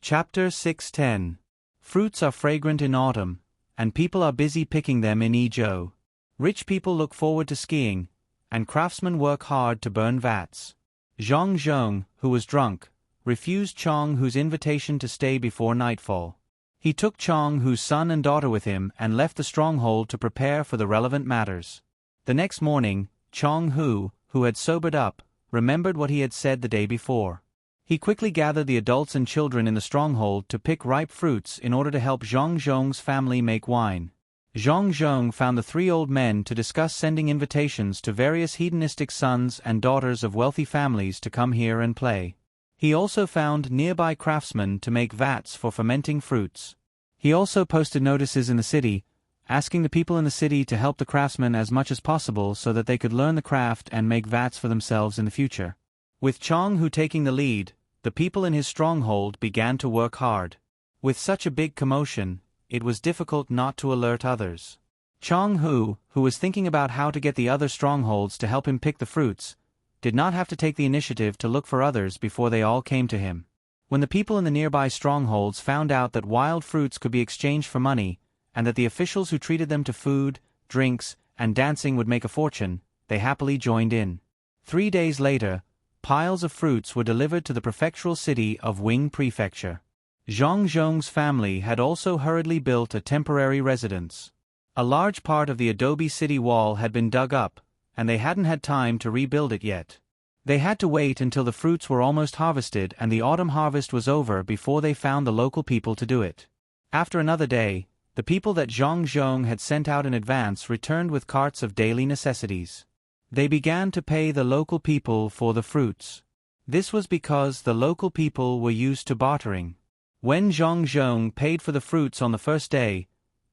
Chapter 610. Fruits are fragrant in autumn, and people are busy picking them in Ezhou. Rich people look forward to skiing, and craftsmen work hard to burn vats. Zhang Zhong, who was drunk, refused Chong Hu's invitation to stay before nightfall. He took Chong Hu's son and daughter with him and left the stronghold to prepare for the relevant matters. The next morning, Chong Hu, who had sobered up, remembered what he had said the day before. He quickly gathered the adults and children in the stronghold to pick ripe fruits in order to help Zhang Zhong's family make wine. Zhang Zhong found the 3 old men to discuss sending invitations to various hedonistic sons and daughters of wealthy families to come here and play. He also found nearby craftsmen to make vats for fermenting fruits. He also posted notices in the city, asking the people in the city to help the craftsmen as much as possible so that they could learn the craft and make vats for themselves in the future. With Chong Hu taking the lead, the people in his stronghold began to work hard. With such a big commotion, it was difficult not to alert others. Chong Hu, who was thinking about how to get the other strongholds to help him pick the fruits, did not have to take the initiative to look for others before they all came to him. When the people in the nearby strongholds found out that wild fruits could be exchanged for money, and that the officials who treated them to food, drinks, and dancing would make a fortune, they happily joined in. 3 days later, piles of fruits were delivered to the prefectural city of Wing Prefecture. Zhang Zhong's family had also hurriedly built a temporary residence. A large part of the adobe city wall had been dug up, and they hadn't had time to rebuild it yet. They had to wait until the fruits were almost harvested and the autumn harvest was over before they found the local people to do it. After another day, the people that Zhang Zhong had sent out in advance returned with carts of daily necessities. They began to pay the local people for the fruits. This was because the local people were used to bartering. When Zhang Zhong paid for the fruits on the first day,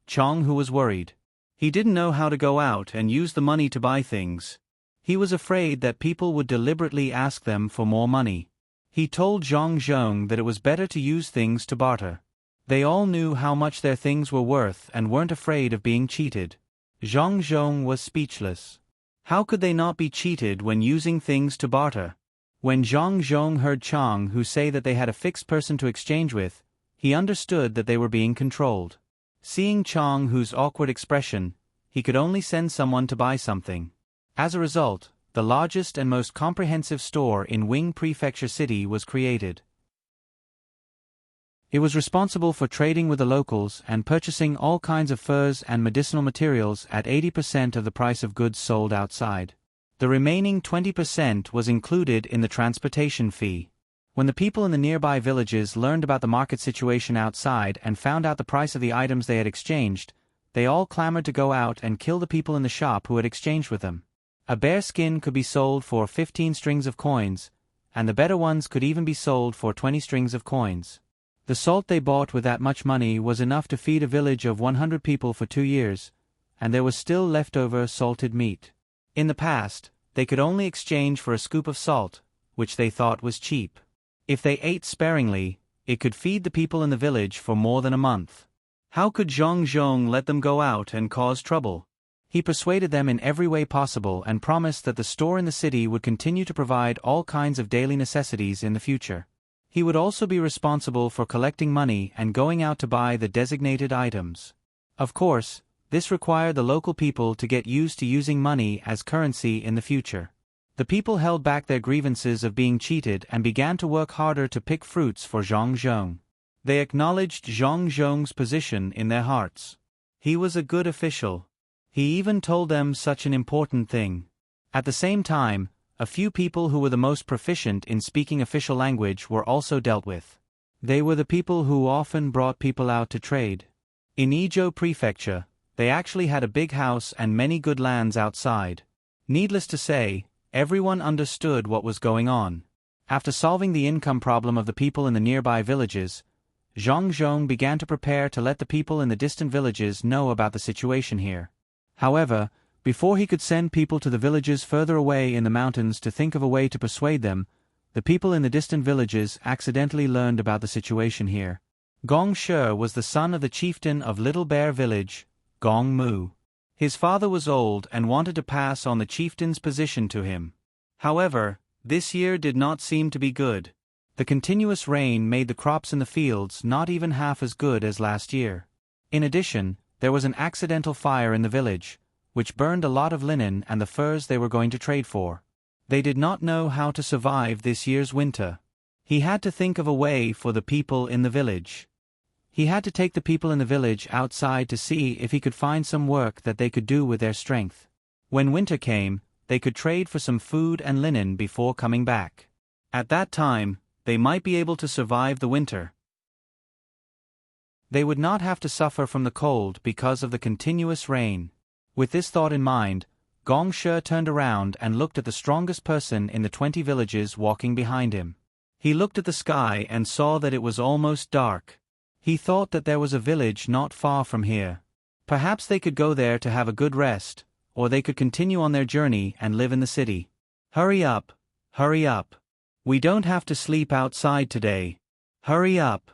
Chong Hu was worried. He didn't know how to go out and use the money to buy things. He was afraid that people would deliberately ask them for more money. He told Zhang Zhong that it was better to use things to barter. They all knew how much their things were worth and weren't afraid of being cheated. Zhang Zhong was speechless. How could they not be cheated when using things to barter? When Zhang Zhong heard Chong Hu say that they had a fixed person to exchange with, he understood that they were being controlled. Seeing Chong Hu's awkward expression, he could only send someone to buy something. As a result, the largest and most comprehensive store in Wing Prefecture City was created. It was responsible for trading with the locals and purchasing all kinds of furs and medicinal materials at 80% of the price of goods sold outside. The remaining 20% was included in the transportation fee. When the people in the nearby villages learned about the market situation outside and found out the price of the items they had exchanged, they all clamored to go out and kill the people in the shop who had exchanged with them. A bear skin could be sold for 15 strings of coins, and the better ones could even be sold for 20 strings of coins. The salt they bought with that much money was enough to feed a village of 100 people for 2 years, and there was still leftover salted meat. In the past, they could only exchange for a scoop of salt, which they thought was cheap. If they ate sparingly, it could feed the people in the village for more than a month. How could Zhang Zhong let them go out and cause trouble? He persuaded them in every way possible and promised that the store in the city would continue to provide all kinds of daily necessities in the future. He would also be responsible for collecting money and going out to buy the designated items. Of course, this required the local people to get used to using money as currency in the future. The people held back their grievances of being cheated and began to work harder to pick fruits for Zhang Zhong. They acknowledged Zhang Zhong's position in their hearts. He was a good official. He even told them such an important thing. At the same time, a few people who were the most proficient in speaking official language were also dealt with. They were the people who often brought people out to trade. In Ezhou Prefecture, they actually had a big house and many good lands outside. Needless to say, everyone understood what was going on. After solving the income problem of the people in the nearby villages, Zhang Zhong began to prepare to let the people in the distant villages know about the situation here. However, before he could send people to the villages further away in the mountains to think of a way to persuade them, the people in the distant villages accidentally learned about the situation here. Gong Shi was the son of the chieftain of Little Bear Village, Gong Mu. His father was old and wanted to pass on the chieftain's position to him. However, this year did not seem to be good. The continuous rain made the crops in the fields not even half as good as last year. In addition, there was an accidental fire in the village, which burned a lot of linen and the furs they were going to trade for. They did not know how to survive this year's winter. He had to think of a way for the people in the village. He had to take the people in the village outside to see if he could find some work that they could do with their strength. When winter came, they could trade for some food and linen before coming back. At that time, they might be able to survive the winter. They would not have to suffer from the cold because of the continuous rain. With this thought in mind, Gong Shi turned around and looked at the strongest person in the 20 villages walking behind him. He looked at the sky and saw that it was almost dark. He thought that there was a village not far from here. Perhaps they could go there to have a good rest, or they could continue on their journey and live in the city. Hurry up, hurry up. We don't have to sleep outside today. Hurry up.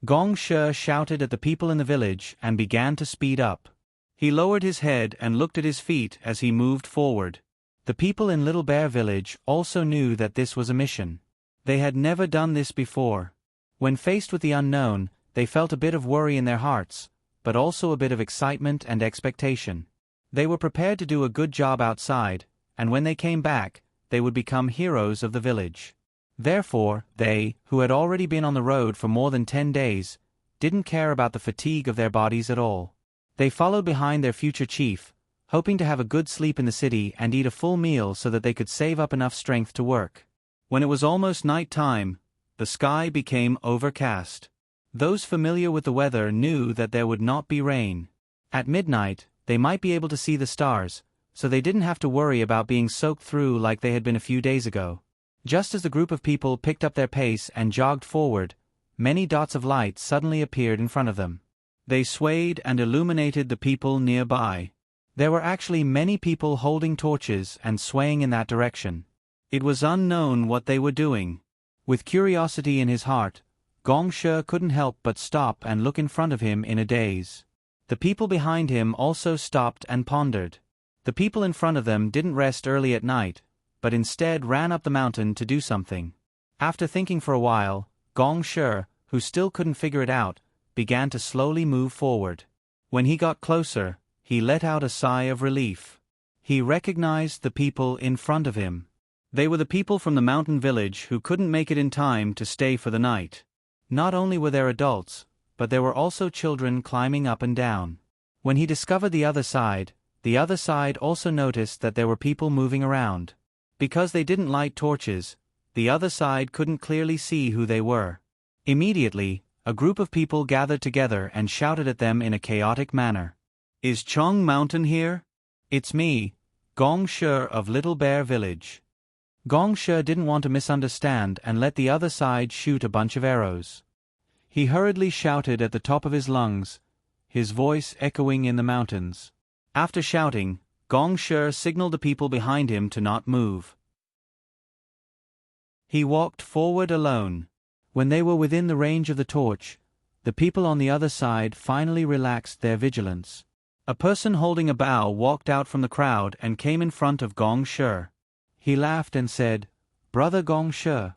Gong Shi shouted at the people in the village and began to speed up. He lowered his head and looked at his feet as he moved forward. The people in Little Bear Village also knew that this was a mission. They had never done this before. When faced with the unknown, they felt a bit of worry in their hearts, but also a bit of excitement and expectation. They were prepared to do a good job outside, and when they came back, they would become heroes of the village. Therefore, they, who had already been on the road for more than 10 days, didn't care about the fatigue of their bodies at all. They followed behind their future chief, hoping to have a good sleep in the city and eat a full meal so that they could save up enough strength to work. When it was almost night time, the sky became overcast. Those familiar with the weather knew that there would not be rain. At midnight, they might be able to see the stars, so they didn't have to worry about being soaked through like they had been a few days ago. Just as the group of people picked up their pace and jogged forward, many dots of light suddenly appeared in front of them. They swayed and illuminated the people nearby. There were actually many people holding torches and swaying in that direction. It was unknown what they were doing. With curiosity in his heart, Gong Shi couldn't help but stop and look in front of him in a daze. The people behind him also stopped and pondered. The people in front of them didn't rest early at night, but instead ran up the mountain to do something. After thinking for a while, Gong Shi, who still couldn't figure it out, began to slowly move forward. When he got closer, he let out a sigh of relief. He recognized the people in front of him. They were the people from the mountain village who couldn't make it in time to stay for the night. Not only were there adults, but there were also children climbing up and down. When he discovered the other side also noticed that there were people moving around. Because they didn't light torches, the other side couldn't clearly see who they were. Immediately, a group of people gathered together and shouted at them in a chaotic manner. "Is Chong Mountain here? It's me, Gong Shi of Little Bear Village." Gong Shi didn't want to misunderstand and let the other side shoot a bunch of arrows. He hurriedly shouted at the top of his lungs, his voice echoing in the mountains. After shouting, Gong Shi signaled the people behind him to not move. He walked forward alone. When they were within the range of the torch, the people on the other side finally relaxed their vigilance. A person holding a bow walked out from the crowd and came in front of Gong Shi. He laughed and said, "Brother Gong Shi.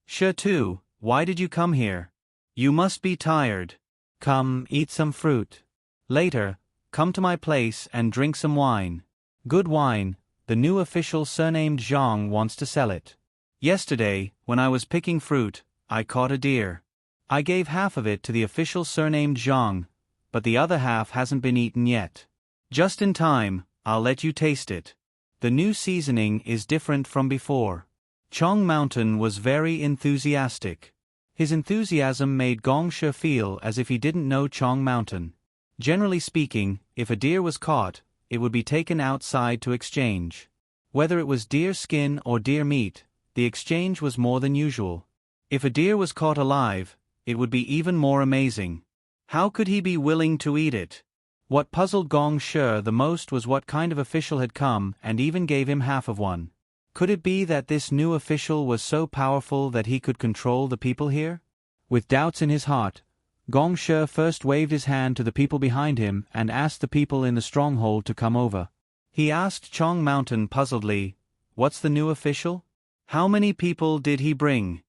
Shi too, why did you come here? You must be tired. Come, eat some fruit. Later, come to my place and drink some wine. Good wine, the new official surnamed Zhang wants to sell it. Yesterday, when I was picking fruit, I caught a deer. I gave half of it to the official surnamed Zhang, but the other half hasn't been eaten yet. Just in time, I'll let you taste it. The new seasoning is different from before." Chong Mountain was very enthusiastic. His enthusiasm made Gong Shi feel as if he didn't know Chong Mountain. Generally speaking, if a deer was caught, it would be taken outside to exchange. Whether it was deer skin or deer meat, the exchange was more than usual. If a deer was caught alive, it would be even more amazing. How could he be willing to eat it? What puzzled Gong Shi the most was what kind of official had come and even gave him half of one. Could it be that this new official was so powerful that he could control the people here? With doubts in his heart, Gong Shi first waved his hand to the people behind him and asked the people in the stronghold to come over. He asked Chong Mountain puzzledly, "What's the new official? How many people did he bring?"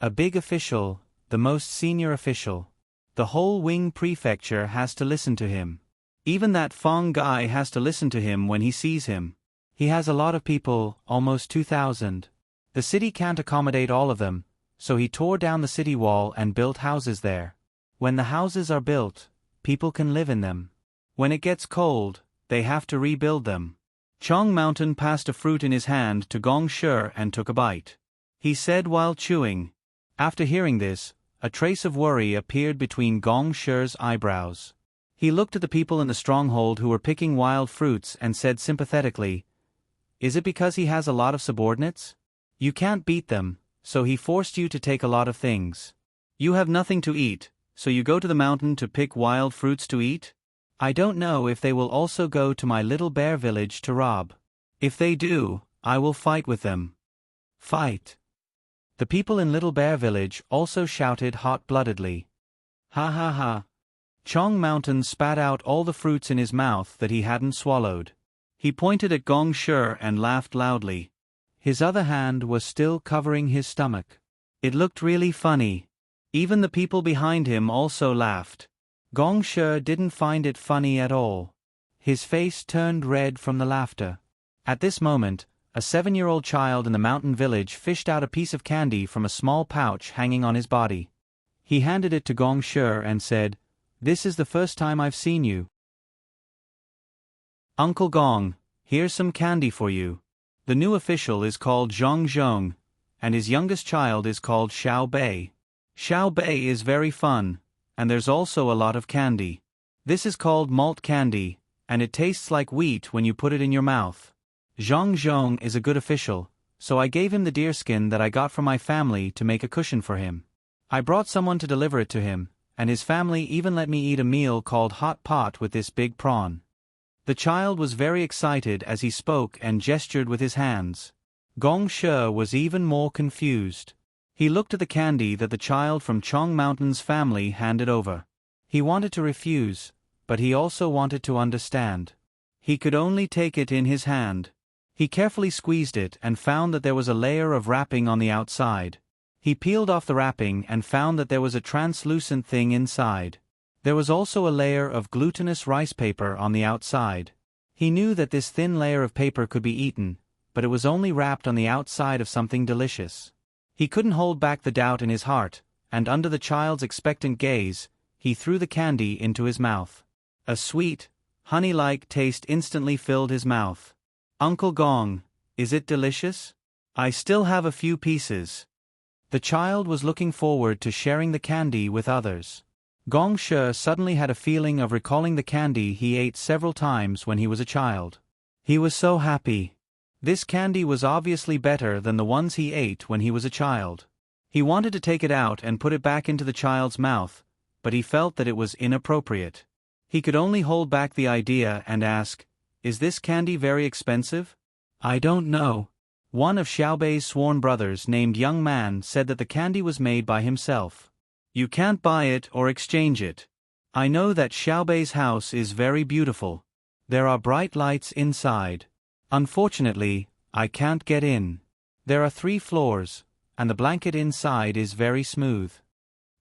A big official, the most senior official. The whole Wing prefecture has to listen to him. Even that Fong guy has to listen to him when he sees him. He has a lot of people, almost 2,000. The city can't accommodate all of them, so he tore down the city wall and built houses there. When the houses are built, people can live in them. When it gets cold, they have to rebuild them. Chong Mountain passed a fruit in his hand to Gong Shi and took a bite. He said while chewing. After hearing this, a trace of worry appeared between Gong Shi's eyebrows. He looked at the people in the stronghold who were picking wild fruits and said sympathetically, "Is it because he has a lot of subordinates? You can't beat them, so he forced you to take a lot of things. You have nothing to eat, so you go to the mountain to pick wild fruits to eat? I don't know if they will also go to my little bear village to rob. If they do, I will fight with them." Fight. The people in Little Bear Village also shouted hot-bloodedly. Ha ha ha. Chong Mountain spat out all the fruits in his mouth that he hadn't swallowed. He pointed at Gong Shi and laughed loudly. His other hand was still covering his stomach. It looked really funny. Even the people behind him also laughed. Gong Shi didn't find it funny at all. His face turned red from the laughter. At this moment, a 7-year-old child in the mountain village fished out a piece of candy from a small pouch hanging on his body. He handed it to Gong Shi and said, "This is the first time I've seen you. Uncle Gong, here's some candy for you." The new official is called Zhong Zhong, and his youngest child is called Xiao Bei. Xiao Bei is very fun, and there's also a lot of candy. This is called malt candy, and it tastes like wheat when you put it in your mouth. Zhong Zhong is a good official, so I gave him the deerskin that I got from my family to make a cushion for him. I brought someone to deliver it to him, and his family even let me eat a meal called hot pot with this big prawn. The child was very excited as he spoke and gestured with his hands. Gong Shi was even more confused. He looked at the candy that the child from Chong Mountain's family handed over. He wanted to refuse, but he also wanted to understand. He could only take it in his hand. He carefully squeezed it and found that there was a layer of wrapping on the outside. He peeled off the wrapping and found that there was a translucent thing inside. There was also a layer of glutinous rice paper on the outside. He knew that this thin layer of paper could be eaten, but it was only wrapped on the outside of something delicious. He couldn't hold back the doubt in his heart, and under the child's expectant gaze, he threw the candy into his mouth. A sweet, honey-like taste instantly filled his mouth. "Uncle Gong, is it delicious? I still have a few pieces." The child was looking forward to sharing the candy with others. Gong Shi suddenly had a feeling of recalling the candy he ate several times when he was a child. He was so happy. This candy was obviously better than the ones he ate when he was a child. He wanted to take it out and put it back into the child's mouth, but he felt that it was inappropriate. He could only hold back the idea and ask, "Is this candy very expensive?" "I don't know." One of Xiaobei's sworn brothers named Young Man said that the candy was made by himself. "You can't buy it or exchange it. I know that Xiaobei's house is very beautiful. There are bright lights inside. Unfortunately, I can't get in. There are 3 floors, and the blanket inside is very smooth."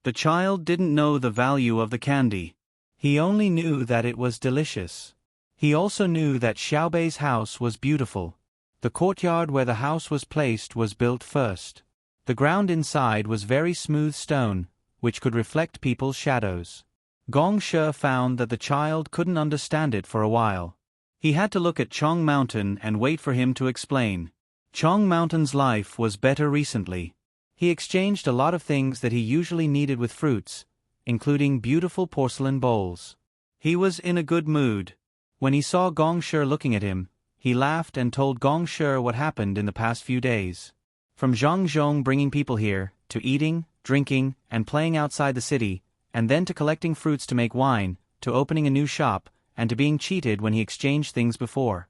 The child didn't know the value of the candy. He only knew that it was delicious. He also knew that Xiaobei's house was beautiful. The courtyard where the house was placed was built first. The ground inside was very smooth stone, which could reflect people's shadows. Gong Shi found that the child couldn't understand it for a while. He had to look at Chong Mountain and wait for him to explain. Chong Mountain's life was better recently. He exchanged a lot of things that he usually needed with fruits, including beautiful porcelain bowls. He was in a good mood. When he saw Gong Shi looking at him, he laughed and told Gong Shi what happened in the past few days. From Zhong Zhong bringing people here, to eating, drinking, and playing outside the city, and then to collecting fruits to make wine, to opening a new shop, and to being cheated when he exchanged things before.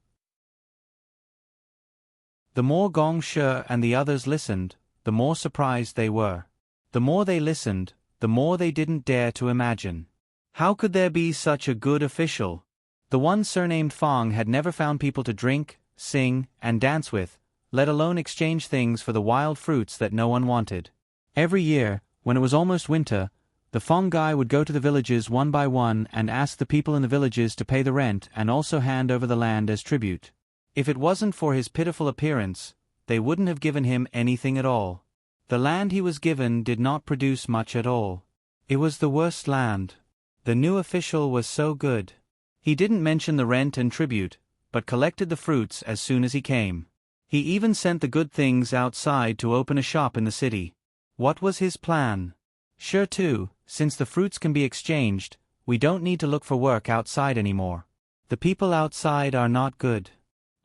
The more Gong Shi and the others listened, the more surprised they were. The more they listened, the more they didn't dare to imagine. How could there be such a good official? The one surnamed Fong had never found people to drink, sing, and dance with, let alone exchange things for the wild fruits that no one wanted. Every year, when it was almost winter, the Fong guy would go to the villages one by one and ask the people in the villages to pay the rent and also hand over the land as tribute. If it wasn't for his pitiful appearance, they wouldn't have given him anything at all. The land he was given did not produce much at all. It was the worst land. The new official was so good. He didn't mention the rent and tribute, but collected the fruits as soon as he came. He even sent the good things outside to open a shop in the city. What was his plan? Sure too, since the fruits can be exchanged, we don't need to look for work outside anymore. The people outside are not good.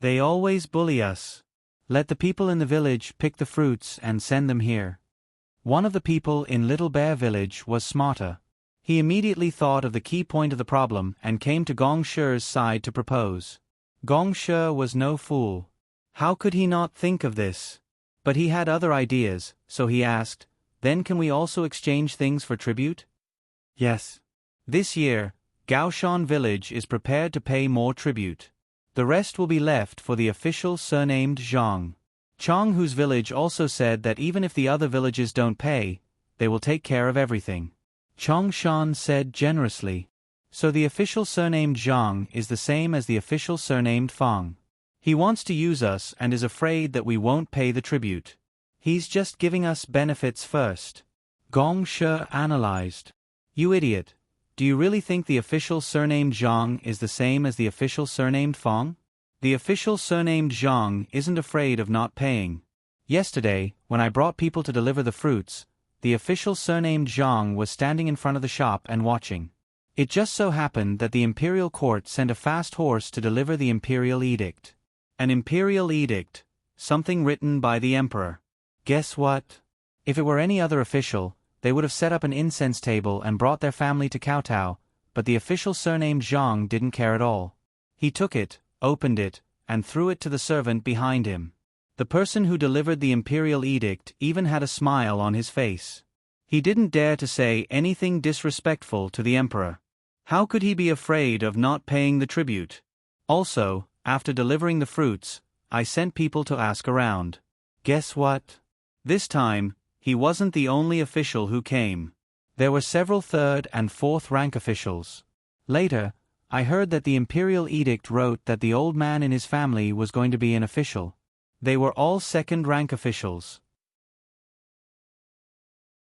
They always bully us. Let the people in the village pick the fruits and send them here. One of the people in Little Bear Village was smarter. He immediately thought of the key point of the problem and came to Gong Shi's side to propose. Gong Shi was no fool. How could he not think of this? But he had other ideas, so he asked, "Then can we also exchange things for tribute?" Yes. This year, Gaoshan village is prepared to pay more tribute. The rest will be left for the official surnamed Zhang. Chong, whose village, also said that even if the other villages don't pay, they will take care of everything. Chong Shan said generously. So the official surnamed Zhang is the same as the official surnamed Fang. He wants to use us and is afraid that we won't pay the tribute. He's just giving us benefits first. Gong Shi analyzed. You idiot. Do you really think the official surnamed Zhang is the same as the official surnamed Fang? The official surnamed Zhang isn't afraid of not paying. Yesterday, when I brought people to deliver the fruits, the official surnamed Zhang was standing in front of the shop and watching. It just so happened that the imperial court sent a fast horse to deliver the imperial edict. An imperial edict, something written by the emperor. Guess what? If it were any other official, they would have set up an incense table and brought their family to kowtow, but the official surnamed Zhang didn't care at all. He took it, opened it, and threw it to the servant behind him. The person who delivered the imperial edict even had a smile on his face. He didn't dare to say anything disrespectful to the emperor. How could he be afraid of not paying the tribute? Also, after delivering the fruits, I sent people to ask around. Guess what? This time, he wasn't the only official who came. There were several third and fourth rank officials. Later, I heard that the imperial edict wrote that the old man in his family was going to be an official. They were all second rank officials.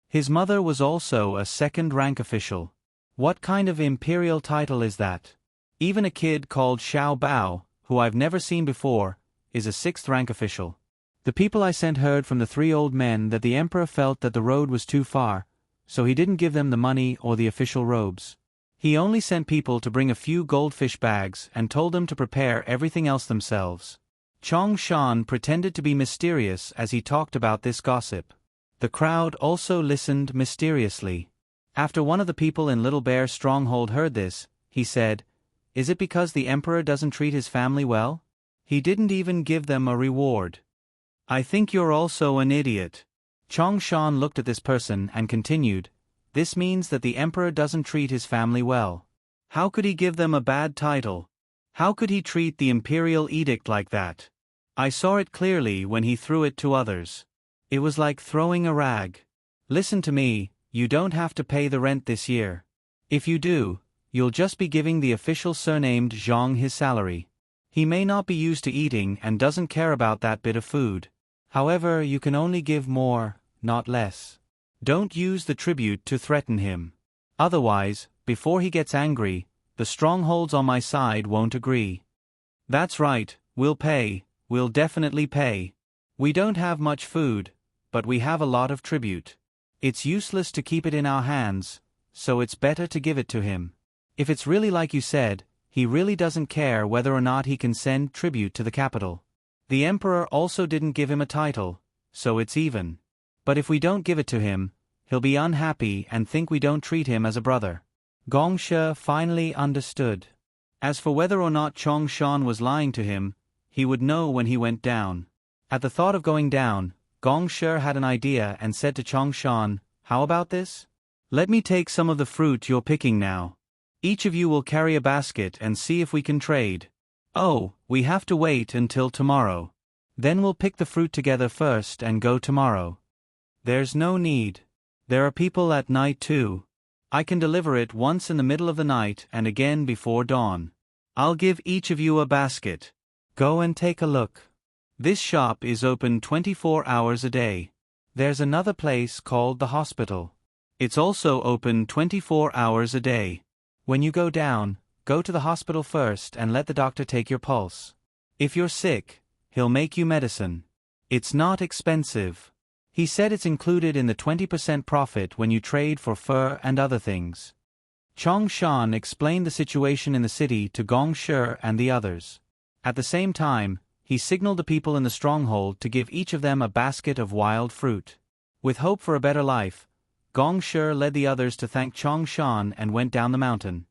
His mother was also a second rank official. What kind of imperial title is that? Even a kid called Xiao Bao, who I've never seen before, is a sixth rank official. The people I sent heard from the three old men that the emperor felt that the road was too far, so he didn't give them the money or the official robes. He only sent people to bring a few goldfish bags and told them to prepare everything else themselves. Chong Shan pretended to be mysterious as he talked about this gossip. The crowd also listened mysteriously. After one of the people in Little Bear's stronghold heard this, he said, "Is it because the emperor doesn't treat his family well? He didn't even give them a reward." I think you're also an idiot. Chong Shan looked at this person and continued, "This means that the emperor doesn't treat his family well. How could he give them a bad title? How could he treat the imperial edict like that? I saw it clearly when he threw it to others. It was like throwing a rag. Listen to me, you don't have to pay the rent this year. If you do, you'll just be giving the official surnamed Zhang his salary. He may not be used to eating and doesn't care about that bit of food. However, you can only give more, not less. Don't use the tribute to threaten him. Otherwise, before he gets angry, the strongholds on my side won't agree." "That's right, we'll pay, we'll definitely pay. We don't have much food, but we have a lot of tribute. It's useless to keep it in our hands, so it's better to give it to him. If it's really like you said, he really doesn't care whether or not he can send tribute to the capital. The emperor also didn't give him a title, so it's even. But if we don't give it to him, he'll be unhappy and think we don't treat him as a brother." Gong Shi finally understood. As for whether or not Chong Shan was lying to him, he would know when he went down. At the thought of going down, Gong Shi had an idea and said to Chong Shan, "How about this? Let me take some of the fruit you're picking now. Each of you will carry a basket and see if we can trade. Oh, we have to wait until tomorrow. Then we'll pick the fruit together first and go tomorrow." "There's no need. There are people at night too. I can deliver it once in the middle of the night and again before dawn. I'll give each of you a basket. Go and take a look. This shop is open 24 hours a day. There's another place called the hospital. It's also open 24 hours a day. When you go down, go to the hospital first and let the doctor take your pulse. If you're sick, he'll make you medicine. It's not expensive. He said it's included in the 20% profit when you trade for fur and other things. Chong Shan explained the situation in the city to Gong Shi and the others. At the same time, he signaled the people in the stronghold to give each of them a basket of wild fruit. With hope for a better life, Gong Shi led the others to thank Chong Shan and went down the mountain.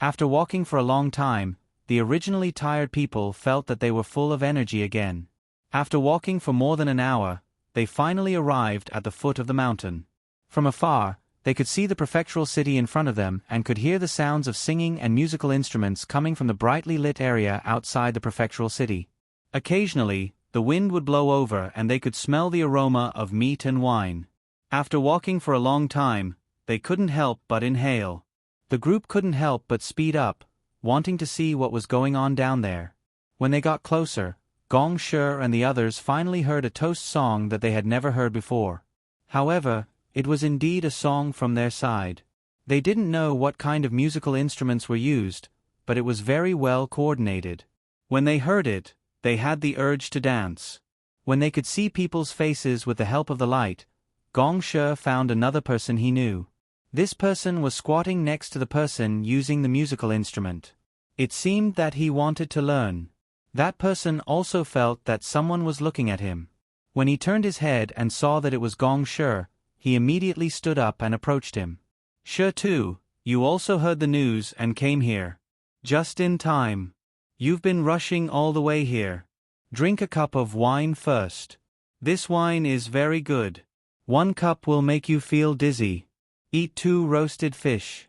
After walking for a long time, the originally tired people felt that they were full of energy again. After walking for more than an hour, they finally arrived at the foot of the mountain. From afar, they could see the prefectural city in front of them and could hear the sounds of singing and musical instruments coming from the brightly lit area outside the prefectural city. Occasionally, the wind would blow over and they could smell the aroma of meat and wine. After walking for a long time, they couldn't help but inhale. The group couldn't help but speed up, wanting to see what was going on down there. When they got closer, Gong Shi and the others finally heard a toast song that they had never heard before. However, it was indeed a song from their side. They didn't know what kind of musical instruments were used, but it was very well coordinated. When they heard it, they had the urge to dance. When they could see people's faces with the help of the light, Gong Shi found another person he knew. This person was squatting next to the person using the musical instrument. It seemed that he wanted to learn. That person also felt that someone was looking at him. When he turned his head and saw that it was Gong Shi, he immediately stood up and approached him. Shi too, you also heard the news and came here. Just in time. You've been rushing all the way here. Drink a cup of wine first. This wine is very good. 1 cup will make you feel dizzy. Eat 2 roasted fish.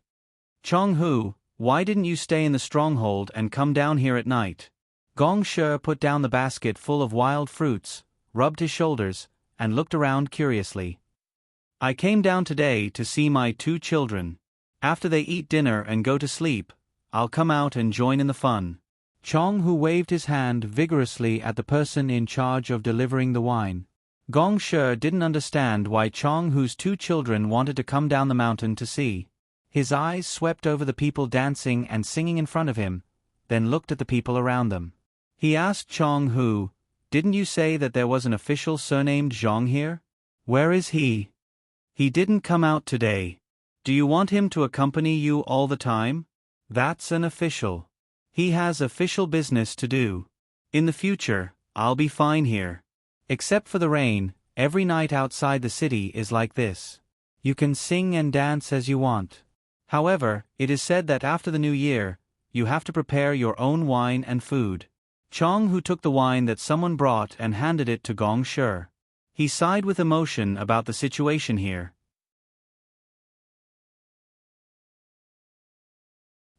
Chong Hu, why didn't you stay in the stronghold and come down here at night? Gong Shi put down the basket full of wild fruits, rubbed his shoulders, and looked around curiously. I came down today to see my 2 children. After they eat dinner and go to sleep, I'll come out and join in the fun. Chong Hu waved his hand vigorously at the person in charge of delivering the wine. Gong Shi didn't understand why Chong Hu's 2 children wanted to come down the mountain to see. His eyes swept over the people dancing and singing in front of him, then looked at the people around them. He asked Chong Hu, didn't you say that there was an official surnamed Zhang here? Where is he? He didn't come out today. Do you want him to accompany you all the time? That's an official. He has official business to do. In the future, I'll be fine here. Except for the rain, every night outside the city is like this. You can sing and dance as you want. However, it is said that after the new year, you have to prepare your own wine and food. Chong Hu took the wine that someone brought and handed it to Gong Shi. He sighed with emotion about the situation here.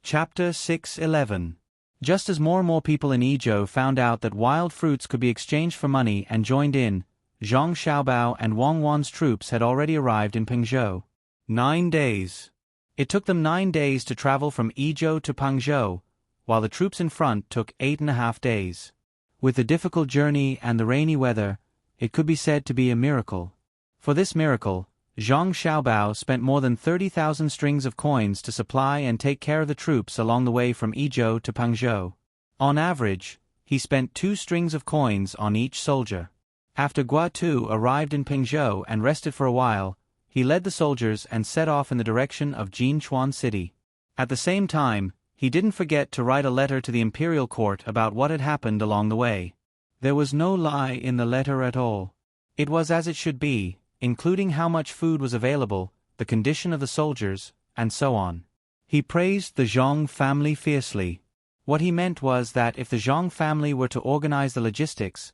Chapter 6:11. Just as more and more people in Yizhou found out that wild fruits could be exchanged for money and joined in, Zhang Xiaobao and Wang Wan's troops had already arrived in Pengzhou. 9 days. It took them 9 days to travel from Yizhou to Pengzhou, while the troops in front took 8.5 days. With the difficult journey and the rainy weather, it could be said to be a miracle. For this miracle, Zhang Xiaobao spent more than 30,000 strings of coins to supply and take care of the troops along the way from Yizhou to Pengzhou. On average, he spent 2 strings of coins on each soldier. After Guatu arrived in Pengzhou and rested for a while, he led the soldiers and set off in the direction of Jinchuan City. At the same time, he didn't forget to write a letter to the imperial court about what had happened along the way. There was no lie in the letter at all. It was as it should be, including how much food was available, the condition of the soldiers, and so on. He praised the Zhang family fiercely. What he meant was that if the Zhang family were to organize the logistics,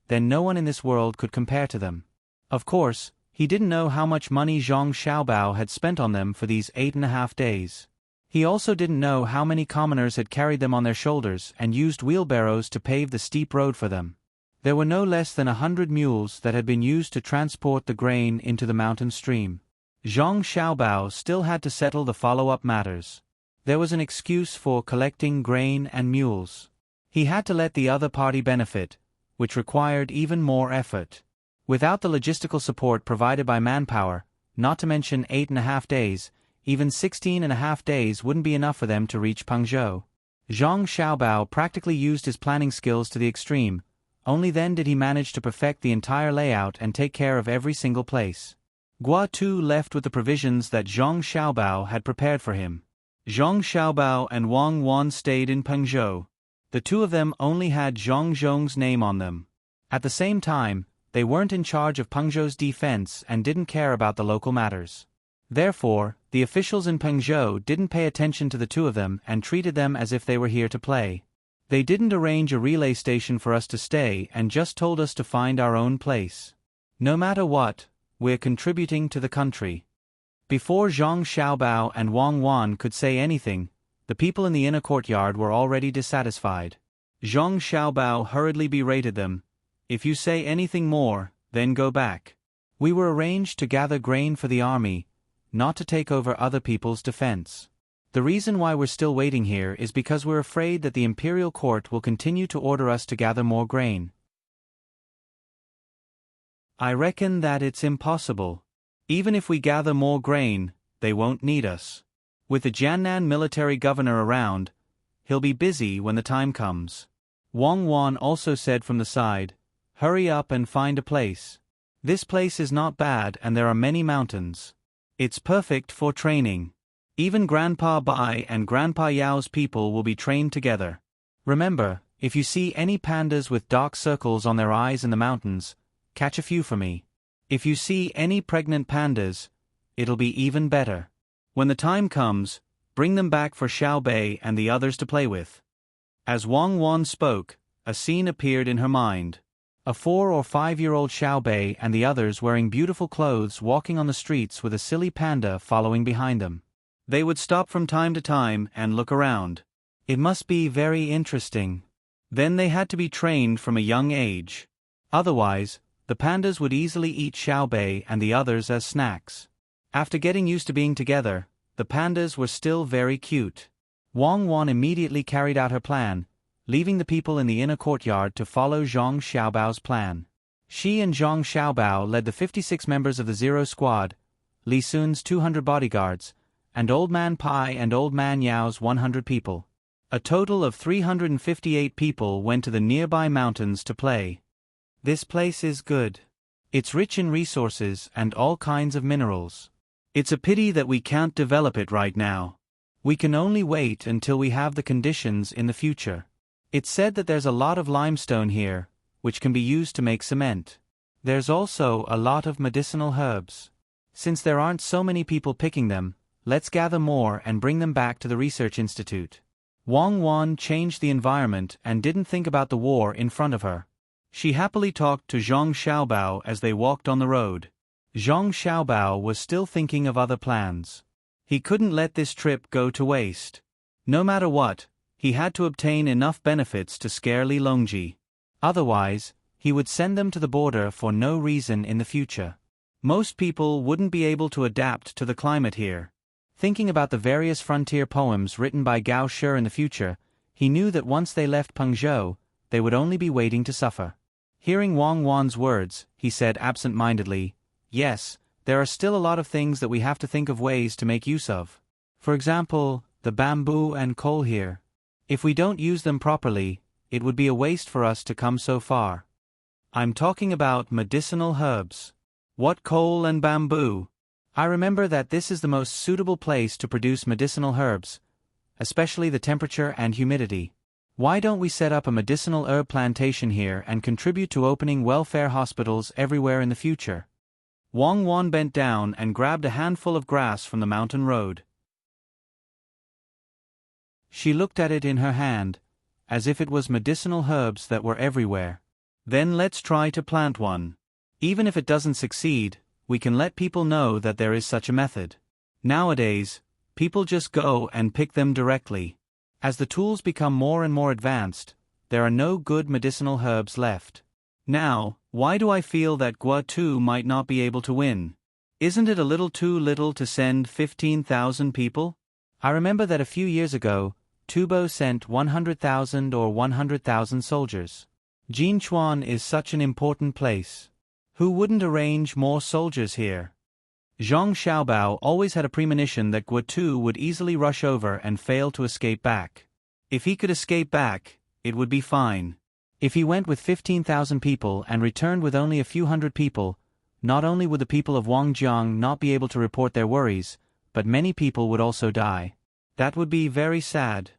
then no one in this world could compare to them. Of course, he didn't know how much money Zhang Xiaobao had spent on them for these 8.5 days. He also didn't know how many commoners had carried them on their shoulders and used wheelbarrows to pave the steep road for them. There were no less than 100 mules that had been used to transport the grain into the mountain stream. Zhang Xiaobao still had to settle the follow-up matters. There was an excuse for collecting grain and mules. He had to let the other party benefit, which required even more effort. Without the logistical support provided by manpower, not to mention 8.5 days, even 16.5 days wouldn't be enough for them to reach Pengzhou. Zhang Xiaobao practically used his planning skills to the extreme. Only then did he manage to perfect the entire layout and take care of every single place. Gua Tu left with the provisions that Zhang Xiaobao had prepared for him. Zhang Xiaobao and Wang Wan stayed in Pengzhou. The two of them only had Zhang Zhong's name on them. At the same time, they weren't in charge of Pengzhou's defense and didn't care about the local matters. Therefore, the officials in Pengzhou didn't pay attention to the two of them and treated them as if they were here to play. They didn't arrange a relay station for us to stay and just told us to find our own place. No matter what, we're contributing to the country. Before Zhang Xiaobao and Wang Wan could say anything, the people in the inner courtyard were already dissatisfied. Zhang Xiaobao hurriedly berated them. If you say anything more, then go back. We were arranged to gather grain for the army, not to take over other people's defense. The reason why we're still waiting here is because we're afraid that the imperial court will continue to order us to gather more grain. I reckon that it's impossible. Even if we gather more grain, they won't need us. With the Jiannan military governor around, he'll be busy when the time comes. Wang Wan also said from the side, hurry up and find a place. This place is not bad and there are many mountains. It's perfect for training. Even Grandpa Bai and Grandpa Yao's people will be trained together. Remember, if you see any pandas with dark circles on their eyes in the mountains, catch a few for me. If you see any pregnant pandas, it'll be even better. When the time comes, bring them back for Xiao Bei and the others to play with. As Wang Wan spoke, a scene appeared in her mind. A 4 or 5-year-old Xiao Bei and the others wearing beautiful clothes walking on the streets with a silly panda following behind them. They would stop from time to time and look around. It must be very interesting. Then they had to be trained from a young age. Otherwise, the pandas would easily eat Xiao Bei and the others as snacks. After getting used to being together, the pandas were still very cute. Wang Wan immediately carried out her plan, leaving the people in the inner courtyard to follow Zhang Xiaobao's plan. She and Zhang Xiaobao led the 56 members of the Zero Squad, Li Sun's 200 bodyguards, and Old Man Pai and Old Man Yao's 100 people. A total of 358 people went to the nearby mountains to play. This place is good. It's rich in resources and all kinds of minerals. It's a pity that we can't develop it right now. We can only wait until we have the conditions in the future. It's said that there's a lot of limestone here, which can be used to make cement. There's also a lot of medicinal herbs. Since there aren't so many people picking them, let's gather more and bring them back to the research institute. Wang Wan changed the environment and didn't think about the war in front of her. She happily talked to Zhang Xiaobao as they walked on the road. Zhang Xiaobao was still thinking of other plans. He couldn't let this trip go to waste. No matter what, he had to obtain enough benefits to scare Li Longji. Otherwise, he would send them to the border for no reason in the future. Most people wouldn't be able to adapt to the climate here. Thinking about the various frontier poems written by Gao Shi in the future, he knew that once they left Pengzhou, they would only be waiting to suffer. Hearing Wang Wan's words, he said absent-mindedly, yes, there are still a lot of things that we have to think of ways to make use of. For example, the bamboo and coal here. If we don't use them properly, it would be a waste for us to come so far. I'm talking about medicinal herbs. What coal and bamboo? I remember that this is the most suitable place to produce medicinal herbs, especially the temperature and humidity. Why don't we set up a medicinal herb plantation here and contribute to opening welfare hospitals everywhere in the future? Wang Wan bent down and grabbed a handful of grass from the mountain road. She looked at it in her hand, as if it was medicinal herbs that were everywhere. Then let's try to plant one. Even if it doesn't succeed, we can let people know that there is such a method. Nowadays, people just go and pick them directly. As the tools become more and more advanced, there are no good medicinal herbs left. Now, why do I feel that Guo might not be able to win? Isn't it a little too little to send 15,000 people? I remember that a few years ago, Tubo sent 100,000 or 100,000 soldiers. Jinchuan is such an important place. Who wouldn't arrange more soldiers here? Zhang Xiaobao always had a premonition that Guo would easily rush over and fail to escape back. If he could escape back, it would be fine. If he went with 15,000 people and returned with only a few hundred people, not only would the people of Wangjiang not be able to report their worries, but many people would also die. That would be very sad.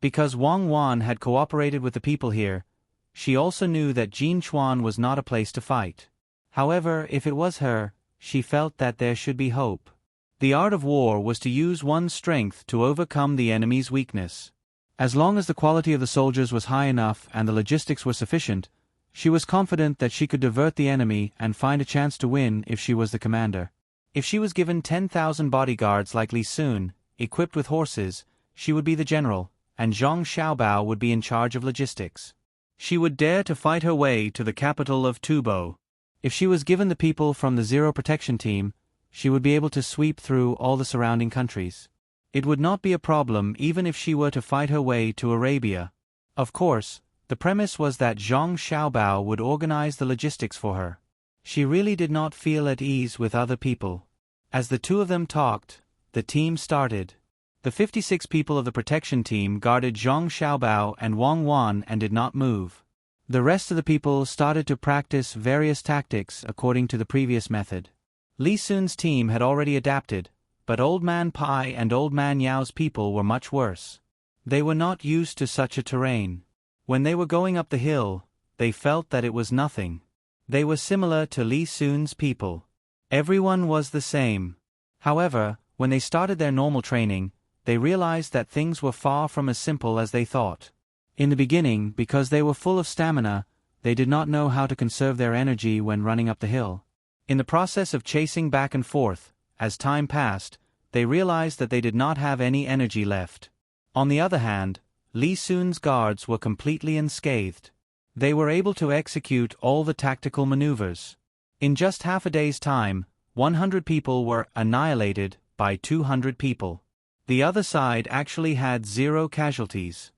Because Wang Wan had cooperated with the people here, she also knew that Jinchuan was not a place to fight. However, if it was her, she felt that there should be hope. The art of war was to use one's strength to overcome the enemy's weakness. As long as the quality of the soldiers was high enough and the logistics were sufficient, she was confident that she could divert the enemy and find a chance to win if she was the commander. If she was given 10,000 bodyguards like Li Sun, equipped with horses, she would be the general, and Zhang Xiaobao would be in charge of logistics. She would dare to fight her way to the capital of Tubo. If she was given the people from the Zero Protection Team, she would be able to sweep through all the surrounding countries. It would not be a problem even if she were to fight her way to Arabia. Of course, the premise was that Zhang Xiaobao would organize the logistics for her. She really did not feel at ease with other people. As the two of them talked, the team started. The 56 people of the protection team guarded Zhang Xiaobao and Wang Wan and did not move. The rest of the people started to practice various tactics according to the previous method. Li Sun's team had already adapted, but Old Man Pai and Old Man Yao's people were much worse. They were not used to such a terrain. When they were going up the hill, they felt that it was nothing. They were similar to Li Sun's people. Everyone was the same. However, when they started their normal training, they realized that things were far from as simple as they thought. In the beginning, because they were full of stamina, they did not know how to conserve their energy when running up the hill. In the process of chasing back and forth, as time passed, they realized that they did not have any energy left. On the other hand, Li Sun's guards were completely unscathed. They were able to execute all the tactical maneuvers. In just half a day's time, 100 people were annihilated by 200 people. The other side actually had 0 casualties.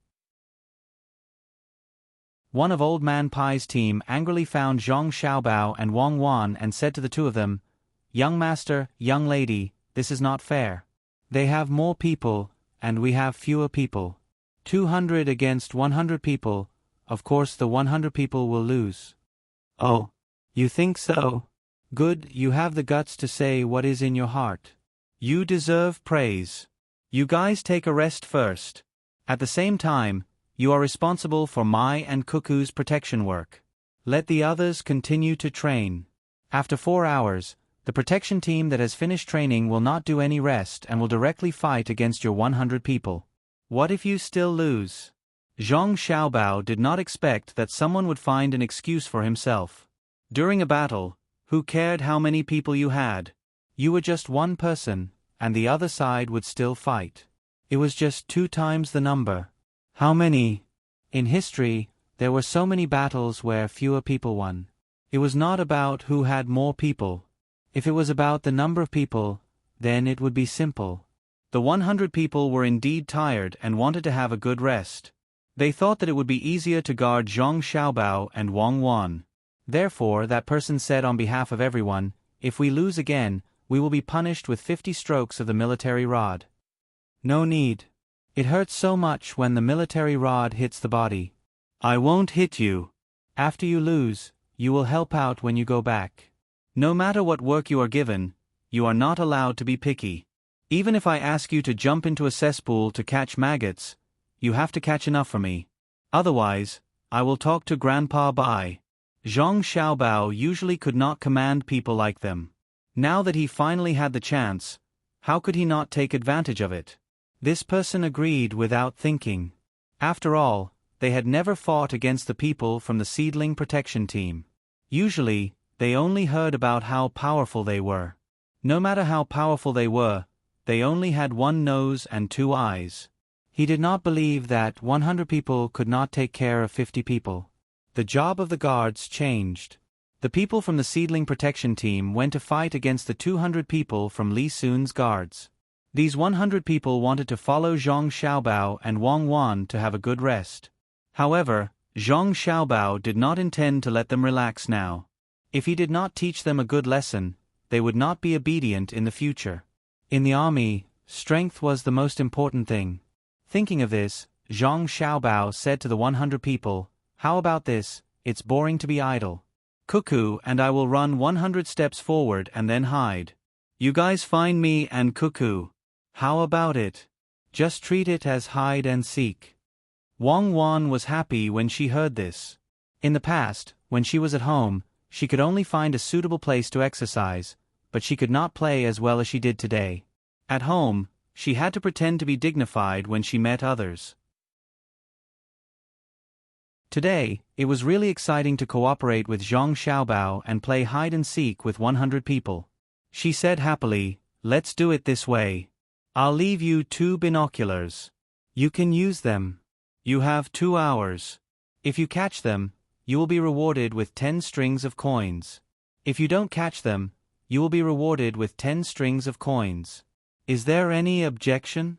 One of Old Man Pai's team angrily found Zhang Xiaobao and Wang Wan and said to the two of them, "Young master, young lady, this is not fair. They have more people, and we have fewer people. 200 against 100 people, of course the 100 people will lose." "Oh, you think so? Good, you have the guts to say what is in your heart. You deserve praise. You guys take a rest first. At the same time, you are responsible for my and Cuckoo's protection work. Let the others continue to train. After 4 hours, the protection team that has finished training will not do any rest and will directly fight against your 100 people. What if you still lose?" Zhang Xiaobao did not expect that someone would find an excuse for himself. During a battle, who cared how many people you had? You were just one person, and the other side would still fight. It was just 2 times the number. How many? In history, there were so many battles where fewer people won. It was not about who had more people. If it was about the number of people, then it would be simple. The 100 people were indeed tired and wanted to have a good rest. They thought that it would be easier to guard Zhang Xiaobao and Wang Wan. Therefore, that person said on behalf of everyone, "If we lose again, we will be punished with 50 strokes of the military rod." No need. It hurts so much when the military rod hits the body. "I won't hit you. After you lose, you will help out when you go back. No matter what work you are given, you are not allowed to be picky. Even if I ask you to jump into a cesspool to catch maggots, you have to catch enough for me. Otherwise, I will talk to Grandpa Bai." Zhang Xiaobao usually could not command people like them. Now that he finally had the chance, how could he not take advantage of it? This person agreed without thinking. After all, they had never fought against the people from the seedling protection team. Usually, they only heard about how powerful they were. No matter how powerful they were, they only had 1 nose and 2 eyes. He did not believe that 100 people could not take care of 50 people. The job of the guards changed. The people from the seedling protection team went to fight against the 200 people from Li Sun's guards. These 100 people wanted to follow Zhang Xiaobao and Wang Wan to have a good rest. However, Zhang Xiaobao did not intend to let them relax now. If he did not teach them a good lesson, they would not be obedient in the future. In the army, strength was the most important thing. Thinking of this, Zhang Xiaobao said to the 100 people, "How about this? It's boring to be idle. Cuckoo and I will run 100 steps forward and then hide. You guys find me and Cuckoo. How about it? Just treat it as hide and seek." Wang Wan was happy when she heard this. In the past, when she was at home, she could only find a suitable place to exercise, but she could not play as well as she did today. At home, she had to pretend to be dignified when she met others. Today, it was really exciting to cooperate with Zhang Xiaobao and play hide-and-seek with 100 people. She said happily, "Let's do it this way. I'll leave you 2 binoculars. You can use them. You have 2 hours. If you catch them, you will be rewarded with 10 strings of coins. If you don't catch them, you will be rewarded with 10 strings of coins. Is there any objection?"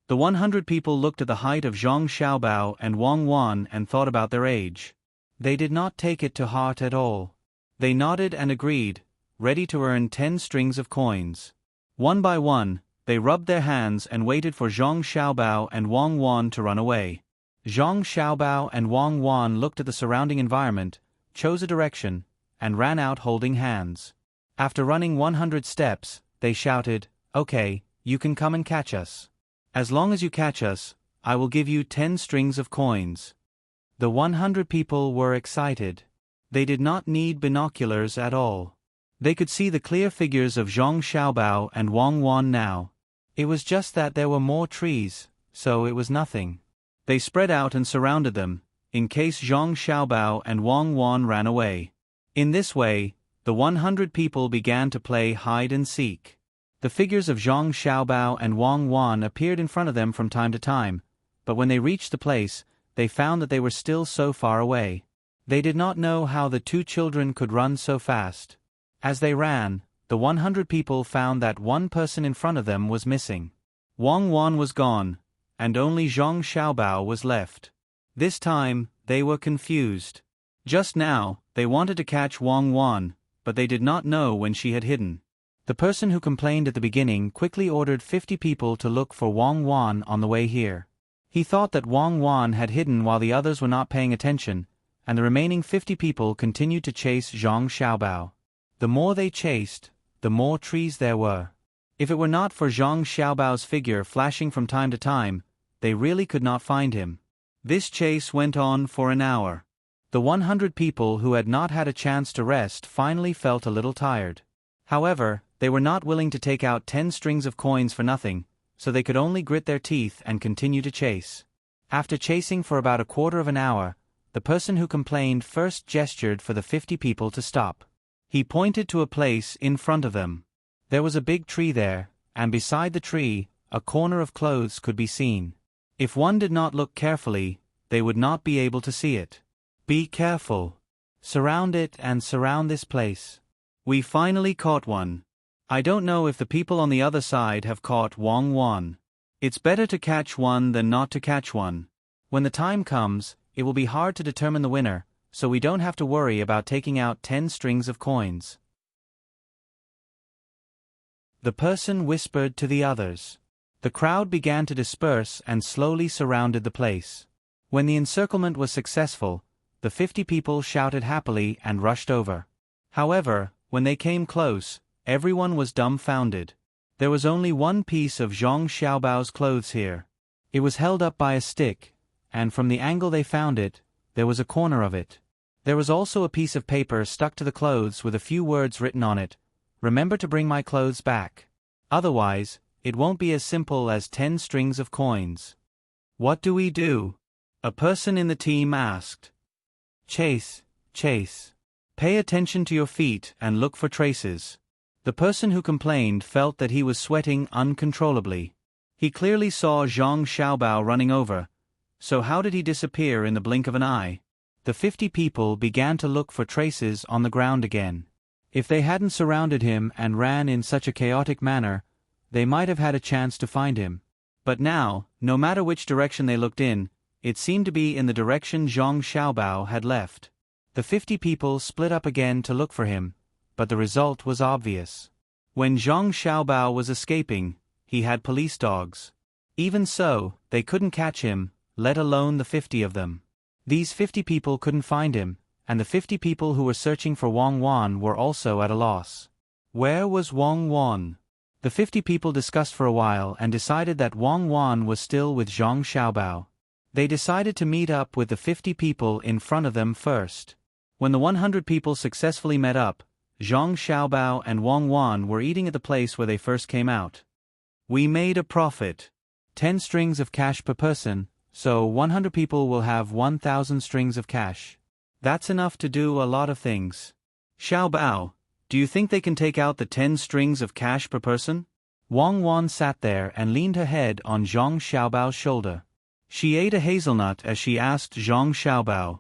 The 100 people looked at the height of Zhang Xiaobao and Wang Wan and thought about their age. They did not take it to heart at all. They nodded and agreed, ready to earn 10 strings of coins. One by one, they rubbed their hands and waited for Zhang Xiaobao and Wang Wan to run away. Zhang Xiaobao and Wang Wan looked at the surrounding environment, chose a direction, and ran out holding hands. After running 100 steps, they shouted, "Okay, you can come and catch us. As long as you catch us, I will give you 10 strings of coins." The 100 people were excited. They did not need binoculars at all. They could see the clear figures of Zhang Xiaobao and Wang Wan now. It was just that there were more trees, so it was nothing. They spread out and surrounded them, in case Zhang Xiaobao and Wang Wan ran away. In this way, the 100 people began to play hide-and-seek. The figures of Zhang Xiaobao and Wang Wan appeared in front of them from time to time, but when they reached the place, they found that they were still so far away. They did not know how the 2 children could run so fast. As they ran, the 100 people found that one person in front of them was missing. Wang Wan was gone, and only Zhang Xiaobao was left. This time, they were confused. Just now, they wanted to catch Wang Wan, but they did not know when she had hidden. The person who complained at the beginning quickly ordered 50 people to look for Wang Wan on the way here. He thought that Wang Wan had hidden while the others were not paying attention, and the remaining 50 people continued to chase Zhang Xiaobao. The more they chased, the more trees there were. If it were not for Zhang Xiaobao's figure flashing from time to time, they really could not find him. This chase went on for an hour. The 100 people who had not had a chance to rest finally felt a little tired. However, they were not willing to take out 10 strings of coins for nothing, so they could only grit their teeth and continue to chase. After chasing for about a quarter of an hour, the person who complained first gestured for the 50 people to stop. He pointed to a place in front of them. There was a big tree there, and beside the tree, a corner of clothes could be seen. If one did not look carefully, they would not be able to see it. Be careful. Surround it and surround this place. We finally caught one. I don't know if the people on the other side have caught Wang Wan. It's better to catch one than not to catch one. When the time comes, it will be hard to determine the winner, so we don't have to worry about taking out 10 strings of coins. The person whispered to the others. The crowd began to disperse and slowly surrounded the place. When the encirclement was successful, the 50 people shouted happily and rushed over. However, when they came close, everyone was dumbfounded. There was only one piece of Zhang Xiaobao's clothes here. It was held up by a stick, and from the angle they found it, there was a corner of it. There was also a piece of paper stuck to the clothes with a few words written on it. Remember to bring my clothes back. Otherwise, it won't be as simple as 10 strings of coins. What do we do? A person in the team asked. Chase, chase. Pay attention to your feet and look for traces. The person who complained felt that he was sweating uncontrollably. He clearly saw Zhang Xiaobao running over, so how did he disappear in the blink of an eye? The 50 people began to look for traces on the ground again. If they hadn't surrounded him and ran in such a chaotic manner, they might have had a chance to find him. But now, no matter which direction they looked in, it seemed to be in the direction Zhang Xiaobao had left. The 50 people split up again to look for him, but the result was obvious. When Zhang Xiaobao was escaping, he had police dogs. Even so, they couldn't catch him, let alone the 50 of them. These 50 people couldn't find him, and the 50 people who were searching for Wang Wan were also at a loss. Where was Wang Wan? The 50 people discussed for a while and decided that Wang Wan was still with Zhang Xiaobao. They decided to meet up with the 50 people in front of them first. When the 100 people successfully met up, Zhang Xiaobao and Wang Wan were eating at the place where they first came out. We made a profit. 10 strings of cash per person, so 100 people will have 1,000 strings of cash. That's enough to do a lot of things. Xiaobao, do you think they can take out the 10 strings of cash per person? Wang Wan sat there and leaned her head on Zhang Xiaobao's shoulder. She ate a hazelnut as she asked Zhang Xiaobao.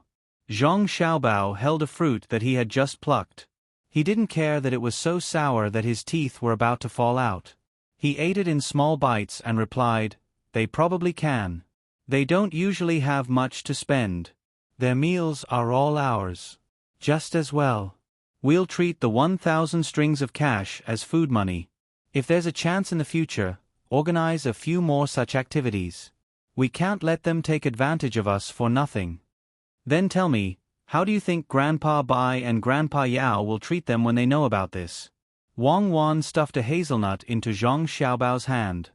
Zhang Xiaobao held a fruit that he had just plucked. He didn't care that it was so sour that his teeth were about to fall out. He ate it in small bites and replied, "They probably can. They don't usually have much to spend. Their meals are all ours. Just as well. We'll treat the 1,000 strings of cash as food money. If there's a chance in the future, organize a few more such activities. We can't let them take advantage of us for nothing. Then tell me, how do you think Grandpa Bai and Grandpa Yao will treat them when they know about this?" Wang Wan stuffed a hazelnut into Zhang Xiaobao's hand.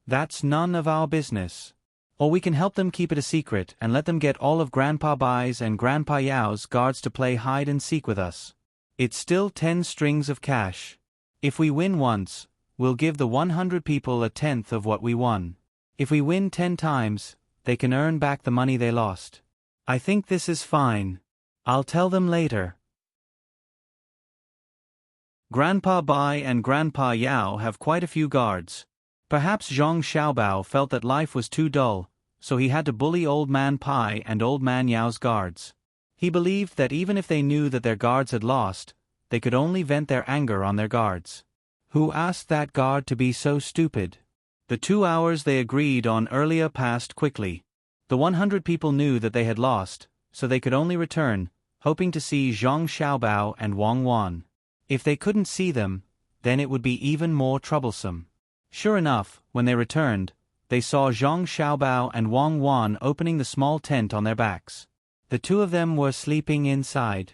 "That's none of our business. Or we can help them keep it a secret and let them get all of Grandpa Bai's and Grandpa Yao's guards to play hide and seek with us. It's still 10 strings of cash. If we win once, we'll give the 100 people a tenth of what we won. If we win 10 times, they can earn back the money they lost. I think this is fine. I'll tell them later." Grandpa Bai and Grandpa Yao have quite a few guards. Perhaps Zhang Xiaobao felt that life was too dull, so he had to bully Old Man Pai and Old Man Yao's guards. He believed that even if they knew that their guards had lost, they could only vent their anger on their guards. Who asked that guard to be so stupid? The 2 hours they agreed on earlier passed quickly. The 100 people knew that they had lost, so they could only return, hoping to see Zhang Xiaobao and Wang Wan. If they couldn't see them, then it would be even more troublesome. Sure enough, when they returned, they saw Zhang Xiaobao and Wang Wan opening the small tent on their backs. The two of them were sleeping inside.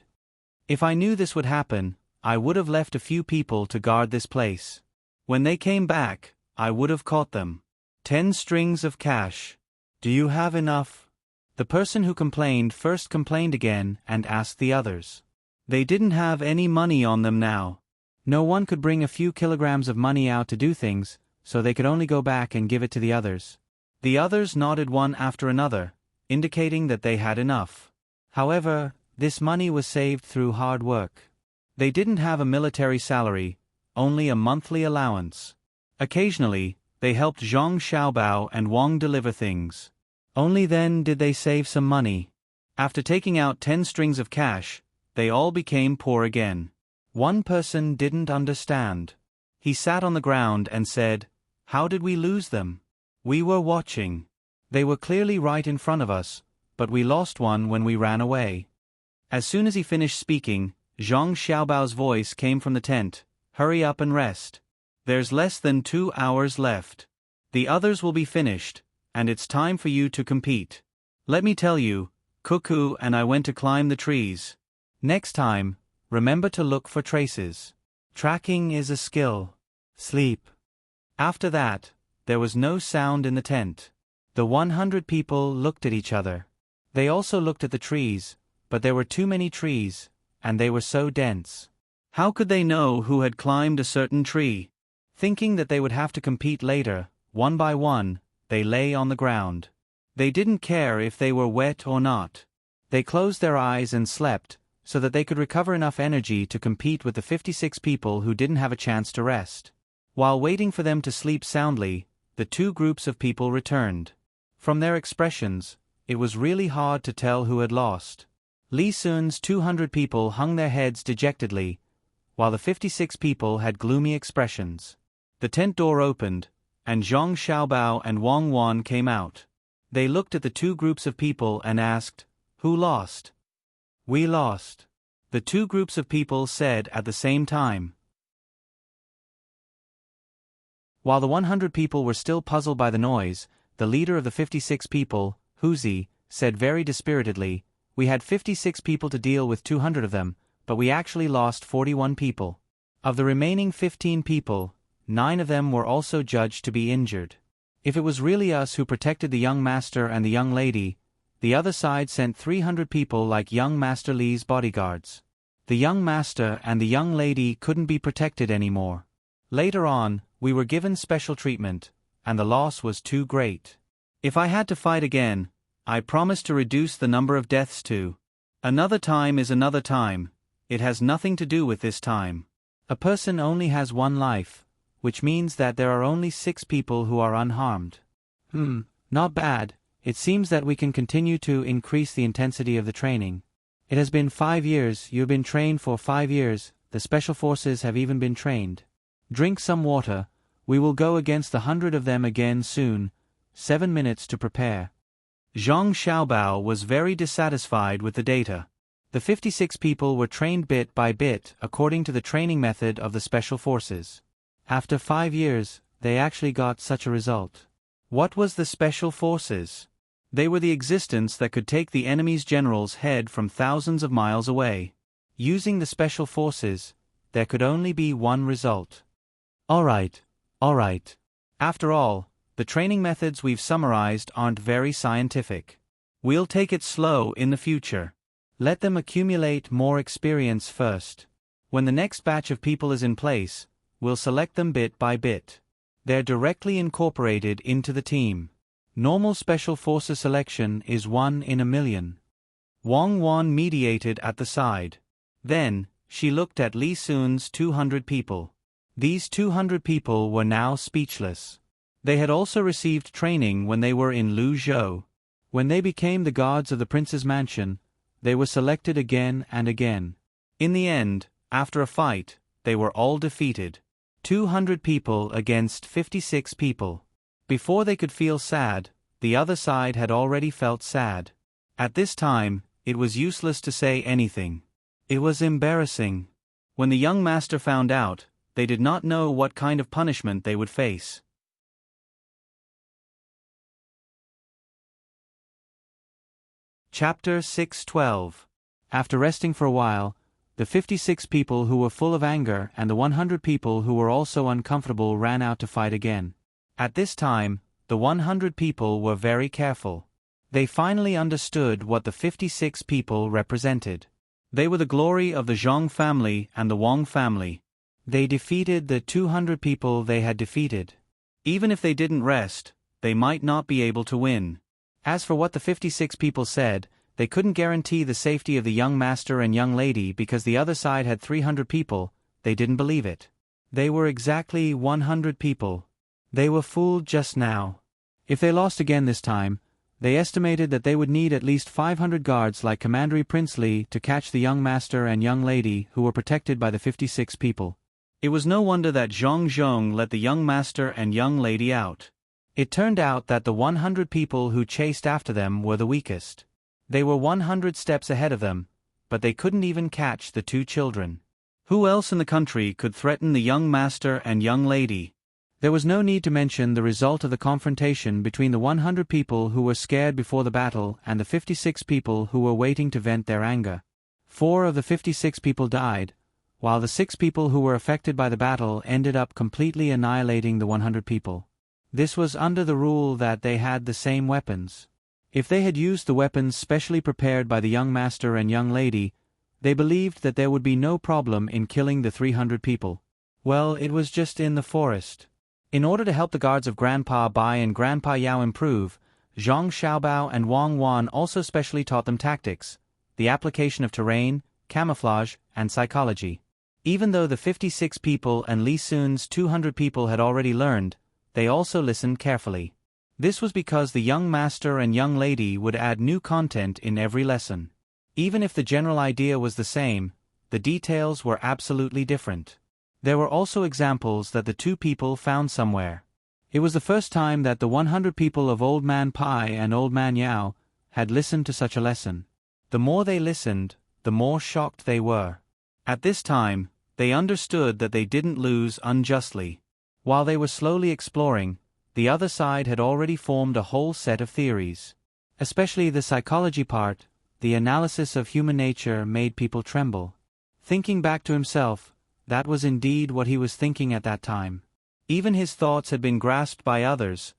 If I knew this would happen, I would have left a few people to guard this place. When they came back, I would have caught them. 10 strings of cash. Do you have enough? The person who complained first complained again and asked the others. They didn't have any money on them now. No one could bring a few kilograms of money out to do things, so they could only go back and give it to the others. The others nodded one after another, indicating that they had enough. However, this money was saved through hard work. They didn't have a military salary, only a monthly allowance. Occasionally, they helped Zhang Xiaobao and Wang deliver things. Only then did they save some money. After taking out 10 strings of cash, they all became poor again. One person didn't understand. He sat on the ground and said, "How did we lose them? We were watching. They were clearly right in front of us, but we lost one when we ran away." As soon as he finished speaking, Zhang Xiaobao's voice came from the tent, "Hurry up and rest. There's less than 2 hours left. The others will be finished, and it's time for you to compete. Let me tell you, Cuckoo and I went to climb the trees. Next time, remember to look for traces. Tracking is a skill. Sleep." After that, there was no sound in the tent. The 100 people looked at each other. They also looked at the trees, but there were too many trees, and they were so dense. How could they know who had climbed a certain tree? Thinking that they would have to compete later, one by one, they lay on the ground. They didn't care if they were wet or not. They closed their eyes and slept, so that they could recover enough energy to compete with the 56 people who didn't have a chance to rest. While waiting for them to sleep soundly, the two groups of people returned. From their expressions, it was really hard to tell who had lost. Li Sun's 200 people hung their heads dejectedly, while the 56 people had gloomy expressions. The tent door opened, and Zhang Xiaobao and Wang Wan came out. They looked at the two groups of people and asked, "Who lost?" "We lost," the two groups of people said at the same time. While the 100 people were still puzzled by the noise, the leader of the 56 people, Huzi, said very dispiritedly, "We had 56 people to deal with 200 of them, but we actually lost 41 people. Of the remaining 15 people, 9 of them were also judged to be injured. If it was really us who protected the young master and the young lady, the other side sent 300 people like young Master Li's bodyguards. The young master and the young lady couldn't be protected anymore. Later on, we were given special treatment, and the loss was too great. If I had to fight again, I promised to reduce the number of deaths to. Another time is another time, it has nothing to do with this time. A person only has one life, which means that there are only 6 people who are unharmed. Not bad. It seems that we can continue to increase the intensity of the training. It has been 5 years, you have been trained for 5 years, the special forces have even been trained. Drink some water, we will go against the 100 of them again soon, 7 minutes to prepare." Zhang Xiaobao was very dissatisfied with the data. The 56 people were trained bit by bit according to the training method of the special forces. After 5 years, they actually got such a result. What was the special forces? They were the existence that could take the enemy's general's head from thousands of miles away. Using the special forces, there could only be one result. All right. After all, the training methods we've summarized aren't very scientific. We'll take it slow in the future. Let them accumulate more experience first. When the next batch of people is in place, we'll select them bit by bit. They're directly incorporated into the team. Normal special forces selection is 1 in a million. Wang Wan mediated at the side. Then, she looked at Li Sun's 200 people. These 200 people were now speechless. They had also received training when they were in Luzhou. When they became the guards of the prince's mansion, they were selected again and again. In the end, after a fight, they were all defeated. 200 people against 56 people. Before they could feel sad, the other side had already felt sad. At this time, it was useless to say anything. It was embarrassing. When the young master found out, they did not know what kind of punishment they would face. Chapter 6:12. After resting for a while, the 56 people who were full of anger and the 100 people who were also uncomfortable ran out to fight again. At this time, the 100 people were very careful. They finally understood what the 56 people represented. They were the glory of the Zhang family and the Wang family. They defeated the 200 people they had defeated. Even if they didn't rest, they might not be able to win. As for what the 56 people said, they couldn't guarantee the safety of the young master and young lady because the other side had 300 people, they didn't believe it. They were exactly 100 people. They were fooled just now. If they lost again this time, they estimated that they would need at least 500 guards like Commander Prince Li to catch the young master and young lady who were protected by the 56 people. It was no wonder that Zhang Zhong let the young master and young lady out. It turned out that the 100 people who chased after them were the weakest. They were 100 steps ahead of them, but they couldn't even catch the 2 children. Who else in the country could threaten the young master and young lady? There was no need to mention the result of the confrontation between the 100 people who were scared before the battle and the 56 people who were waiting to vent their anger. 4 of the 56 people died, while the 6 people who were affected by the battle ended up completely annihilating the 100 people. This was under the rule that they had the same weapons. If they had used the weapons specially prepared by the young master and young lady, they believed that there would be no problem in killing the 300 people. Well, it was just in the forest. In order to help the guards of Grandpa Bai and Grandpa Yao improve, Zhang Xiaobao and Wang Wan also specially taught them tactics, the application of terrain, camouflage, and psychology. Even though the 56 people and Li Sun's 200 people had already learned, they also listened carefully. This was because the young master and young lady would add new content in every lesson. Even if the general idea was the same, the details were absolutely different. There were also examples that the two people found somewhere. It was the first time that the 100 people of Old Man Pai and Old Man Yao had listened to such a lesson. The more they listened, the more shocked they were. At this time, they understood that they didn't lose unjustly. While they were slowly exploring, the other side had already formed a whole set of theories. Especially the psychology part, the analysis of human nature made people tremble. Thinking back to himself, that was indeed what he was thinking at that time. Even his thoughts had been grasped by others.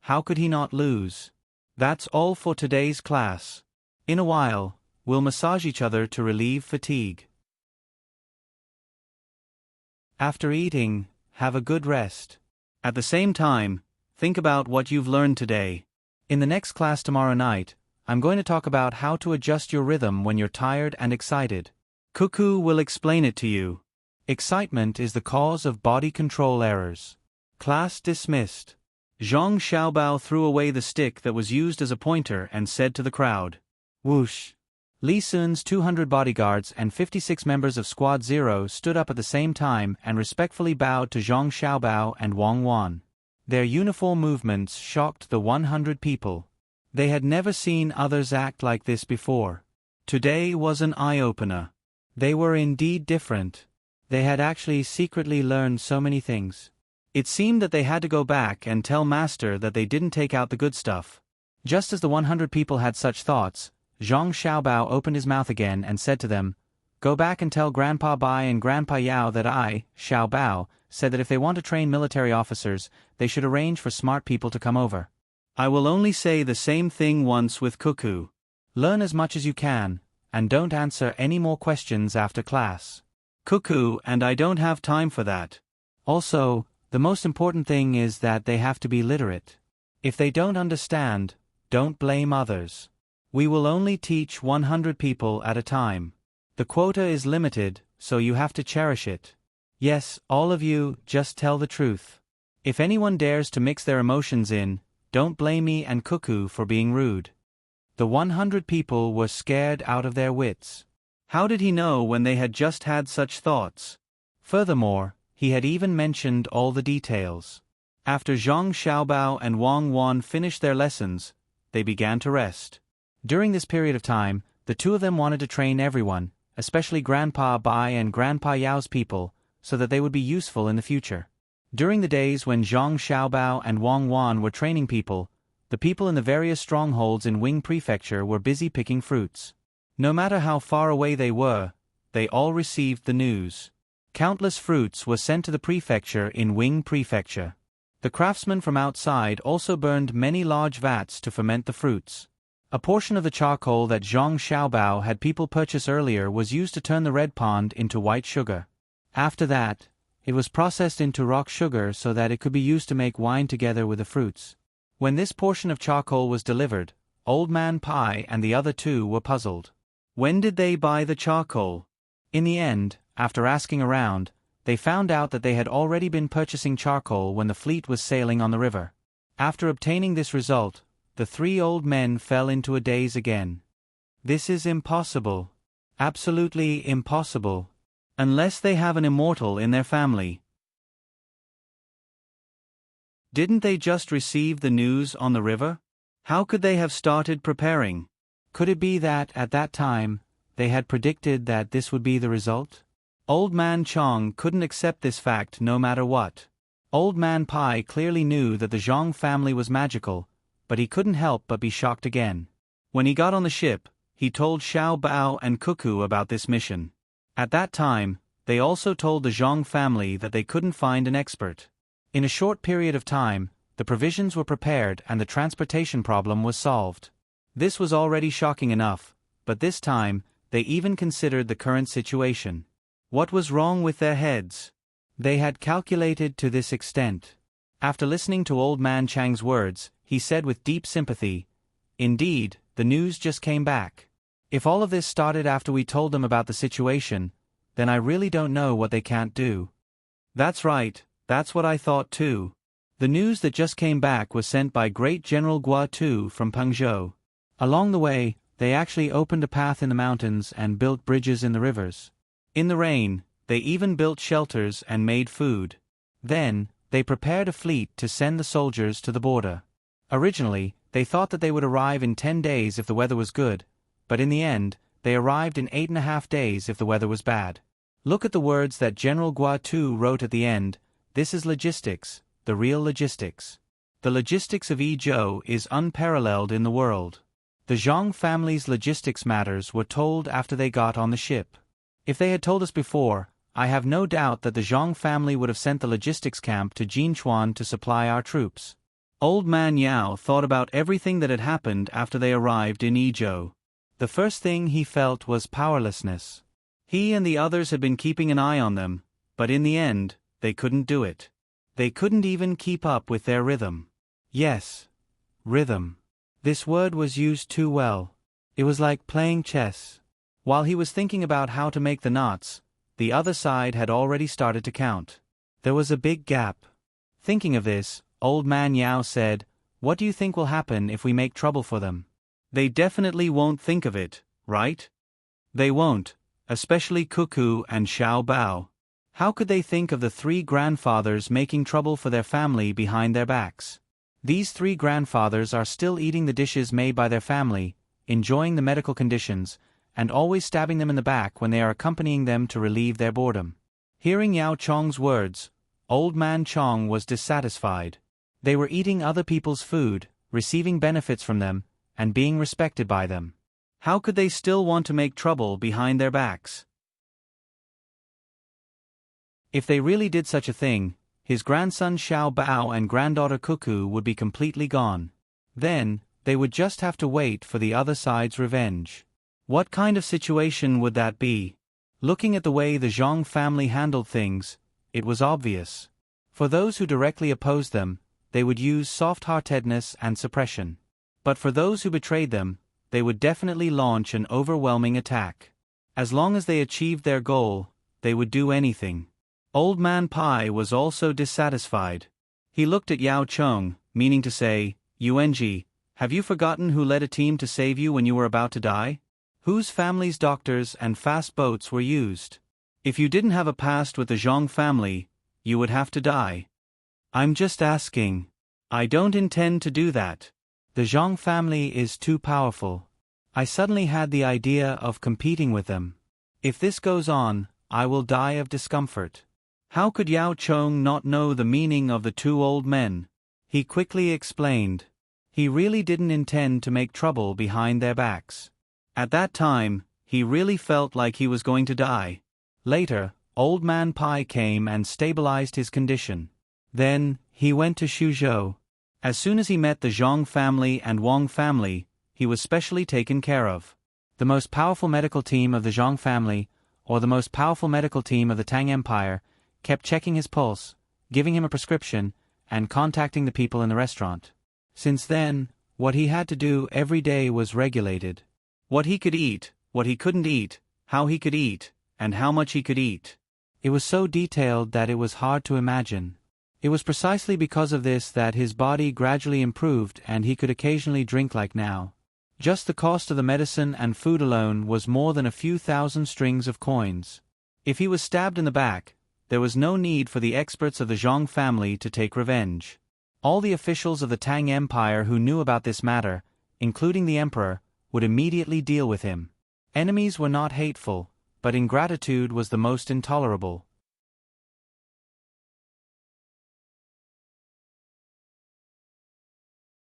How could he not lose? That's all for today's class. In a while, we'll massage each other to relieve fatigue. After eating, have a good rest. At the same time, think about what you've learned today. In the next class tomorrow night, I'm going to talk about how to adjust your rhythm when you're tired and excited. Cuckoo will explain it to you. Excitement is the cause of body control errors. Class dismissed. Zhang Xiaobao threw away the stick that was used as a pointer and said to the crowd, "Whoosh." Li Sun's 200 bodyguards and 56 members of Squad 0 stood up at the same time and respectfully bowed to Zhang Xiaobao and Wang Wan. Their uniform movements shocked the 100 people. They had never seen others act like this before. Today was an eye-opener. They were indeed different. They had actually secretly learned so many things. It seemed that they had to go back and tell Master that they didn't take out the good stuff. Just as the 100 people had such thoughts, Zhang Xiaobao opened his mouth again and said to them, "Go back and tell Grandpa Bai and Grandpa Yao that I, Xiaobao, said that if they want to train military officers, they should arrange for smart people to come over. I will only say the same thing once with Cuckoo. Learn as much as you can, and don't answer any more questions after class. Cuckoo and I don't have time for that. Also, the most important thing is that they have to be literate. If they don't understand, don't blame others. We will only teach 100 people at a time. The quota is limited, so you have to cherish it. Yes, all of you, just tell the truth. If anyone dares to mix their emotions in, don't blame me and Cuckoo for being rude." The 100 people were scared out of their wits. How did he know when they had just had such thoughts? Furthermore, he had even mentioned all the details. After Zhang Xiaobao and Wang Wan finished their lessons, they began to rest. During this period of time, the two of them wanted to train everyone, especially Grandpa Bai and Grandpa Yao's people, so that they would be useful in the future. During the days when Zhang Xiaobao and Wang Wan were training people, the people in the various strongholds in Wing Prefecture were busy picking fruits. No matter how far away they were, they all received the news. Countless fruits were sent to the prefecture in Wing Prefecture. The craftsmen from outside also burned many large vats to ferment the fruits. A portion of the charcoal that Zhang Xiaobao had people purchase earlier was used to turn the red pond into white sugar. After that, it was processed into rock sugar so that it could be used to make wine together with the fruits. When this portion of charcoal was delivered, Old Man Pai and the other two were puzzled. When did they buy the charcoal? In the end, after asking around, they found out that they had already been purchasing charcoal when the fleet was sailing on the river. After obtaining this result, the three old men fell into a daze again. This is impossible. Absolutely impossible. Unless they have an immortal in their family. Didn't they just receive the news on the river? How could they have started preparing? Could it be that, at that time, they had predicted that this would be the result? Old Man Chong couldn't accept this fact no matter what. Old Man Pai clearly knew that the Zhang family was magical, but he couldn't help but be shocked again. When he got on the ship, he told Xiao Bao and Cuckoo about this mission. At that time, they also told the Zhang family that they couldn't find an expert. In a short period of time, the provisions were prepared and the transportation problem was solved. This was already shocking enough, but this time, they even considered the current situation. What was wrong with their heads? They had calculated to this extent. After listening to Old Man Chang's words, he said with deep sympathy, "Indeed, the news just came back. If all of this started after we told them about the situation, then I really don't know what they can't do." "That's right, that's what I thought too. The news that just came back was sent by Great General Guatu from Pengzhou. Along the way, they actually opened a path in the mountains and built bridges in the rivers. In the rain, they even built shelters and made food. Then, they prepared a fleet to send the soldiers to the border. Originally, they thought that they would arrive in 10 days if the weather was good, but in the end, they arrived in 8.5 days if the weather was bad. Look at the words that General Guatu wrote at the end. This is logistics, the real logistics. The logistics of Yizhou is unparalleled in the world. The Zhang family's logistics matters were told after they got on the ship. If they had told us before, I have no doubt that the Zhang family would have sent the logistics camp to Jinchuan to supply our troops. Old Man Yao thought about everything that had happened after they arrived in Yizhou. The first thing he felt was powerlessness. He and the others had been keeping an eye on them, but in the end, they couldn't do it. They couldn't even keep up with their rhythm. Yes, rhythm. This word was used too well. It was like playing chess. While he was thinking about how to make the knots, the other side had already started to count. There was a big gap. Thinking of this, Old Man Yao said, "What do you think will happen if we make trouble for them?" They definitely won't think of it, right? They won't, especially Cuckoo and Xiao Bao. How could they think of the 3 grandfathers making trouble for their family behind their backs? These 3 grandfathers are still eating the dishes made by their family, enjoying the medical conditions, and always stabbing them in the back when they are accompanying them to relieve their boredom. Hearing Yao Chong's words, Old Man Chong was dissatisfied. They were eating other people's food, receiving benefits from them, and being respected by them. How could they still want to make trouble behind their backs? If they really did such a thing, his grandson Xiao Bao and granddaughter Cuckoo would be completely gone. Then, they would just have to wait for the other side's revenge. What kind of situation would that be? Looking at the way the Zhang family handled things, it was obvious. For those who directly opposed them, they would use soft-heartedness and suppression. But for those who betrayed them, they would definitely launch an overwhelming attack. As long as they achieved their goal, they would do anything. Old Man Pai was also dissatisfied. He looked at Yao Chong, meaning to say, "Yuanji, have you forgotten who led a team to save you when you were about to die? Whose family's doctors and fast boats were used? If you didn't have a past with the Zhang family, you would have to die." "I'm just asking. I don't intend to do that. The Zhang family is too powerful. I suddenly had the idea of competing with them. If this goes on, I will die of discomfort." How could Yao Chong not know the meaning of the 2 old men? He quickly explained. He really didn't intend to make trouble behind their backs. At that time, he really felt like he was going to die. Later, Old Man Pai came and stabilized his condition. Then, he went to Xuzhou. As soon as he met the Zhang family and Wang family, he was specially taken care of. The most powerful medical team of the Zhang family, or the most powerful medical team of the Tang Empire, kept checking his pulse, giving him a prescription, and contacting the people in the restaurant. Since then, what he had to do every day was regulated. What he could eat, what he couldn't eat, how he could eat, and how much he could eat. It was so detailed that it was hard to imagine. It was precisely because of this that his body gradually improved and he could occasionally drink like now. Just the cost of the medicine and food alone was more than a few thousand strings of coins. If he was stabbed in the back, there was no need for the experts of the Zhang family to take revenge. All the officials of the Tang Empire who knew about this matter, including the emperor, would immediately deal with him. Enemies were not hateful, but ingratitude was the most intolerable.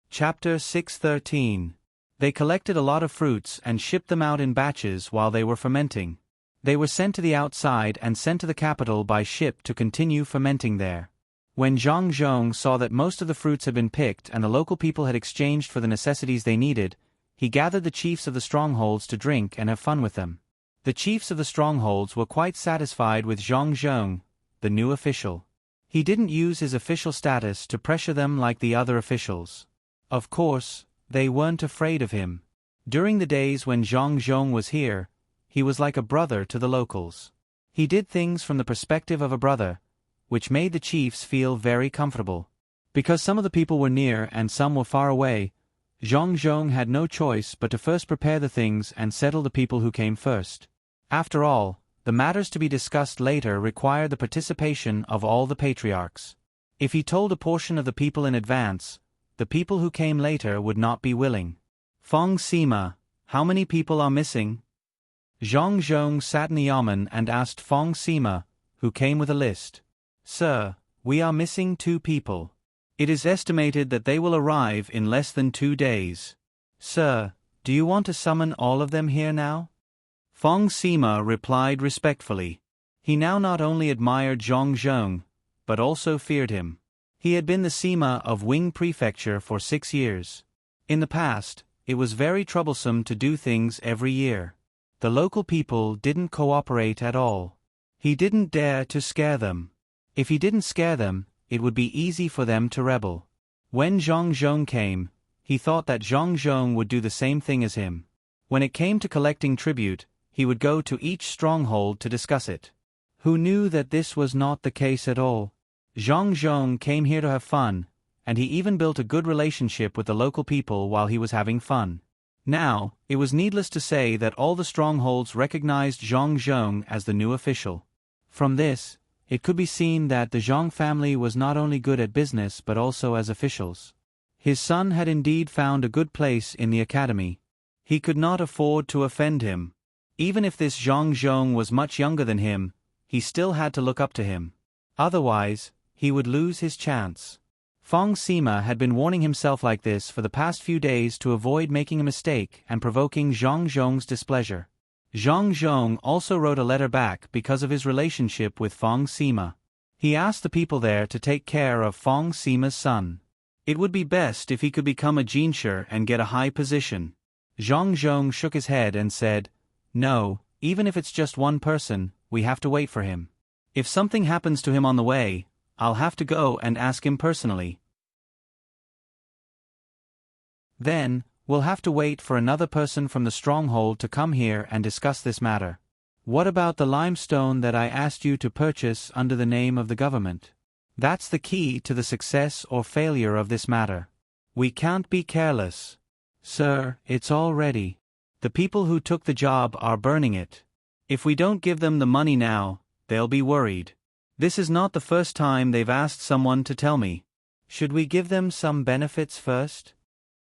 Chapter 613. They collected a lot of fruits and shipped them out in batches while they were fermenting. They were sent to the outside and sent to the capital by ship to continue fermenting there. When Zhang Zhong saw that most of the fruits had been picked and the local people had exchanged for the necessities they needed, he gathered the chiefs of the strongholds to drink and have fun with them. The chiefs of the strongholds were quite satisfied with Zhang Zhong, the new official. He didn't use his official status to pressure them like the other officials. Of course, they weren't afraid of him. During the days when Zhang Zhong was here, he was like a brother to the locals. He did things from the perspective of a brother, which made the chiefs feel very comfortable. Because some of the people were near and some were far away, Zhong had no choice but to first prepare the things and settle the people who came first. After all, the matters to be discussed later required the participation of all the patriarchs. If he told a portion of the people in advance, the people who came later would not be willing. Feng Sima, how many people are missing? Zhong sat in the yamen and asked Feng Sima, who came with a list. Sir, we are missing 2 people. It is estimated that they will arrive in less than 2 days. Sir, do you want to summon all of them here now? Feng Sima replied respectfully. He now not only admired Zhong, but also feared him. He had been the Sima of Wing Prefecture for 6 years. In the past, it was very troublesome to do things every year. The local people didn't cooperate at all. He didn't dare to scare them. If he didn't scare them, it would be easy for them to rebel. When Zhong came, he thought that Zhong would do the same thing as him. When it came to collecting tribute, he would go to each stronghold to discuss it. Who knew that this was not the case at all? Zhong came here to have fun, and he even built a good relationship with the local people while he was having fun. Now, it was needless to say that all the strongholds recognized Zhong as the new official. From this, it could be seen that the Zhong family was not only good at business but also as officials. His son had indeed found a good place in the academy. He could not afford to offend him. Even if this Zhong was much younger than him, he still had to look up to him. Otherwise, he would lose his chance. Feng Sima had been warning himself like this for the past few days to avoid making a mistake and provoking Zhong's displeasure. Zhong also wrote a letter back because of his relationship with Feng Sima. He asked the people there to take care of Feng Sima's son. It would be best if he could become a jinshi and get a high position. Zhong shook his head and said, "No, even if it's just one person, we have to wait for him. If something happens to him on the way, I'll have to go and ask him personally. Then, we'll have to wait for another person from the stronghold to come here and discuss this matter. What about the limestone that I asked you to purchase under the name of the government? That's the key to the success or failure of this matter. We can't be careless. Sir, it's all ready. The people who took the job are burning it. If we don't give them the money now, they'll be worried. This is not the first time they've asked someone to tell me. Should we give them some benefits first?"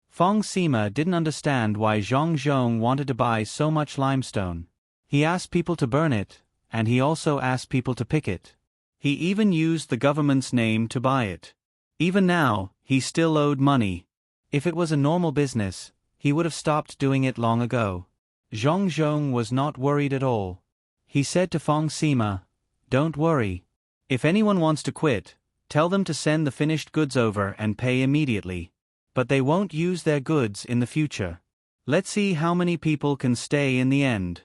Feng Sima didn't understand why Zhong wanted to buy so much limestone. He asked people to burn it, and he also asked people to pick it. He even used the government's name to buy it. Even now, he still owed money. If it was a normal business, he would have stopped doing it long ago. Zhong was not worried at all. He said to Feng Sima, "Don't worry. If anyone wants to quit, tell them to send the finished goods over and pay immediately. But they won't use their goods in the future. Let's see how many people can stay in the end."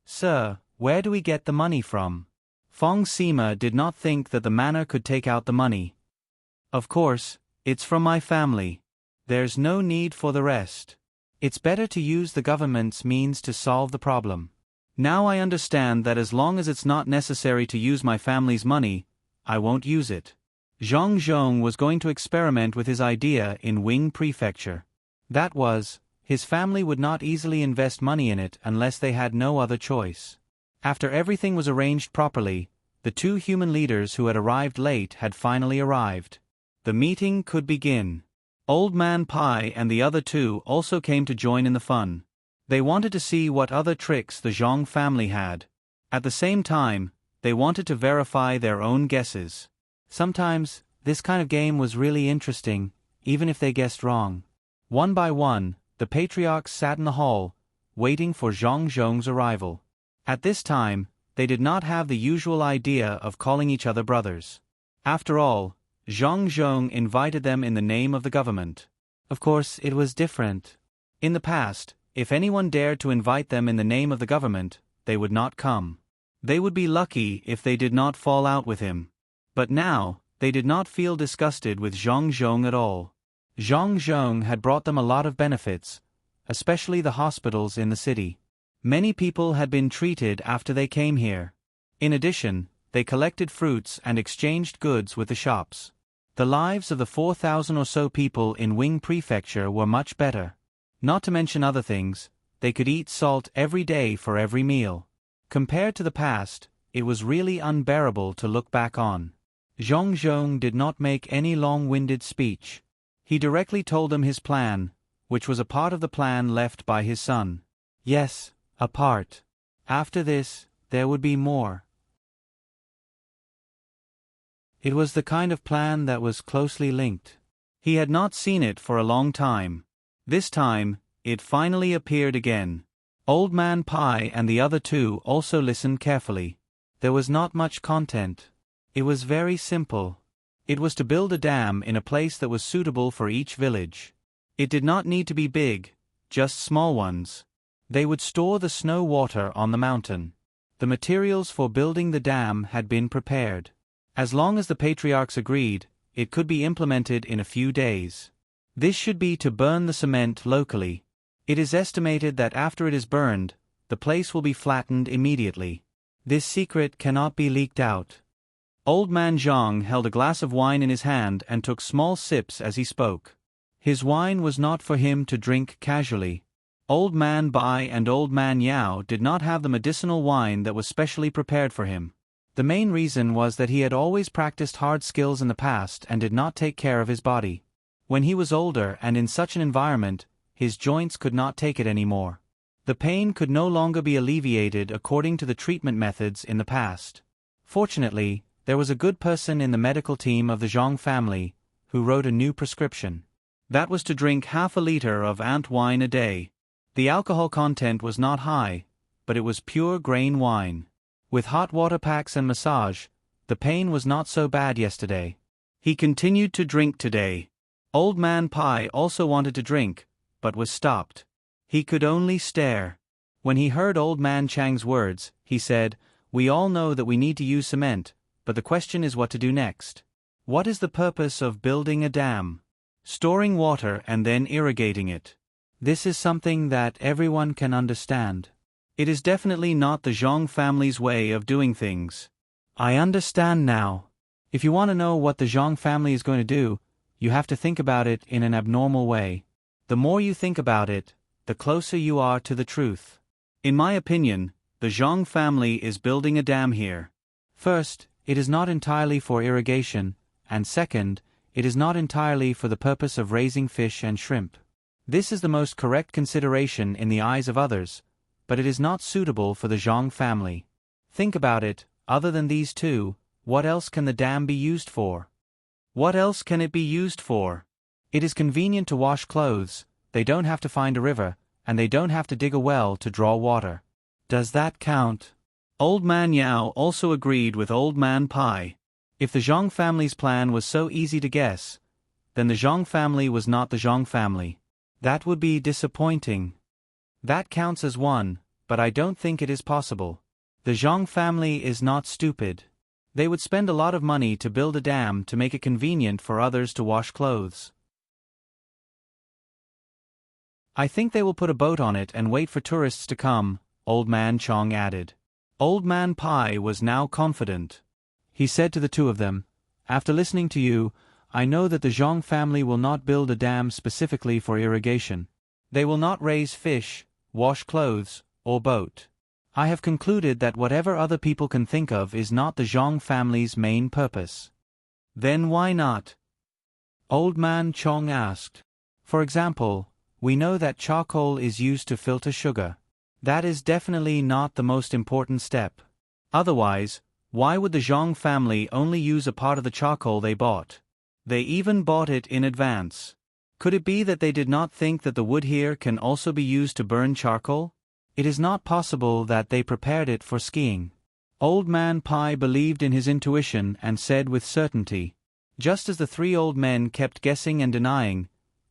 "Sir, where do we get the money from?" Feng Sima did not think that the manor could take out the money. "Of course, it's from my family. There's no need for the rest. It's better to use the government's means to solve the problem. Now I understand that as long as it's not necessary to use my family's money, I won't use it." Zhong was going to experiment with his idea in Wing Prefecture. That was, his family would not easily invest money in it unless they had no other choice. After everything was arranged properly, the 2 human leaders who had arrived late had finally arrived. The meeting could begin. Old Man Pai and the other 2 also came to join in the fun. They wanted to see what other tricks the Zhong family had. At the same time, they wanted to verify their own guesses. Sometimes, this kind of game was really interesting, even if they guessed wrong. One by one, the patriarchs sat in the hall, waiting for Zhong's arrival. At this time, they did not have the usual idea of calling each other brothers. After all, Zhong invited them in the name of the government. Of course, it was different. In the past, if anyone dared to invite them in the name of the government, they would not come. They would be lucky if they did not fall out with him. But now, they did not feel disgusted with Zhong at all. Zhong had brought them a lot of benefits, especially the hospitals in the city. Many people had been treated after they came here. In addition, they collected fruits and exchanged goods with the shops. The lives of the 4,000 or so people in Wing Prefecture were much better. Not to mention other things, they could eat salt every day for every meal. Compared to the past, it was really unbearable to look back on. Zhong Zhong did not make any long-winded speech. He directly told them his plan, which was a part of the plan left by his son. Yes, a part. After this, there would be more. It was the kind of plan that was closely linked. He had not seen it for a long time. This time, it finally appeared again. Old Man Pai and the other two also listened carefully. There was not much content. It was very simple. It was to build a dam in a place that was suitable for each village. It did not need to be big, just small ones. They would store the snow water on the mountain. The materials for building the dam had been prepared. As long as the patriarchs agreed, it could be implemented in a few days. This should be to burn the cement locally. It is estimated that after it is burned, the place will be flattened immediately. This secret cannot be leaked out. Old Man Zhang held a glass of wine in his hand and took small sips as he spoke. His wine was not for him to drink casually. Old Man Bai and Old Man Yao did not have the medicinal wine that was specially prepared for him. The main reason was that he had always practiced hard skills in the past and did not take care of his body. When he was older and in such an environment, his joints could not take it anymore. The pain could no longer be alleviated according to the treatment methods in the past. Fortunately, there was a good person in the medical team of the Zhang family, who wrote a new prescription. That was to drink half a liter of ant wine a day. The alcohol content was not high, but it was pure grain wine. With hot water packs and massage, the pain was not so bad yesterday. He continued to drink today. Old Man Pai also wanted to drink, but was stopped. He could only stare. When he heard Old Man Chang's words, he said, "We all know that we need to use cement, but the question is what to do next. What is the purpose of building a dam? Storing water and then irrigating it. This is something that everyone can understand. It is definitely not the Zhang family's way of doing things." I understand now. If you want to know what the Zhang family is going to do, you have to think about it in an abnormal way. The more you think about it, the closer you are to the truth. In my opinion, the Zhang family is building a dam here. First, it is not entirely for irrigation, and second, it is not entirely for the purpose of raising fish and shrimp. This is the most correct consideration in the eyes of others, but it is not suitable for the Zhang family. Think about it, other than these two, what else can the dam be used for? What else can it be used for? It is convenient to wash clothes, they don't have to find a river, and they don't have to dig a well to draw water. Does that count? Old Man Yao also agreed with Old Man Pai. If the Zhang family's plan was so easy to guess, then the Zhang family was not the Zhang family. That would be disappointing. That counts as one, but I don't think it is possible. The Zhang family is not stupid. They would spend a lot of money to build a dam to make it convenient for others to wash clothes. I think they will put a boat on it and wait for tourists to come, Old Man Chong added. Old Man Pai was now confident. He said to the two of them, "After listening to you, I know that the Zhang family will not build a dam specifically for irrigation. They will not raise fish, wash clothes, or boat. I have concluded that whatever other people can think of is not the Zhang family's main purpose." "Then why not?" Old Man Chong asked. "For example, we know that charcoal is used to filter sugar. That is definitely not the most important step. Otherwise, why would the Zhang family only use a part of the charcoal they bought? They even bought it in advance. Could it be that they did not think that the wood here can also be used to burn charcoal? It is not possible that they prepared it for skiing." Old Man Pai believed in his intuition and said with certainty. Just as the three old men kept guessing and denying,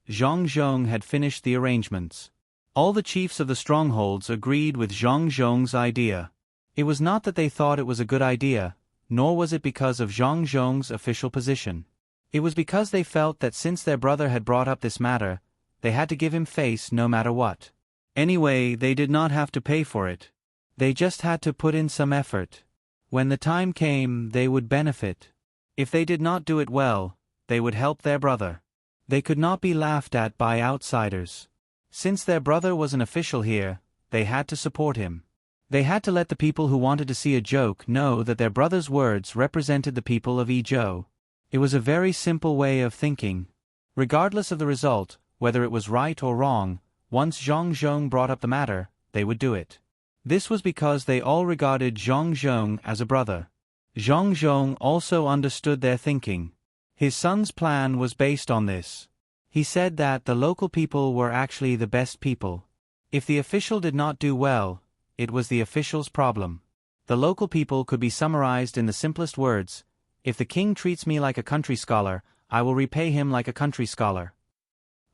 Zhang Zhong had finished the arrangements. All the chiefs of the strongholds agreed with Zhang Zhong's idea. It was not that they thought it was a good idea, nor was it because of Zhang Zhong's official position. It was because they felt that since their brother had brought up this matter, they had to give him face no matter what. Anyway, they did not have to pay for it. They just had to put in some effort. When the time came, they would benefit. If they did not do it well, they would help their brother. They could not be laughed at by outsiders. Since their brother was an official here, they had to support him. They had to let the people who wanted to see a joke know that their brother's words represented the people of Izhou. It was a very simple way of thinking. Regardless of the result, whether it was right or wrong, once Zhang Zhong brought up the matter, they would do it. This was because they all regarded Zhang Zhong as a brother. Zhang Zhong also understood their thinking. His son's plan was based on this. He said that the local people were actually the best people. If the official did not do well, it was the official's problem. The local people could be summarized in the simplest words: if the king treats me like a country scholar, I will repay him like a country scholar.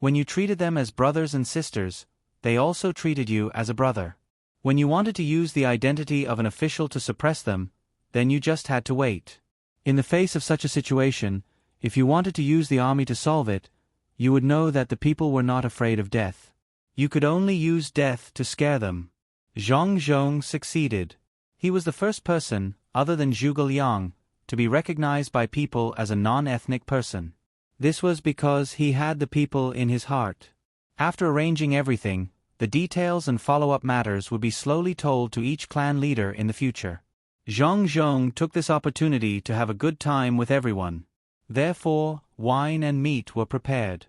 When you treated them as brothers and sisters, they also treated you as a brother. When you wanted to use the identity of an official to suppress them, then you just had to wait. In the face of such a situation, if you wanted to use the army to solve it, you would know that the people were not afraid of death. You could only use death to scare them. Zhang Zhong succeeded. He was the first person, other than Zhuge Liang, to be recognized by people as a non-ethnic person. This was because he had the people in his heart. After arranging everything, the details and follow-up matters would be slowly told to each clan leader in the future. Zhang Zhong took this opportunity to have a good time with everyone. Therefore, wine and meat were prepared.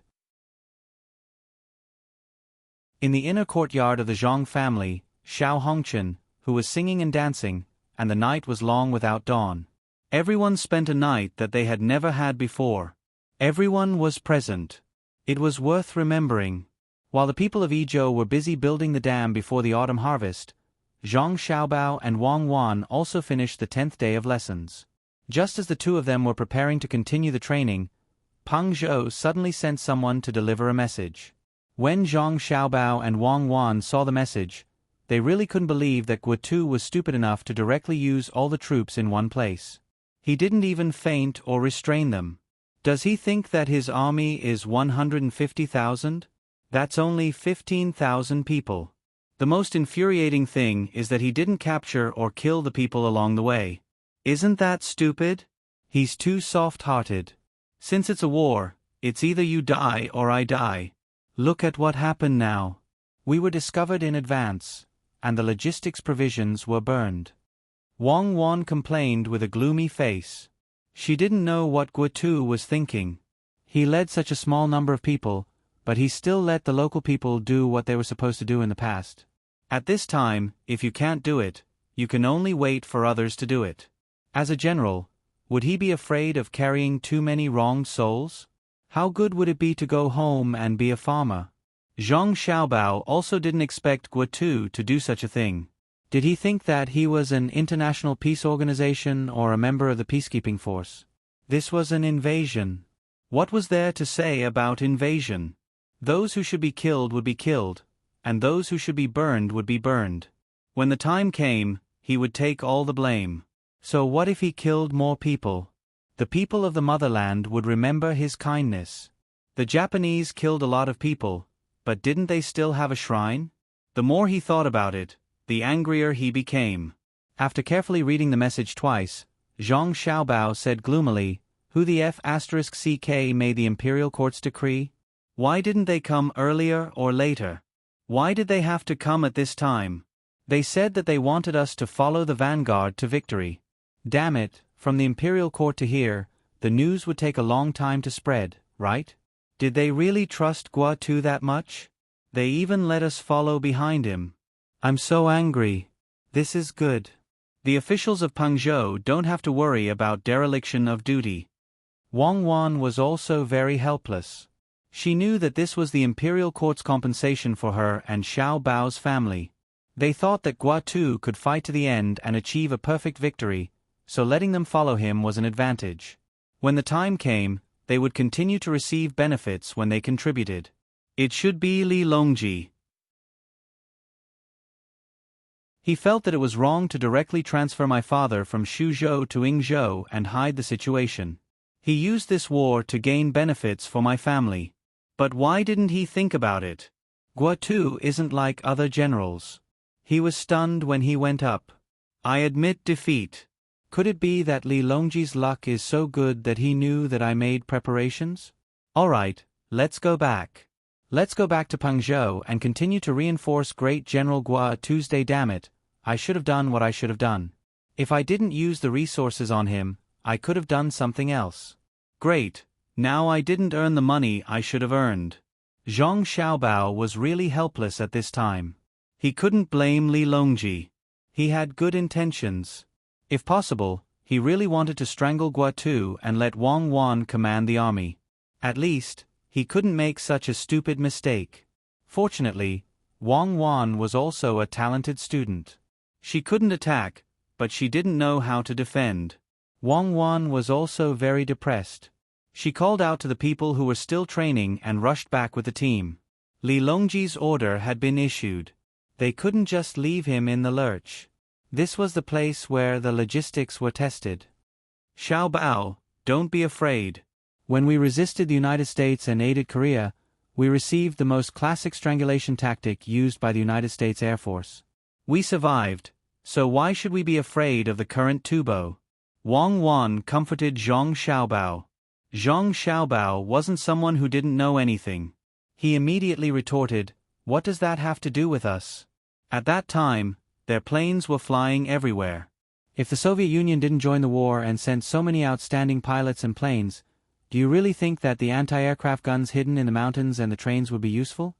In the inner courtyard of the Zhang family, Xiao Hongqian, who was singing and dancing, and the night was long without dawn. Everyone spent a night that they had never had before. Everyone was present. It was worth remembering. While the people of Izhou were busy building the dam before the autumn harvest, Zhang Xiaobao and Wang Wan also finished the 10th day of lessons. Just as the two of them were preparing to continue the training, Peng Zhou suddenly sent someone to deliver a message. When Zhang Xiaobao and Wang Wan saw the message, they really couldn't believe that Guotu was stupid enough to directly use all the troops in one place. He didn't even feint or restrain them. Does he think that his army is 150,000? That's only 15,000 people. The most infuriating thing is that he didn't capture or kill the people along the way. Isn't that stupid? He's too soft-hearted. Since it's a war, it's either you die or I die. Look at what happened now. We were discovered in advance, and the logistics provisions were burned. Wang Wan complained with a gloomy face. She didn't know what Guotu was thinking. He led such a small number of people, but he still let the local people do what they were supposed to do in the past. At this time, if you can't do it, you can only wait for others to do it. As a general, would he be afraid of carrying too many wronged souls? How good would it be to go home and be a farmer? Zhang Xiaobao also didn't expect Guotu to do such a thing. Did he think that he was an international peace organization or a member of the peacekeeping force? This was an invasion. What was there to say about invasion? Those who should be killed would be killed, and those who should be burned would be burned. When the time came, he would take all the blame. So what if he killed more people? The people of the motherland would remember his kindness. The Japanese killed a lot of people, but didn't they still have a shrine? The more he thought about it, the angrier he became. After carefully reading the message twice, Zhang Xiaobao said gloomily, "Who the F***ck made the imperial court's decree? Why didn't they come earlier or later? Why did they have to come at this time? They said that they wanted us to follow the vanguard to victory. Damn it, from the imperial court to here, the news would take a long time to spread, right? Did they really trust Guotu that much? They even let us follow behind him. I'm so angry. This is good. The officials of Pengzhou don't have to worry about dereliction of duty." Wang Wan was also very helpless. She knew that this was the imperial court's compensation for her and Xiao Bao's family. They thought that Guotu could fight to the end and achieve a perfect victory, so letting them follow him was an advantage. When the time came, they would continue to receive benefits when they contributed. It should be Li Longji. He felt that it was wrong to directly transfer my father from Xuzhou to Yingzhou and hide the situation. He used this war to gain benefits for my family. But why didn't he think about it? Guotu isn't like other generals. He was stunned when he went up. I admit defeat. Could it be that Li Longji's luck is so good that he knew that I made preparations? Alright, let's go back. Let's go back to Pengzhou and continue to reinforce Great General Gua Tuesday. Damn it, I should have done what I should have done. If I didn't use the resources on him, I could have done something else. Great, now I didn't earn the money I should have earned. Zhang Xiaobao was really helpless at this time. He couldn't blame Li Longji. He had good intentions. If possible, he really wanted to strangle Guatu and let Wang Wan command the army. At least, he couldn't make such a stupid mistake. Fortunately, Wang Wan was also a talented student. She couldn't attack, but she didn't know how to defend. Wang Wan was also very depressed. She called out to the people who were still training and rushed back with the team. Li Longji's order had been issued. They couldn't just leave him in the lurch. This was the place where the logistics were tested. Xiao Bao, don't be afraid. When we resisted the United States and aided Korea, we received the most classic strangulation tactic used by the United States Air Force. We survived, so why should we be afraid of the current Tubo? Wang Wan comforted Zhang Xiaobao. Zhang Xiaobao wasn't someone who didn't know anything. He immediately retorted, "What does that have to do with us?" At that time, their planes were flying everywhere. If the Soviet Union didn't join the war and sent so many outstanding pilots and planes, do you really think that the anti-aircraft guns hidden in the mountains and the trains would be useful?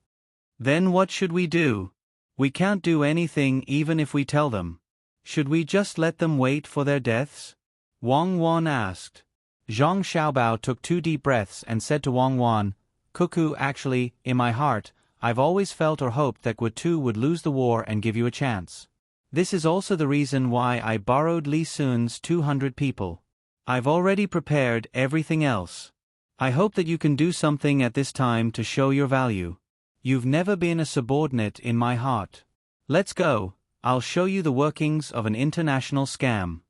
Then what should we do? We can't do anything even if we tell them. Should we just let them wait for their deaths? Wang Wan asked. Zhang Xiaobao took 2 deep breaths and said to Wang Wan, "Cuckoo, actually, in my heart, I've always felt or hoped that Guatu would lose the war and give you a chance. This is also the reason why I borrowed Li Sun's 200 people. I've already prepared everything else. I hope that you can do something at this time to show your value. You've never been a subordinate in my heart. Let's go, I'll show you the workings of an international scam."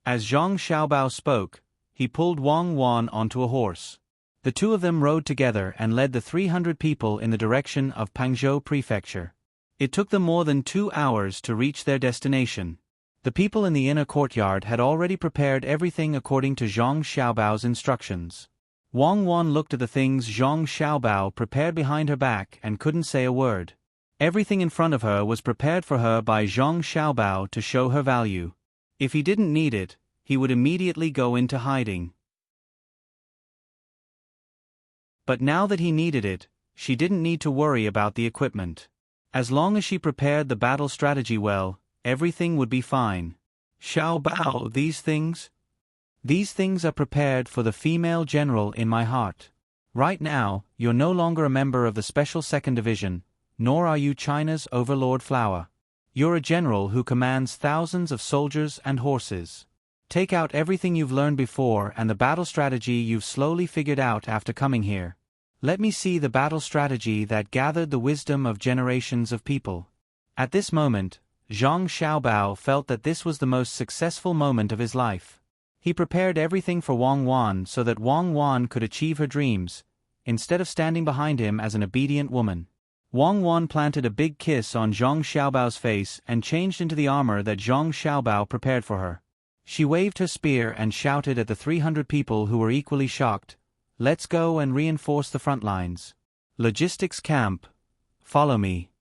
As Zhang Xiaobao spoke, he pulled Wang Wan onto a horse. The two of them rode together and led the 300 people in the direction of Pengzhou Prefecture. It took them more than 2 hours to reach their destination. The people in the inner courtyard had already prepared everything according to Zhang Xiaobao's instructions. Wang Wan looked at the things Zhang Xiaobao prepared behind her back and couldn't say a word. Everything in front of her was prepared for her by Zhang Xiaobao to show her value. If he didn't need it, he would immediately go into hiding. But now that he needed it, she didn't need to worry about the equipment. As long as she prepared the battle strategy well, everything would be fine. Xiao Bao, these things? These things are prepared for the female general in my heart. Right now, you're no longer a member of the Special 2nd Division, nor are you China's Overlord Flower. You're a general who commands thousands of soldiers and horses. Take out everything you've learned before and the battle strategy you've slowly figured out after coming here. Let me see the battle strategy that gathered the wisdom of generations of people. At this moment, Zhang Xiaobao felt that this was the most successful moment of his life. He prepared everything for Wang Wan so that Wang Wan could achieve her dreams, instead of standing behind him as an obedient woman. Wang Wan planted a big kiss on Zhang Xiaobao's face and changed into the armor that Zhang Xiaobao prepared for her. She waved her spear and shouted at the 300 people who were equally shocked, "Let's go and reinforce the front lines. Logistics camp. Follow me."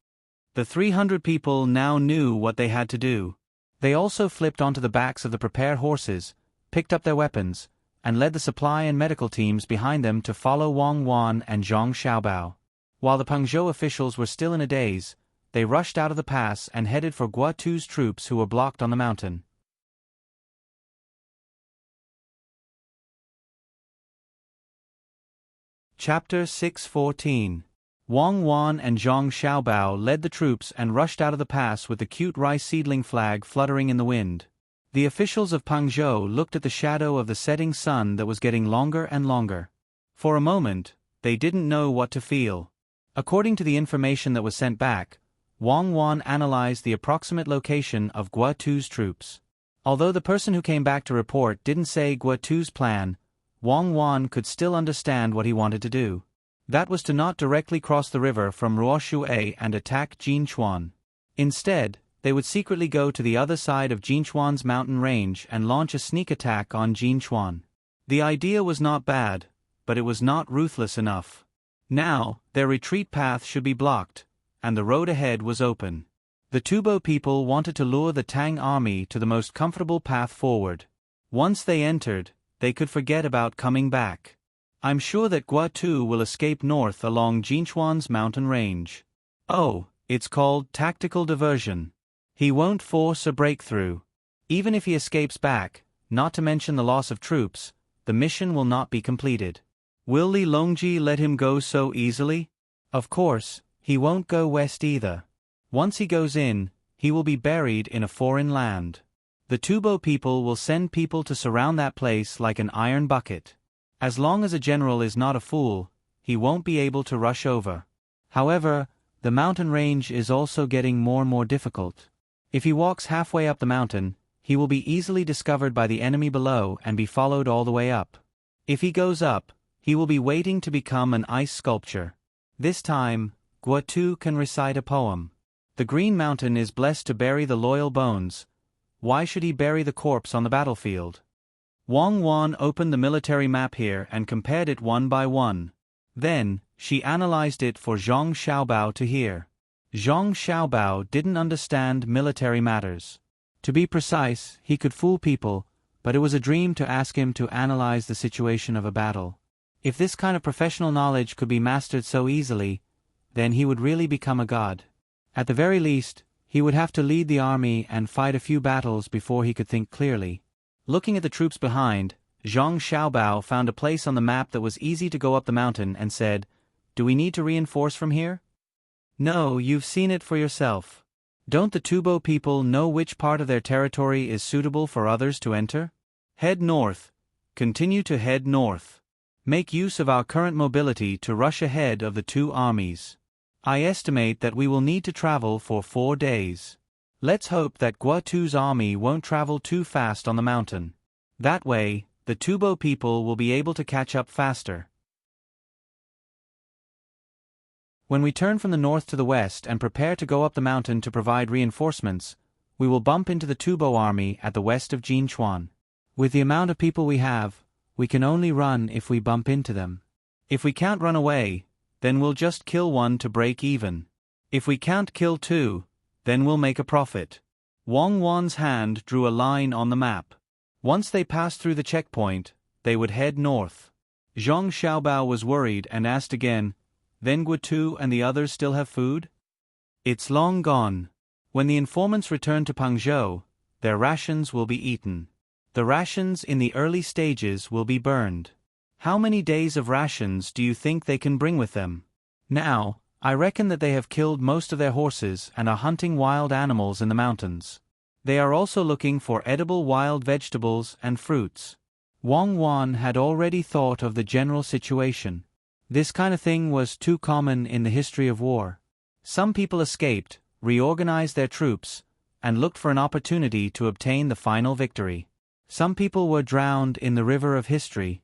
The 300 people now knew what they had to do. They also flipped onto the backs of the prepared horses, picked up their weapons, and led the supply and medical teams behind them to follow Wang Wan and Zhang Xiaobao. While the Pengzhou officials were still in a daze, they rushed out of the pass and headed for Guatu's troops who were blocked on the mountain. Chapter 614. Wang Wan and Zhang Xiaobao led the troops and rushed out of the pass with the cute rice seedling flag fluttering in the wind. The officials of Pengzhou looked at the shadow of the setting sun that was getting longer and longer. For a moment, they didn't know what to feel. According to the information that was sent back, Wang Wan analyzed the approximate location of Guatu's troops. Although the person who came back to report didn't say Guatu's plan, Wang Wan could still understand what he wanted to do. That was to not directly cross the river from Ruoshui and attack Jinchuan. Instead, they would secretly go to the other side of Jinchuan's mountain range and launch a sneak attack on Jinchuan. The idea was not bad, but it was not ruthless enough. Now, their retreat path should be blocked, and the road ahead was open. The Tubo people wanted to lure the Tang army to the most comfortable path forward. Once they entered, they could forget about coming back. I'm sure that Guatu will escape north along Jinchuan's mountain range. Oh, it's called tactical diversion. He won't force a breakthrough. Even if he escapes back, not to mention the loss of troops, the mission will not be completed. Will Li Longji let him go so easily? Of course, he won't go west either. Once he goes in, he will be buried in a foreign land. The Tubo people will send people to surround that place like an iron bucket. As long as a general is not a fool, he won't be able to rush over. However, the mountain range is also getting more and more difficult. If he walks halfway up the mountain, he will be easily discovered by the enemy below and be followed all the way up. If he goes up, he will be waiting to become an ice sculpture. This time, Guatu can recite a poem. The Green Mountain is blessed to bury the loyal bones. Why should he bury the corpse on the battlefield? Wang Wan opened the military map here and compared it one by one. Then, she analyzed it for Zhang Xiaobao to hear. Zhang Xiaobao didn't understand military matters. To be precise, he could fool people, but it was a dream to ask him to analyze the situation of a battle. If this kind of professional knowledge could be mastered so easily, then he would really become a god. At the very least, he would have to lead the army and fight a few battles before he could think clearly. Looking at the troops behind, Zhang Xiaobao found a place on the map that was easy to go up the mountain and said, "Do we need to reinforce from here?" "No, you've seen it for yourself. Don't the Tubo people know which part of their territory is suitable for others to enter? Head north. Continue to head north. Make use of our current mobility to rush ahead of the two armies. I estimate that we will need to travel for 4 days. Let's hope that Guatu's army won't travel too fast on the mountain. That way, the Tubo people will be able to catch up faster." When we turn from the north to the west and prepare to go up the mountain to provide reinforcements, we will bump into the Tubo army at the west of Jinchuan. With the amount of people we have, we can only run if we bump into them. If we can't run away, then we'll just kill one to break even. If we can't kill two, then we'll make a profit. Wang Wan's hand drew a line on the map. Once they passed through the checkpoint, they would head north. Zhang Xiaobao was worried and asked again, "Then Guatu and the others still have food?" "It's long gone. When the informants return to Pangzhou, their rations will be eaten. The rations in the early stages will be burned. How many days of rations do you think they can bring with them? Now, I reckon that they have killed most of their horses and are hunting wild animals in the mountains. They are also looking for edible wild vegetables and fruits." Wang Wan had already thought of the general situation. This kind of thing was too common in the history of war. Some people escaped, reorganized their troops, and looked for an opportunity to obtain the final victory. Some people were drowned in the river of history.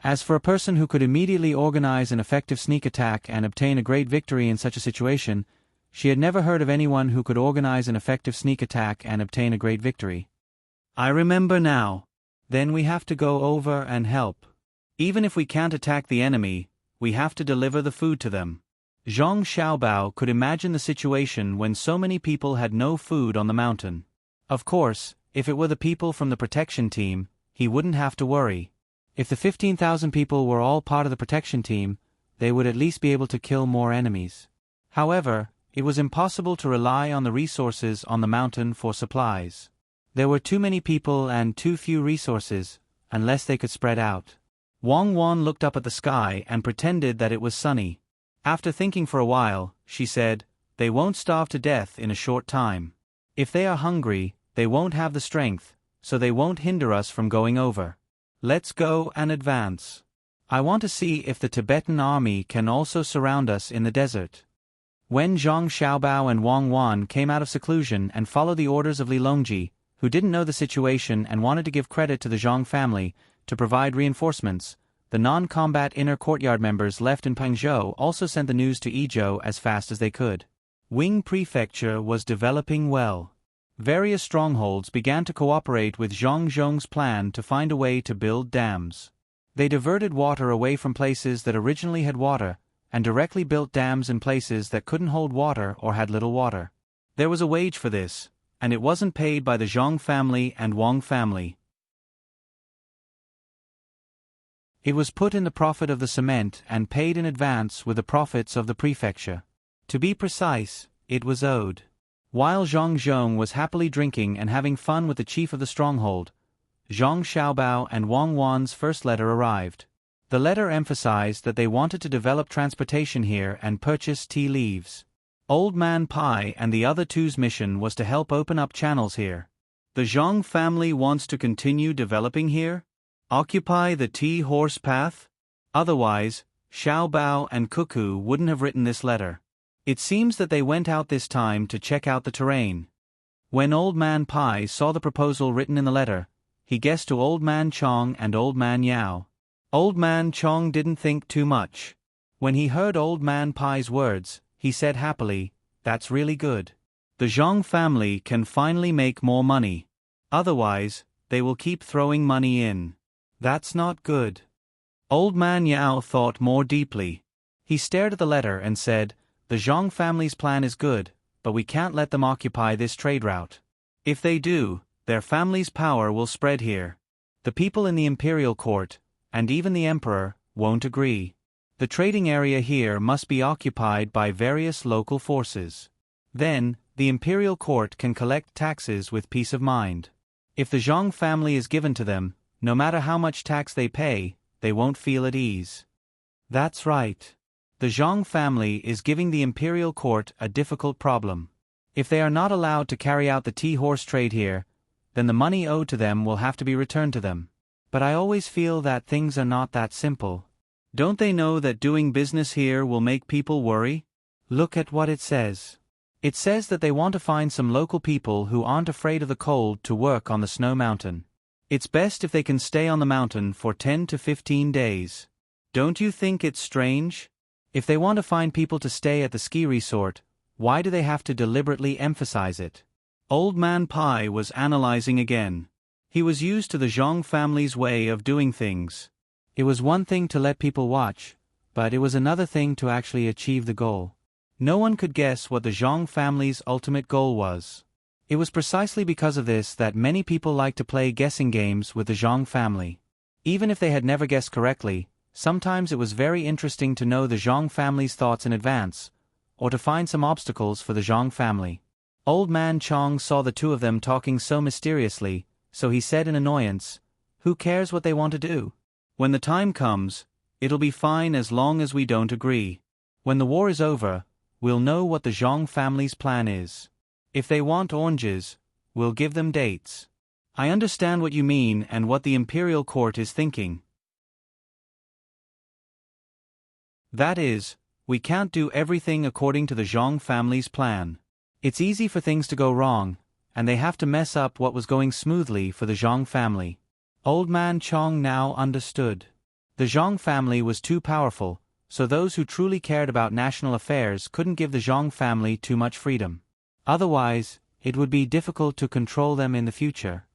As for a person who could immediately organize an effective sneak attack and obtain a great victory in such a situation, she had never heard of anyone who could organize an effective sneak attack and obtain a great victory. "I remember now. Then we have to go over and help. Even if we can't attack the enemy, we have to deliver the food to them." Zhang Xiaobao could imagine the situation when so many people had no food on the mountain. Of course, if it were the people from the protection team, he wouldn't have to worry. If the 15,000 people were all part of the protection team, they would at least be able to kill more enemies. However, it was impossible to rely on the resources on the mountain for supplies. There were too many people and too few resources, unless they could spread out. Wang Wan looked up at the sky and pretended that it was sunny. After thinking for a while, she said, "They won't starve to death in a short time. If they are hungry, they won't have the strength, so they won't hinder us from going over. Let's go and advance. I want to see if the Tibetan army can also surround us in the desert." When Zhang Xiaobao and Wang Wan came out of seclusion and followed the orders of Li Longji, who didn't know the situation and wanted to give credit to the Zhang family, to provide reinforcements, the non-combat inner courtyard members left in Pangzhou also sent the news to Yizhou as fast as they could. Wing Prefecture was developing well. Various strongholds began to cooperate with Zhang Zhong's plan to find a way to build dams. They diverted water away from places that originally had water, and directly built dams in places that couldn't hold water or had little water. There was a wage for this, and it wasn't paid by the Zhang family and Wang family. It was put in the profit of the cement and paid in advance with the profits of the prefecture. To be precise, it was owed. While Zhang Zhong was happily drinking and having fun with the chief of the stronghold, Zhang Xiaobao and Wang Wan's first letter arrived. The letter emphasized that they wanted to develop transportation here and purchase tea leaves. Old Man Pai and the other two's mission was to help open up channels here. The Zhang family wants to continue developing here? Occupy the tea horse path? Otherwise, Xiaobao and Cuckoo wouldn't have written this letter. It seems that they went out this time to check out the terrain. When Old Man Pai saw the proposal written in the letter, he guessed to Old Man Chong and Old Man Yao. Old Man Chong didn't think too much. When he heard Old Man Pai's words, he said happily, "That's really good. The Zhang family can finally make more money. Otherwise, they will keep throwing money in. That's not good." Old Man Yao thought more deeply. He stared at the letter and said, "The Zhang family's plan is good, but we can't let them occupy this trade route. If they do, their family's power will spread here. The people in the imperial court, and even the emperor, won't agree. The trading area here must be occupied by various local forces. Then, the imperial court can collect taxes with peace of mind. If the Zhang family is given to them, no matter how much tax they pay, they won't feel at ease." That's right. The Zhang family is giving the imperial court a difficult problem. If they are not allowed to carry out the tea horse trade here, then the money owed to them will have to be returned to them. But I always feel that things are not that simple. Don't they know that doing business here will make people worry? Look at what it says. It says that they want to find some local people who aren't afraid of the cold to work on the snow mountain. It's best if they can stay on the mountain for 10 to 15 days. Don't you think it's strange? If they want to find people to stay at the ski resort, why do they have to deliberately emphasize it? Old Man Pai was analyzing again. He was used to the Zhang family's way of doing things. It was one thing to let people watch, but it was another thing to actually achieve the goal. No one could guess what the Zhang family's ultimate goal was. It was precisely because of this that many people like to play guessing games with the Zhang family. Even if they had never guessed correctly, sometimes it was very interesting to know the Zhang family's thoughts in advance, or to find some obstacles for the Zhang family. Old Man Chong saw the two of them talking so mysteriously, so he said in annoyance, "Who cares what they want to do? When the time comes, it'll be fine as long as we don't agree. When the war is over, we'll know what the Zhang family's plan is. If they want oranges, we'll give them dates. I understand what you mean and what the imperial court is thinking. That is, we can't do everything according to the Zhang family's plan. It's easy for things to go wrong, and they have to mess up what was going smoothly for the Zhang family." Old Man Chong now understood. The Zhang family was too powerful, so those who truly cared about national affairs couldn't give the Zhang family too much freedom. Otherwise, it would be difficult to control them in the future.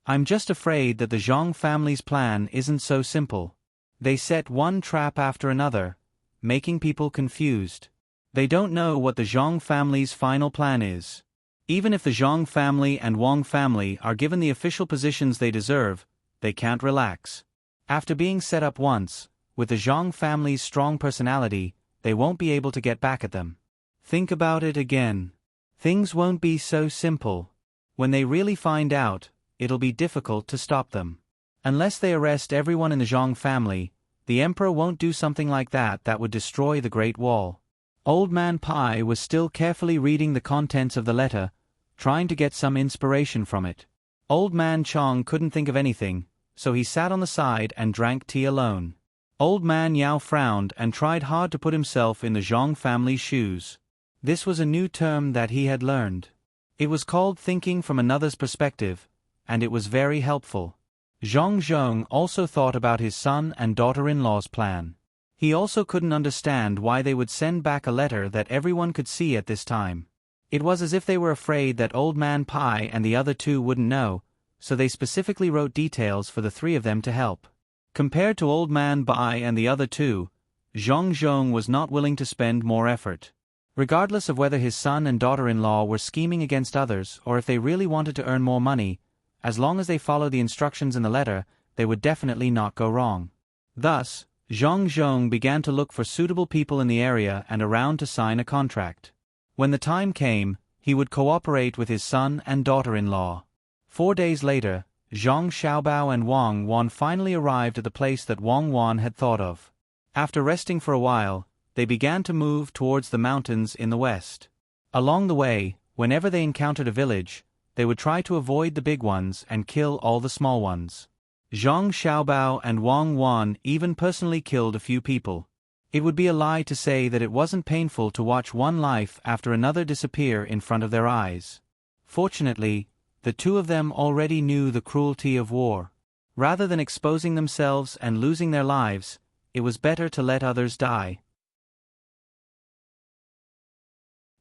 "I'm just afraid that the Zhang family's plan isn't so simple. They set one trap after another, making people confused. They don't know what the Zhang family's final plan is. Even if the Zhang family and Wang family are given the official positions they deserve, they can't relax. After being set up once, with the Zhang family's strong personality, they won't be able to get back at them. Think about it again. Things won't be so simple. When they really find out, it'll be difficult to stop them. Unless they arrest everyone in the Zhang family, the emperor won't do something like that would destroy the Great Wall." Old Man Pai was still carefully reading the contents of the letter, trying to get some inspiration from it. Old Man Chong couldn't think of anything, so he sat on the side and drank tea alone. Old Man Yao frowned and tried hard to put himself in the Zhang family's shoes. This was a new term that he had learned. It was called thinking from another's perspective, and it was very helpful. Zhang Zhong also thought about his son and daughter-in-law's plan. He also couldn't understand why they would send back a letter that everyone could see at this time. It was as if they were afraid that Old Man Pai and the other two wouldn't know, so they specifically wrote details for the three of them to help. Compared to Old Man Bai and the other two, Zhong Zhong was not willing to spend more effort. Regardless of whether his son and daughter-in-law were scheming against others or if they really wanted to earn more money, as long as they followed the instructions in the letter, they would definitely not go wrong. Thus, Zhong Zhong began to look for suitable people in the area and around to sign a contract. When the time came, he would cooperate with his son and daughter-in-law. 4 days later, Zhang Xiaobao and Wang Wan finally arrived at the place that Wang Wan had thought of. After resting for a while, they began to move towards the mountains in the west. Along the way, whenever they encountered a village, they would try to avoid the big ones and kill all the small ones. Zhang Xiaobao and Wang Wan even personally killed a few people. It would be a lie to say that it wasn't painful to watch one life after another disappear in front of their eyes. Fortunately, the two of them already knew the cruelty of war. Rather than exposing themselves and losing their lives, it was better to let others die.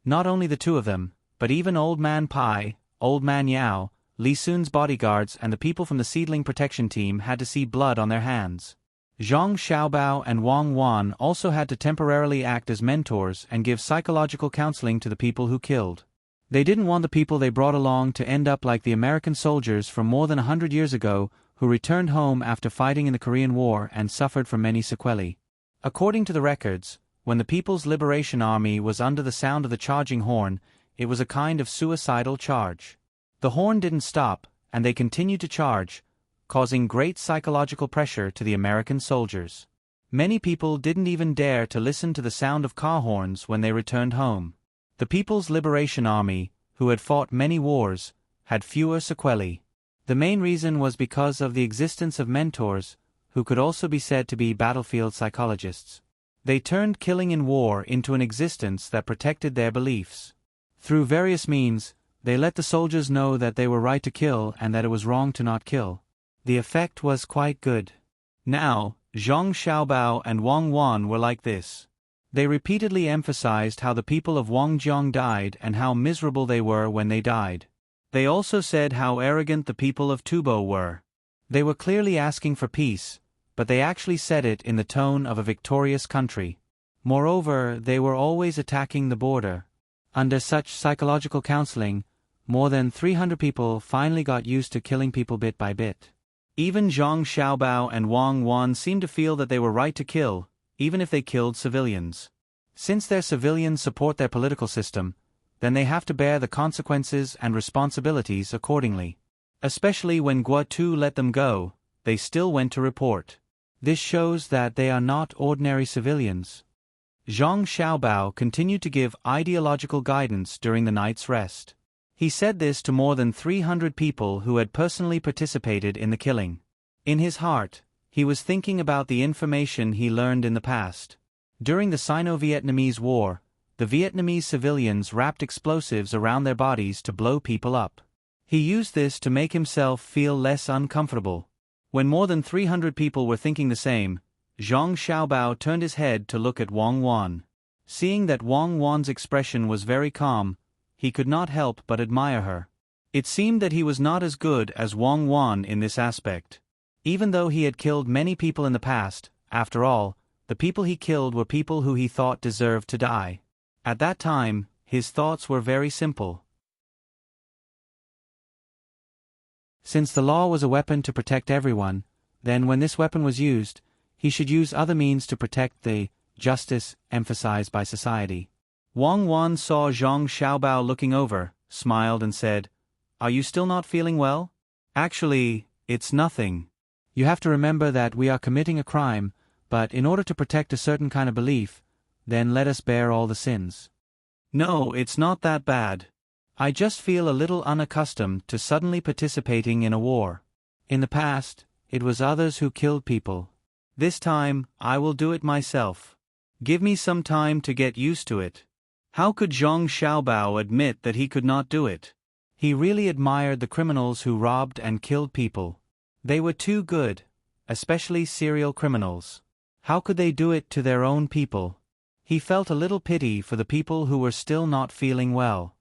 Not only the two of them, but even Old Man Pai, Old Man Yao, Li Sun's bodyguards and the people from the seedling protection team had to see blood on their hands. Zhang Xiaobao and Wang Wan also had to temporarily act as mentors and give psychological counseling to the people who killed. They didn't want the people they brought along to end up like the American soldiers from more than 100 years ago who returned home after fighting in the Korean War and suffered from many sequelae. According to the records, when the People's Liberation Army was under the sound of the charging horn, it was a kind of suicidal charge. The horn didn't stop, and they continued to charge, causing great psychological pressure to the American soldiers. Many people didn't even dare to listen to the sound of car horns when they returned home. The People's Liberation Army, who had fought many wars, had fewer sequelae. The main reason was because of the existence of mentors, who could also be said to be battlefield psychologists. They turned killing in war into an existence that protected their beliefs. Through various means, they let the soldiers know that they were right to kill and that it was wrong to not kill. The effect was quite good. Now, Zhang Xiaobao and Wang Wan were like this. They repeatedly emphasized how the people of Wangjiang died and how miserable they were when they died. They also said how arrogant the people of Tubo were. They were clearly asking for peace, but they actually said it in the tone of a victorious country. Moreover, they were always attacking the border. Under such psychological counseling, more than 300 people finally got used to killing people bit by bit. Even Zhang Xiaobao and Wang Wan seemed to feel that they were right to kill, even if they killed civilians. Since their civilians support their political system, then they have to bear the consequences and responsibilities accordingly. Especially when Guo let them go, they still went to report. This shows that they are not ordinary civilians. Zhang Xiaobao continued to give ideological guidance during the night's rest. He said this to more than 300 people who had personally participated in the killing. In his heart, he was thinking about the information he learned in the past. During the Sino-Vietnamese War, the Vietnamese civilians wrapped explosives around their bodies to blow people up. He used this to make himself feel less uncomfortable. When more than 300 people were thinking the same, Zhang Xiaobao turned his head to look at Wang Wan. Seeing that Wang Wan's expression was very calm, he could not help but admire her. It seemed that he was not as good as Wang Wan in this aspect. Even though he had killed many people in the past, after all, the people he killed were people who he thought deserved to die. At that time, his thoughts were very simple. Since the law was a weapon to protect everyone, then when this weapon was used, he should use other means to protect the justice emphasized by society. Wang Wan saw Zhang Xiaobao looking over, smiled and said, "Are you still not feeling well?" "Actually, it's nothing. You have to remember that we are committing a crime, but in order to protect a certain kind of belief, then let us bear all the sins." "No, it's not that bad. I just feel a little unaccustomed to suddenly participating in a war. In the past, it was others who killed people. This time, I will do it myself. Give me some time to get used to it." How could Zhang Xiaobao admit that he could not do it? He really admired the criminals who robbed and killed people. They were too good, especially serial criminals. How could they do it to their own people? He felt a little pity for the people who were still not feeling well.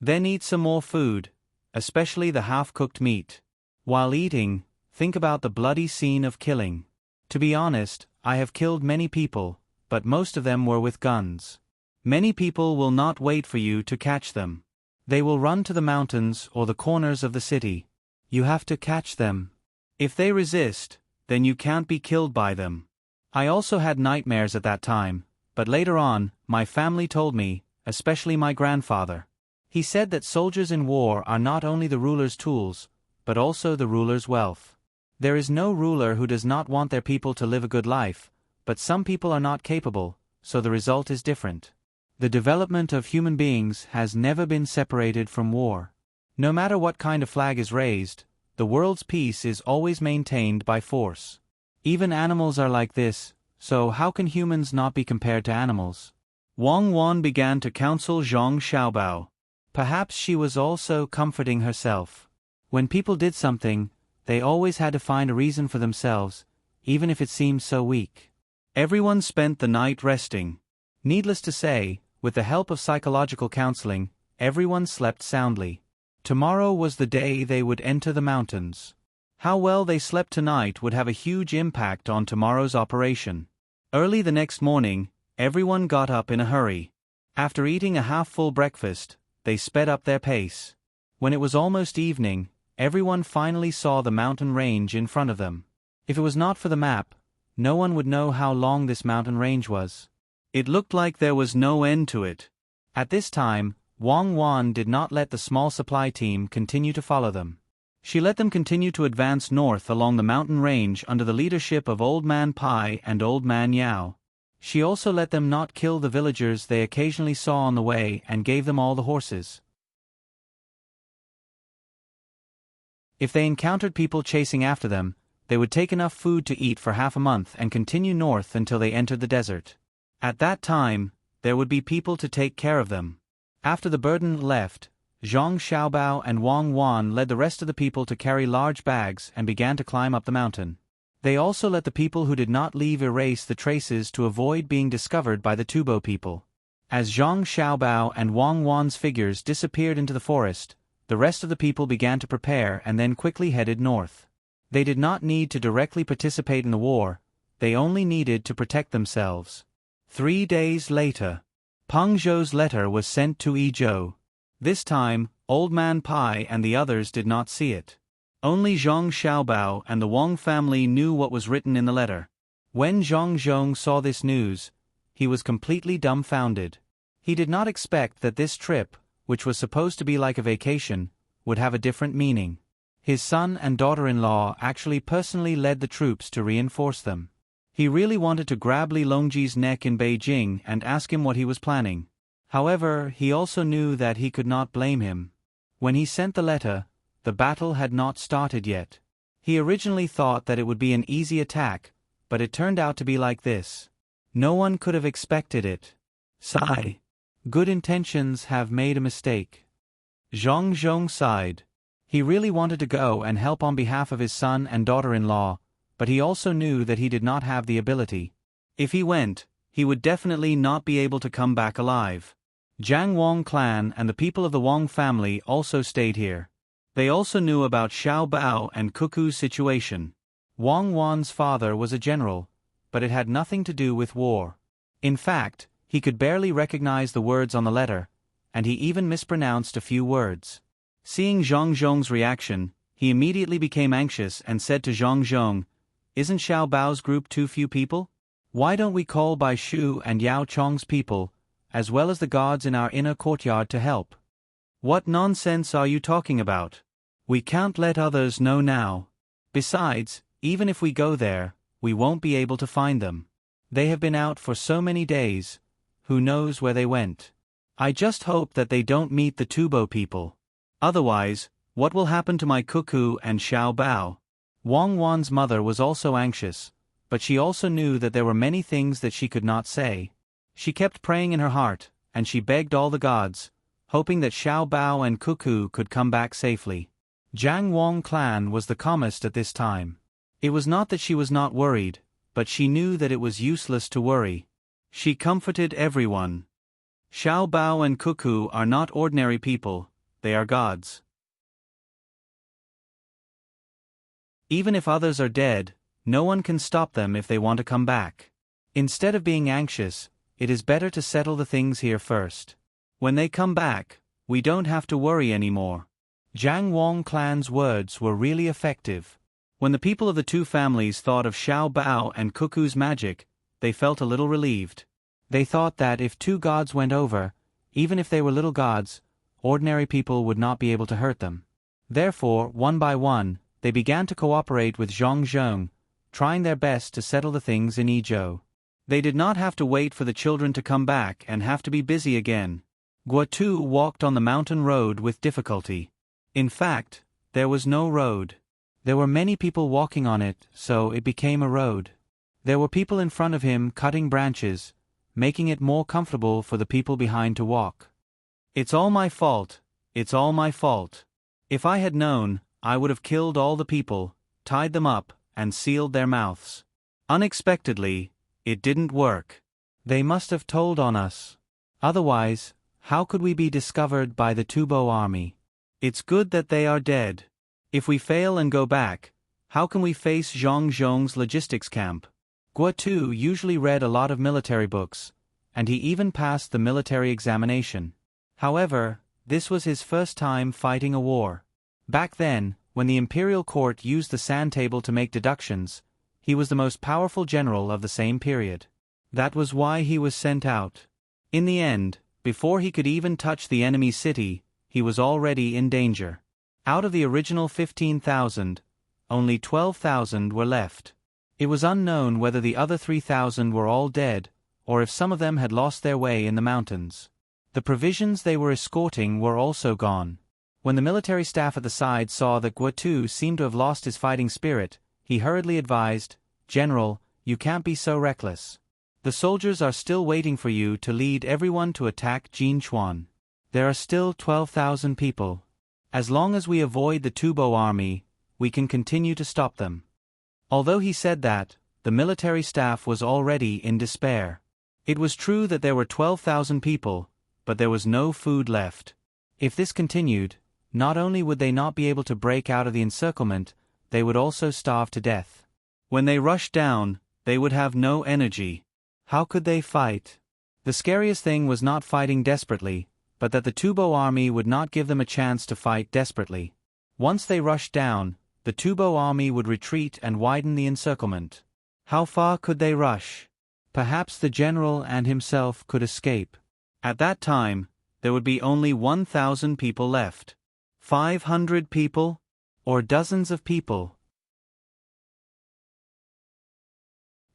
Then eat some more food, especially the half-cooked meat. While eating, think about the bloody scene of killing. To be honest, I have killed many people, but most of them were with guns. Many people will not wait for you to catch them. They will run to the mountains or the corners of the city. You have to catch them. If they resist, then you can't be killed by them. I also had nightmares at that time, but later on, my family told me, especially my grandfather. He said that soldiers in war are not only the ruler's tools, but also the ruler's wealth. There is no ruler who does not want their people to live a good life, but some people are not capable, so the result is different. The development of human beings has never been separated from war. No matter what kind of flag is raised, the world's peace is always maintained by force. Even animals are like this, so how can humans not be compared to animals? Wang Wan began to counsel Zhang Xiaobao. Perhaps she was also comforting herself. When people did something, they always had to find a reason for themselves, even if it seemed so weak. Everyone spent the night resting. Needless to say, with the help of psychological counseling, everyone slept soundly. Tomorrow was the day they would enter the mountains. How well they slept tonight would have a huge impact on tomorrow's operation. Early the next morning, everyone got up in a hurry. After eating a half-full breakfast, they sped up their pace. When it was almost evening, everyone finally saw the mountain range in front of them. If it was not for the map, no one would know how long this mountain range was. It looked like there was no end to it. At this time, Wang Wan did not let the small supply team continue to follow them. She let them continue to advance north along the mountain range under the leadership of Old Man Pai and Old Man Yao. She also let them not kill the villagers they occasionally saw on the way and gave them all the horses. If they encountered people chasing after them, they would take enough food to eat for half a month and continue north until they entered the desert. At that time, there would be people to take care of them. After the burden left, Zhang Xiaobao and Wang Wan led the rest of the people to carry large bags and began to climb up the mountain. They also let the people who did not leave erase the traces to avoid being discovered by the Tubo people. As Zhang Xiaobao and Wang Wan's figures disappeared into the forest, the rest of the people began to prepare and then quickly headed north. They did not need to directly participate in the war, they only needed to protect themselves. 3 days later, Peng Zhou's letter was sent to Yizhou. This time, Old Man Pai and the others did not see it. Only Zhang Xiaobao and the Wang family knew what was written in the letter. When Zhang Zhong saw this news, he was completely dumbfounded. He did not expect that this trip, which was supposed to be like a vacation, would have a different meaning. His son and daughter-in-law actually personally led the troops to reinforce them. He really wanted to grab Li Longji's neck in Beijing and ask him what he was planning. However, he also knew that he could not blame him. When he sent the letter, the battle had not started yet. He originally thought that it would be an easy attack, but it turned out to be like this. No one could have expected it. Sigh. Good intentions have made a mistake. Zhang Zhong sighed. He really wanted to go and help on behalf of his son and daughter-in-law, but he also knew that he did not have the ability. If he went, he would definitely not be able to come back alive. Jiang Wang clan and the people of the Wang family also stayed here. They also knew about Xiao Bao and Cuckoo's situation. Wang Wan's father was a general, but it had nothing to do with war. In fact, he could barely recognize the words on the letter, and he even mispronounced a few words. Seeing Zhang Zhong's reaction, he immediately became anxious and said to Zhang Zhong, "Isn't Xiao Bao's group too few people? Why don't we call Bai Shu and Yao Chong's people, as well as the guards in our inner courtyard to help?" "What nonsense are you talking about? We can't let others know now. Besides, even if we go there, we won't be able to find them. They have been out for so many days, who knows where they went. I just hope that they don't meet the Tubo people. Otherwise, what will happen to my Cuckoo and Xiao Bao?" Wang Wan's mother was also anxious, but she also knew that there were many things that she could not say. She kept praying in her heart, and she begged all the gods, hoping that Xiao Bao and Cuckoo could come back safely. Jiang Wang clan was the calmest at this time. It was not that she was not worried, but she knew that it was useless to worry. She comforted everyone. Xiao Bao and Cuckoo are not ordinary people, they are gods. Even if others are dead, no one can stop them if they want to come back. Instead of being anxious, it is better to settle the things here first. When they come back, we don't have to worry anymore. Jiang Wang clan's words were really effective. When the people of the two families thought of Xiao Bao and Cuckoo's magic, they felt a little relieved. They thought that if two gods went over, even if they were little gods, ordinary people would not be able to hurt them. Therefore, one by one, they began to cooperate with Zhang Zheng, trying their best to settle the things in Yizhou. They did not have to wait for the children to come back and have to be busy again. Guotu walked on the mountain road with difficulty. In fact, there was no road. There were many people walking on it, so it became a road. There were people in front of him cutting branches, making it more comfortable for the people behind to walk. It's all my fault, it's all my fault. If I had known, I would have killed all the people, tied them up, and sealed their mouths. Unexpectedly, it didn't work. They must have told on us. Otherwise, how could we be discovered by the Tubo army? It's good that they are dead. If we fail and go back, how can we face Zhang Zhong's logistics camp? Guotu usually read a lot of military books, and he even passed the military examination. However, this was his first time fighting a war. Back then, when the imperial court used the sand table to make deductions, he was the most powerful general of the same period. That was why he was sent out. In the end, before he could even touch the enemy city, he was already in danger. Out of the original 15,000, only 12,000 were left. It was unknown whether the other 3,000 were all dead, or if some of them had lost their way in the mountains. The provisions they were escorting were also gone. When the military staff at the side saw that Guotu seemed to have lost his fighting spirit, he hurriedly advised, "General, you can't be so reckless. The soldiers are still waiting for you to lead everyone to attack Jinchuan. There are still 12,000 people. As long as we avoid the Tubo army, we can continue to stop them." Although he said that, the military staff was already in despair. It was true that there were 12,000 people, but there was no food left. If this continued, not only would they not be able to break out of the encirclement, they would also starve to death. When they rushed down, they would have no energy. How could they fight? The scariest thing was not fighting desperately, but that the Tubo army would not give them a chance to fight desperately. Once they rushed down, the Tubo army would retreat and widen the encirclement. How far could they rush? Perhaps the general and himself could escape. At that time, there would be only 1,000 people left. 500 people? Or dozens of people?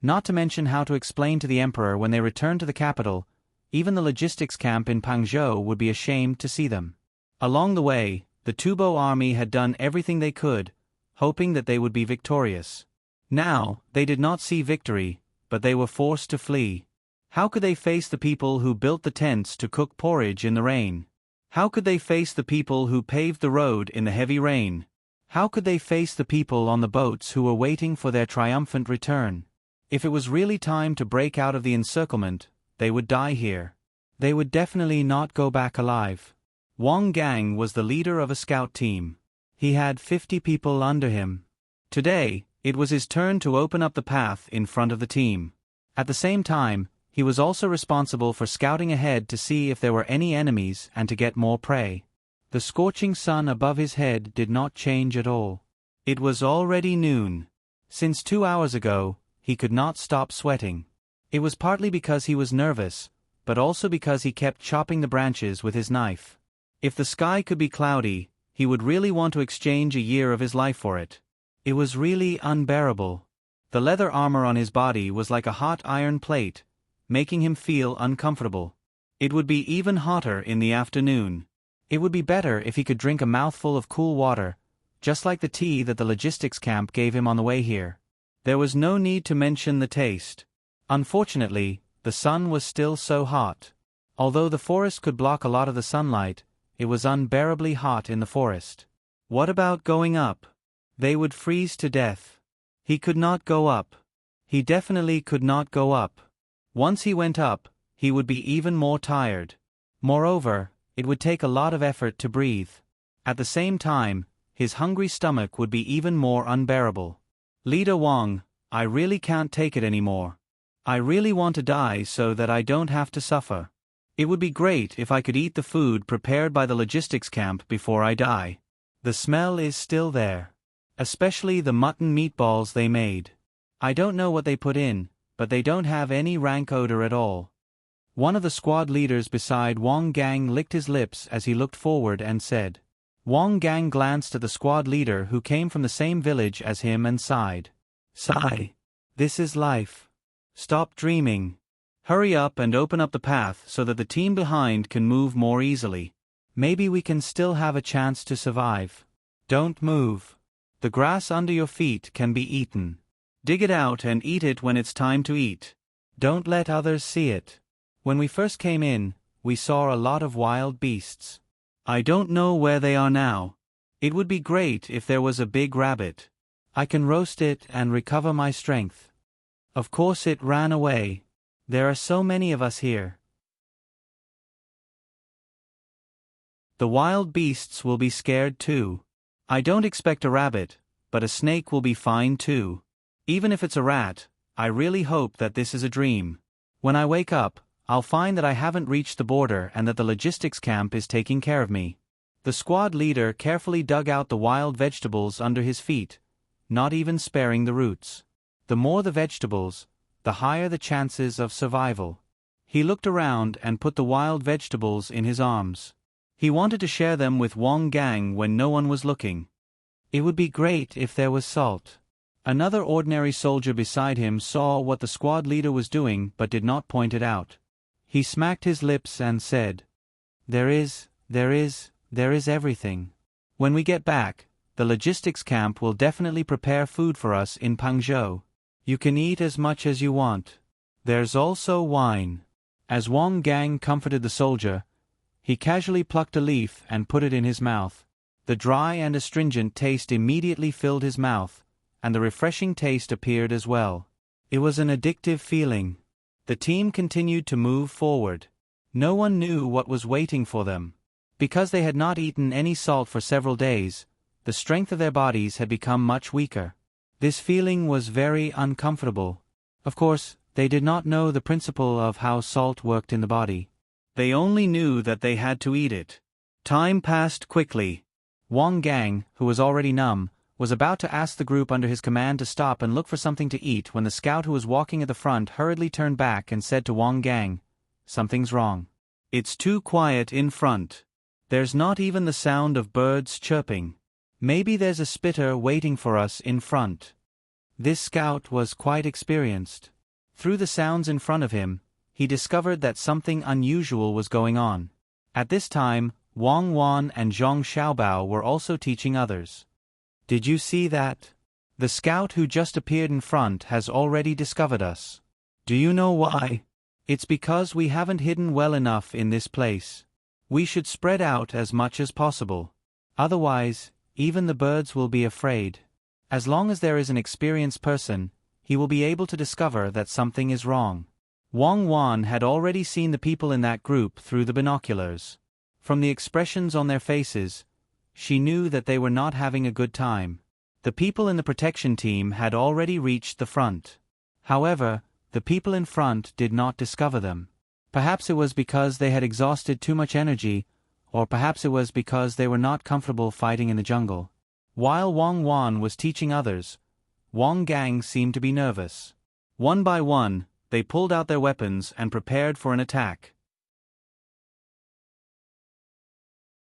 Not to mention how to explain to the emperor when they returned to the capital, even the logistics camp in Pangzhou would be ashamed to see them. Along the way, the Tubo army had done everything they could, hoping that they would be victorious. Now, they did not see victory, but they were forced to flee. How could they face the people who built the tents to cook porridge in the rain? How could they face the people who paved the road in the heavy rain? How could they face the people on the boats who were waiting for their triumphant return? If it was really time to break out of the encirclement, they would die here. They would definitely not go back alive. Wang Gang was the leader of a scout team. He had 50 people under him. Today, it was his turn to open up the path in front of the team. At the same time, he was also responsible for scouting ahead to see if there were any enemies and to get more prey. The scorching sun above his head did not change at all. It was already noon. Since 2 hours ago, he could not stop sweating. It was partly because he was nervous, but also because he kept chopping the branches with his knife. If the sky could be cloudy, he would really want to exchange a year of his life for it. It was really unbearable. The leather armor on his body was like a hot iron plate, making him feel uncomfortable. It would be even hotter in the afternoon. It would be better if he could drink a mouthful of cool water, just like the tea that the logistics camp gave him on the way here. There was no need to mention the taste. Unfortunately, the sun was still so hot. Although the forest could block a lot of the sunlight, it was unbearably hot in the forest. What about going up? They would freeze to death. He could not go up. He definitely could not go up. Once he went up, he would be even more tired. Moreover, it would take a lot of effort to breathe. At the same time, his hungry stomach would be even more unbearable. Leader Wang, I really can't take it anymore. I really want to die so that I don't have to suffer. It would be great if I could eat the food prepared by the logistics camp before I die. The smell is still there. Especially the mutton meatballs they made. I don't know what they put in, but they don't have any rank odor at all. One of the squad leaders beside Wang Gang licked his lips as he looked forward and said. Wang Gang glanced at the squad leader who came from the same village as him and sighed. Sigh. This is life. Stop dreaming. Hurry up and open up the path so that the team behind can move more easily. Maybe we can still have a chance to survive. Don't move. The grass under your feet can be eaten. Dig it out and eat it when it's time to eat. Don't let others see it. When we first came in, we saw a lot of wild beasts. I don't know where they are now. It would be great if there was a big rabbit. I can roast it and recover my strength. Of course it ran away. There are so many of us here. The wild beasts will be scared too. I don't expect a rabbit, but a snake will be fine too. Even if it's a rat, I really hope that this is a dream. When I wake up, I'll find that I haven't reached the border and that the logistics camp is taking care of me. The squad leader carefully dug out the wild vegetables under his feet, not even sparing the roots. The more the vegetables, the higher the chances of survival. He looked around and put the wild vegetables in his arms. He wanted to share them with Wang Gang when no one was looking. It would be great if there was salt. Another ordinary soldier beside him saw what the squad leader was doing but did not point it out. He smacked his lips and said, There is everything. When we get back, the logistics camp will definitely prepare food for us in Pangzhou. You can eat as much as you want. There's also wine. As Wang Gang comforted the soldier, he casually plucked a leaf and put it in his mouth. The dry and astringent taste immediately filled his mouth, and the refreshing taste appeared as well. It was an addictive feeling. The team continued to move forward. No one knew what was waiting for them. Because they had not eaten any salt for several days, the strength of their bodies had become much weaker. This feeling was very uncomfortable. Of course, they did not know the principle of how salt worked in the body. They only knew that they had to eat it. Time passed quickly. Wang Gang, who was already numb, was about to ask the group under his command to stop and look for something to eat when the scout who was walking at the front hurriedly turned back and said to Wang Gang, Something's wrong. It's too quiet in front. There's not even the sound of birds chirping. Maybe there's a spitter waiting for us in front. This scout was quite experienced. Through the sounds in front of him, he discovered that something unusual was going on. At this time, Wang Wan and Zhang Xiaobao were also teaching others. Did you see that? The scout who just appeared in front has already discovered us. Do you know why? It's because we haven't hidden well enough in this place. We should spread out as much as possible. Otherwise, even the birds will be afraid. As long as there is an experienced person, he will be able to discover that something is wrong. Wang Wan had already seen the people in that group through the binoculars. From the expressions on their faces, she knew that they were not having a good time. The people in the protection team had already reached the front. However, the people in front did not discover them. Perhaps it was because they had exhausted too much energy, or perhaps it was because they were not comfortable fighting in the jungle. While Wang Wan was teaching others, Wang Gang seemed to be nervous. One by one, they pulled out their weapons and prepared for an attack.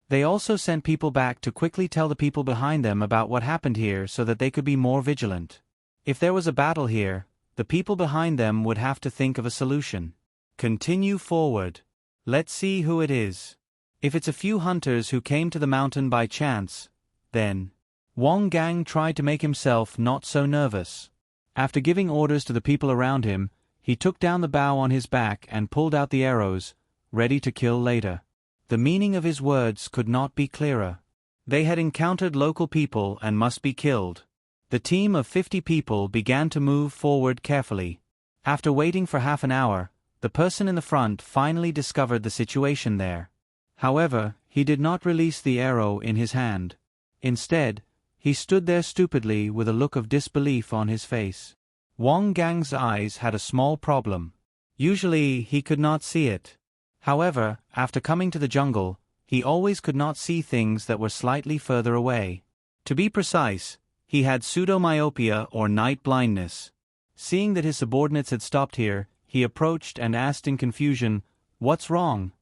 They also sent people back to quickly tell the people behind them about what happened here so that they could be more vigilant. If there was a battle here, the people behind them would have to think of a solution. Continue forward. Let's see who it is. If it's a few hunters who came to the mountain by chance, then... Wang Gang tried to make himself not so nervous. After giving orders to the people around him, he took down the bow on his back and pulled out the arrows, ready to kill later. The meaning of his words could not be clearer. They had encountered local people and must be killed. The team of 50 people began to move forward carefully. After waiting for half an hour, the the person in the front finally discovered the situation there. However, he did not release the arrow in his hand. Instead, he stood there stupidly with a look of disbelief on his face. Wang Gang's eyes had a small problem. Usually, he could not see it. However, after coming to the jungle, he always could not see things that were slightly further away. To be precise, he had pseudomyopia or night blindness. Seeing that his subordinates had stopped here, he approached and asked in confusion, "What's wrong?"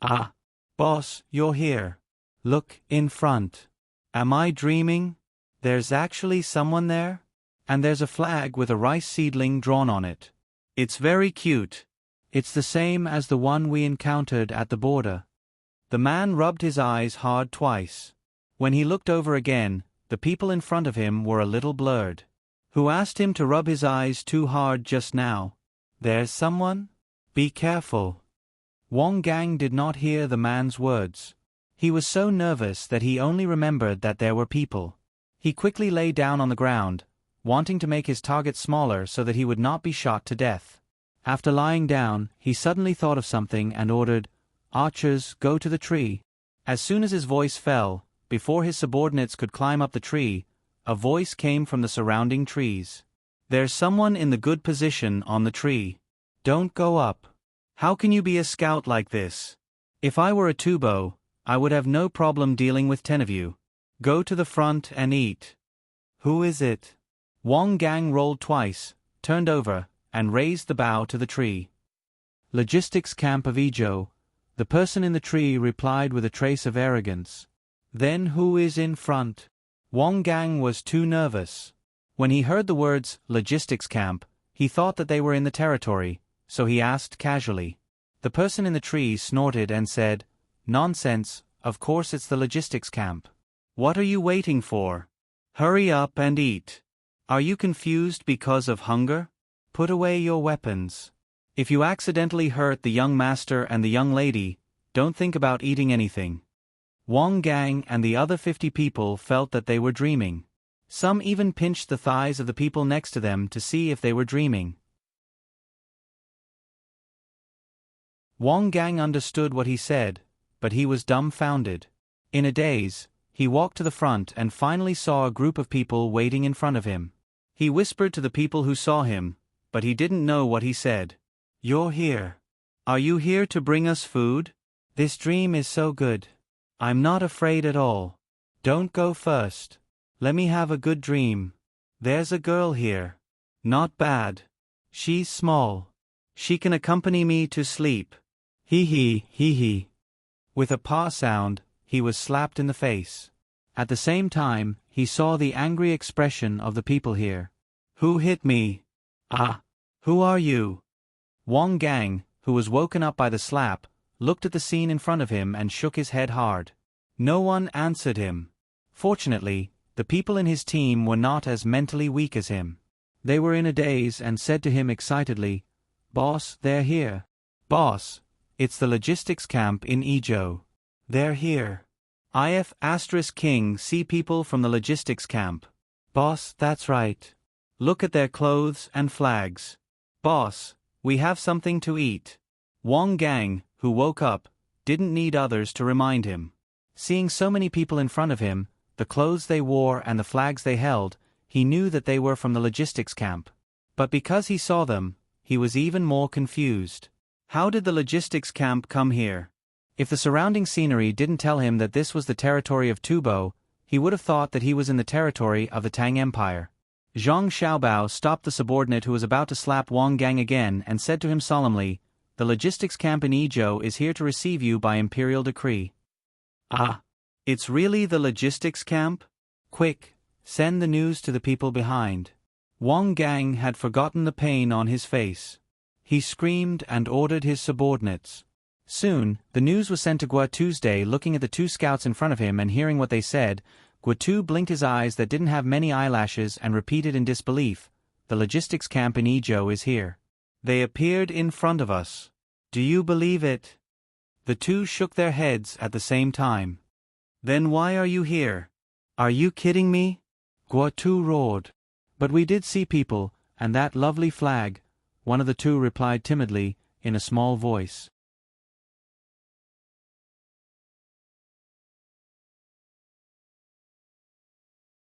"Ah, boss, you're here. Look, in front. Am I dreaming? There's actually someone there? And there's a flag with a rice seedling drawn on it. It's very cute. It's the same as the one we encountered at the border." The man rubbed his eyes hard twice. When he looked over again, the people in front of him were a little blurred. Who asked him to rub his eyes too hard just now? There's someone? Be careful. Wang Gang did not hear the man's words. He was so nervous that he only remembered that there were people. He quickly lay down on the ground, wanting to make his target smaller so that he would not be shot to death. After lying down, he suddenly thought of something and ordered, "Archers, go to the tree." As soon as his voice fell, before his subordinates could climb up the tree, a voice came from the surrounding trees. "There's someone in the good position on the tree. Don't go up. How can you be a scout like this? If I were a Tubo, I would have no problem dealing with 10 of you. Go to the front and eat." "Who is it?" Wang Gang rolled twice, turned over, and raised the bough to the tree. "Logistics camp of Ijo," the person in the tree replied with a trace of arrogance. "Then who is in front?" Wang Gang was too nervous. When he heard the words logistics camp, he thought that they were in the territory, so he asked casually. The person in the tree snorted and said, "Nonsense, of course it's the logistics camp. What are you waiting for? Hurry up and eat. Are you confused because of hunger? Put away your weapons. If you accidentally hurt the young master and the young lady, don't think about eating anything." Wang Gang and the other 50 people felt that they were dreaming. Some even pinched the thighs of the people next to them to see if they were dreaming. Wang Gang understood what he said, but he was dumbfounded. In a daze, he walked to the front and finally saw a group of people waiting in front of him. He whispered to the people who saw him, but he didn't know what he said. "You're here. Are you here to bring us food? This dream is so good. I'm not afraid at all. Don't go first. Let me have a good dream. There's a girl here. Not bad. She's small. She can accompany me to sleep. Hee hee, hee hee." With a pa sound, he was slapped in the face. At the same time, he saw the angry expression of the people here. "Who hit me? Ah, who are you?" Wang Gang, who was woken up by the slap, looked at the scene in front of him and shook his head hard. No one answered him. Fortunately, the people in his team were not as mentally weak as him. They were in a daze and said to him excitedly, "Boss, they're here. Boss, it's the logistics camp in Ijo. They're here. King see people from the logistics camp. Boss, that's right. Look at their clothes and flags. Boss, we have something to eat." Wang Gang, who woke up, didn't need others to remind him. Seeing so many people in front of him, the clothes they wore and the flags they held, he knew that they were from the logistics camp. But because he saw them, he was even more confused. How did the logistics camp come here? If the surrounding scenery didn't tell him that this was the territory of Tubo, he would have thought that he was in the territory of the Tang Empire. Zhang Xiaobao stopped the subordinate who was about to slap Wang Gang again and said to him solemnly, "The logistics camp in Ijo is here to receive you by imperial decree." "Ah, it's really the logistics camp? Quick, send the news to the people behind." Wang Gang had forgotten the pain on his face. He screamed and ordered his subordinates. Soon, the news was sent to Tuesday. Looking at the 2 scouts in front of him and hearing what they said, Guatu blinked his eyes that didn't have many eyelashes and repeated in disbelief, "The logistics camp in Ijo is here. They appeared in front of us. Do you believe it?" The 2 shook their heads at the same time. "Then why are you here? Are you kidding me?" Guatu roared. "But we did see people, and that lovely flag," one of the 2 replied timidly, in a small voice.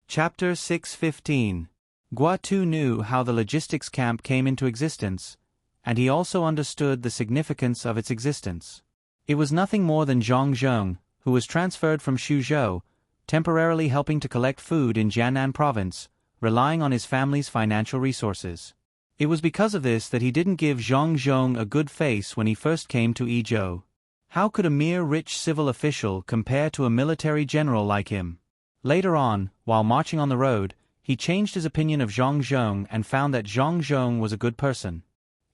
Chapter 6:15. Guatu knew how the logistics camp came into existence, and he also understood the significance of its existence. It was nothing more than Zhang Zheng, who was transferred from Xuzhou, temporarily helping to collect food in Jiannan province, relying on his family's financial resources. It was because of this that he didn't give Zhang Zheng a good face when he first came to Yizhou. How could a mere rich civil official compare to a military general like him? Later on, while marching on the road, he changed his opinion of Zhang Zheng and found that Zhang Zheng was a good person.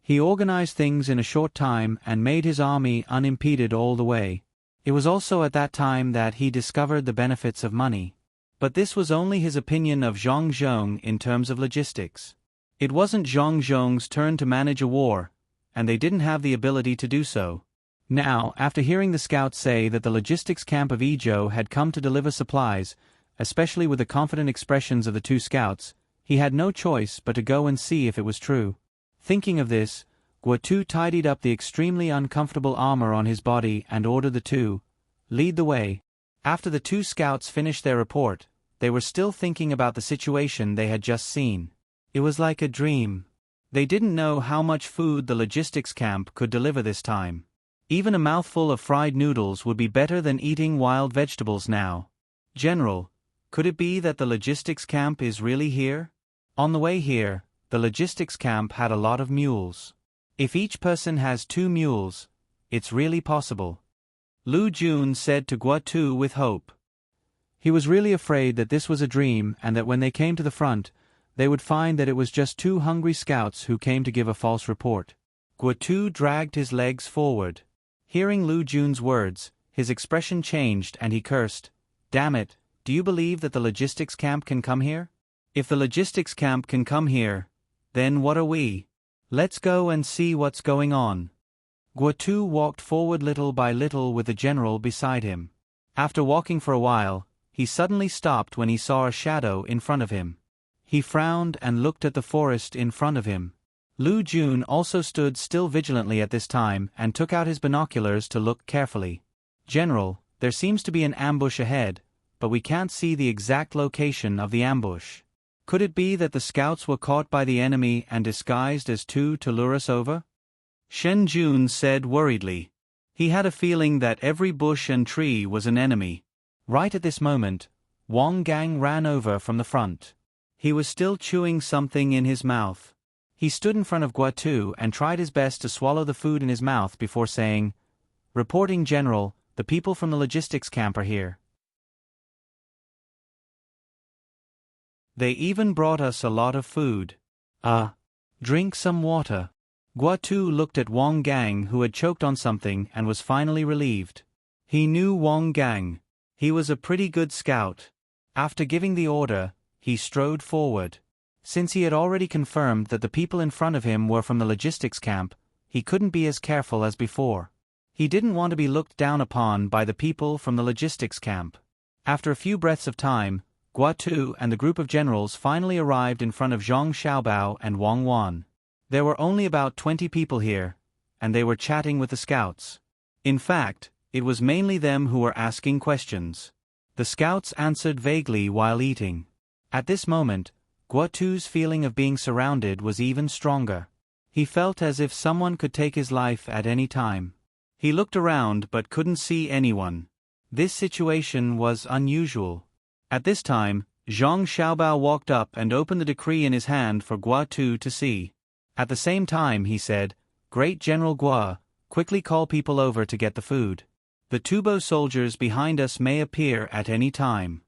He organized things in a short time and made his army unimpeded all the way. It was also at that time that he discovered the benefits of money. But this was only his opinion of Zhang Zheng in terms of logistics. It wasn't Zhang Zheng's turn to manage a war, and they didn't have the ability to do so. Now, after hearing the scouts say that the logistics camp of Yizhou had come to deliver supplies, especially with the confident expressions of the two scouts, he had no choice but to go and see if it was true. Thinking of this, Guatu tidied up the extremely uncomfortable armor on his body and ordered the two, "Lead the way." After the two scouts finished their report, they were still thinking about the situation they had just seen. It was like a dream. They didn't know how much food the logistics camp could deliver this time. Even a mouthful of fried noodles would be better than eating wild vegetables now. "General, could it be that the logistics camp is really here?" On the way here, the logistics camp had a lot of mules. If each person has 2 mules, it's really possible. Lu Jun said to Guatu with hope. He was really afraid that this was a dream and that when they came to the front, they would find that it was just 2 hungry scouts who came to give a false report. Guatu dragged his legs forward. Hearing Lu Jun's words, his expression changed and he cursed, "Damn it, do you believe that the logistics camp can come here? If the logistics camp can come here, then what are we? Let's go and see what's going on." Guatu walked forward little by little with the general beside him. After walking for a while, he suddenly stopped when he saw a shadow in front of him. He frowned and looked at the forest in front of him. Lu Jun also stood still vigilantly at this time and took out his binoculars to look carefully. "General, there seems to be an ambush ahead, but we can't see the exact location of the ambush. Could it be that the scouts were caught by the enemy and disguised as 2 to lure us over?" Shen Jun said worriedly. He had a feeling that every bush and tree was an enemy. Right at this moment, Wang Gang ran over from the front. He was still chewing something in his mouth. He stood in front of Guatu and tried his best to swallow the food in his mouth before saying, "Reporting General, the people from the logistics camp are here. They even brought us a lot of food. Drink some water." Guatu looked at Wang Gang, who had choked on something and was finally relieved. He knew Wang Gang. He was a pretty good scout. After giving the order, he strode forward. Since he had already confirmed that the people in front of him were from the logistics camp, he couldn't be as careful as before. He didn't want to be looked down upon by the people from the logistics camp. After a few breaths of time, Guatu and the group of generals finally arrived in front of Zhang Xiaobao and Wang Wan. There were only about 20 people here, and they were chatting with the scouts. In fact, it was mainly them who were asking questions. The scouts answered vaguely while eating. At this moment, Guatu's feeling of being surrounded was even stronger. He felt as if someone could take his life at any time. He looked around but couldn't see anyone. This situation was unusual. At this time, Zhang Xiaobao walked up and opened the decree in his hand for Guatu to see. At the same time he said, "Great General Gua, quickly call people over to get the food. The Tubo soldiers behind us may appear at any time."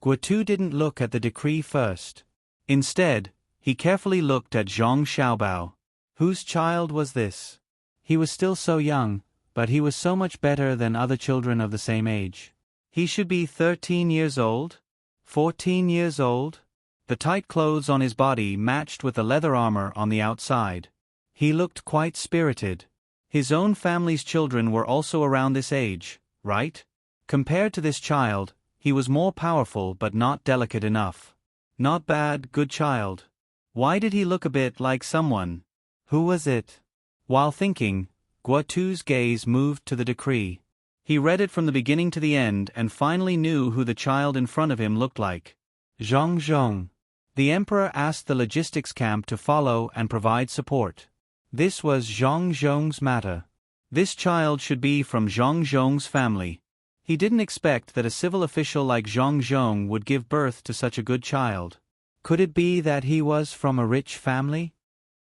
Guatu didn't look at the decree first. Instead, he carefully looked at Zhang Xiaobao. Whose child was this? He was still so young, but he was so much better than other children of the same age. He should be 13 years old? 14 years old? The tight clothes on his body matched with the leather armor on the outside. He looked quite spirited. His own family's children were also around this age, right? Compared to this child, he was more powerful but not delicate enough. Not bad, good child. Why did he look a bit like someone? Who was it? While thinking, Guatu's gaze moved to the decree. He read it from the beginning to the end and finally knew who the child in front of him looked like. Zhang Zhong. The emperor asked the logistics camp to follow and provide support. This was Zhang Zhong's matter. This child should be from Zhang Zhong's family. He didn't expect that a civil official like Zhang Zhong would give birth to such a good child. Could it be that he was from a rich family?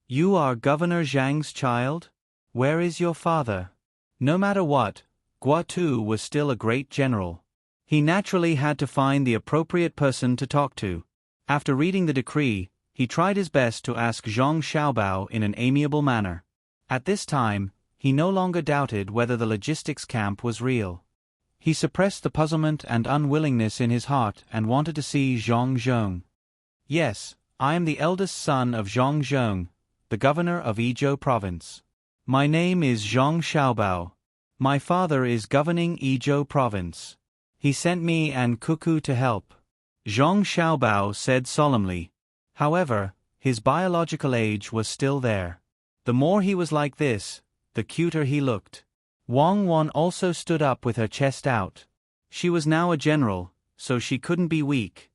You are Governor Zhang's child? Where is your father? No matter what, Guatu was still a great general. He naturally had to find the appropriate person to talk to. After reading the decree, he tried his best to ask Zhang Xiaobao in an amiable manner. At this time, he no longer doubted whether the logistics camp was real. He suppressed the puzzlement and unwillingness in his heart and wanted to see Zhang Zhong. Yes, I am the eldest son of Zhang Zhong, the governor of Yizhou province. My name is Zhang Xiaobao. My father is governing Yizhou province. He sent me and Cuckoo to help. Zhang Xiaobao said solemnly. However, his biological age was still there. The more he was like this, the cuter he looked. Wang Wan also stood up with her chest out. She was now a general, so she couldn't be weak.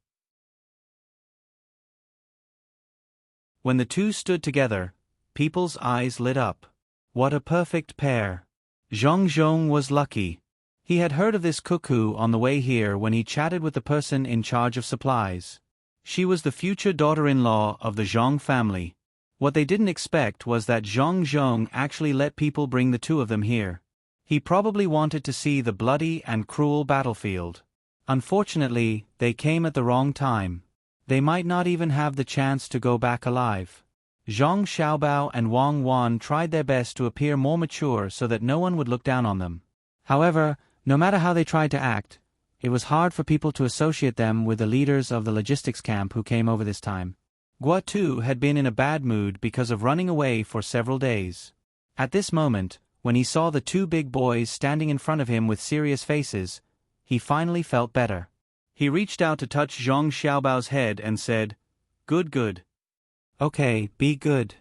When the two stood together, people's eyes lit up. What a perfect pair. Zhang Zhong was lucky. He had heard of this Cuckoo on the way here when he chatted with the person in charge of supplies. She was the future daughter-in-law of the Zhang family. What they didn't expect was that Zhang Zhong actually let people bring the two of them here. He probably wanted to see the bloody and cruel battlefield. Unfortunately, they came at the wrong time. They might not even have the chance to go back alive. Zhang Xiaobao and Wang Wan tried their best to appear more mature so that no one would look down on them. However, no matter how they tried to act, it was hard for people to associate them with the leaders of the logistics camp who came over this time. Guatu had been in a bad mood because of running away for several days. At this moment, when he saw the two big boys standing in front of him with serious faces, he finally felt better. He reached out to touch Zhang Xiaobao's head and said, "Good, good. Okay, be good.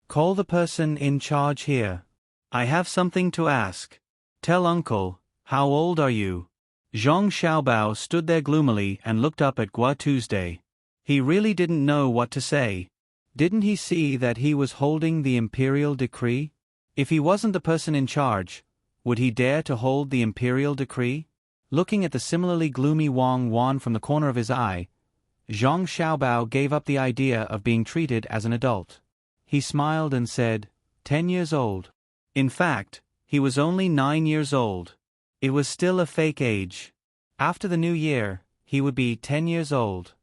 Call the person in charge here. I have something to ask. Tell uncle, how old are you?" Zhang Xiaobao stood there gloomily and looked up at Guatu's day. He really didn't know what to say. Didn't he see that he was holding the imperial decree? If he wasn't the person in charge, would he dare to hold the imperial decree? Looking at the similarly gloomy Wang Wan from the corner of his eye, Zhang Xiaobao gave up the idea of being treated as an adult. He smiled and said, 10 years old. In fact, he was only 9 years old. It was still a fake age. After the new year, he would be 10 years old.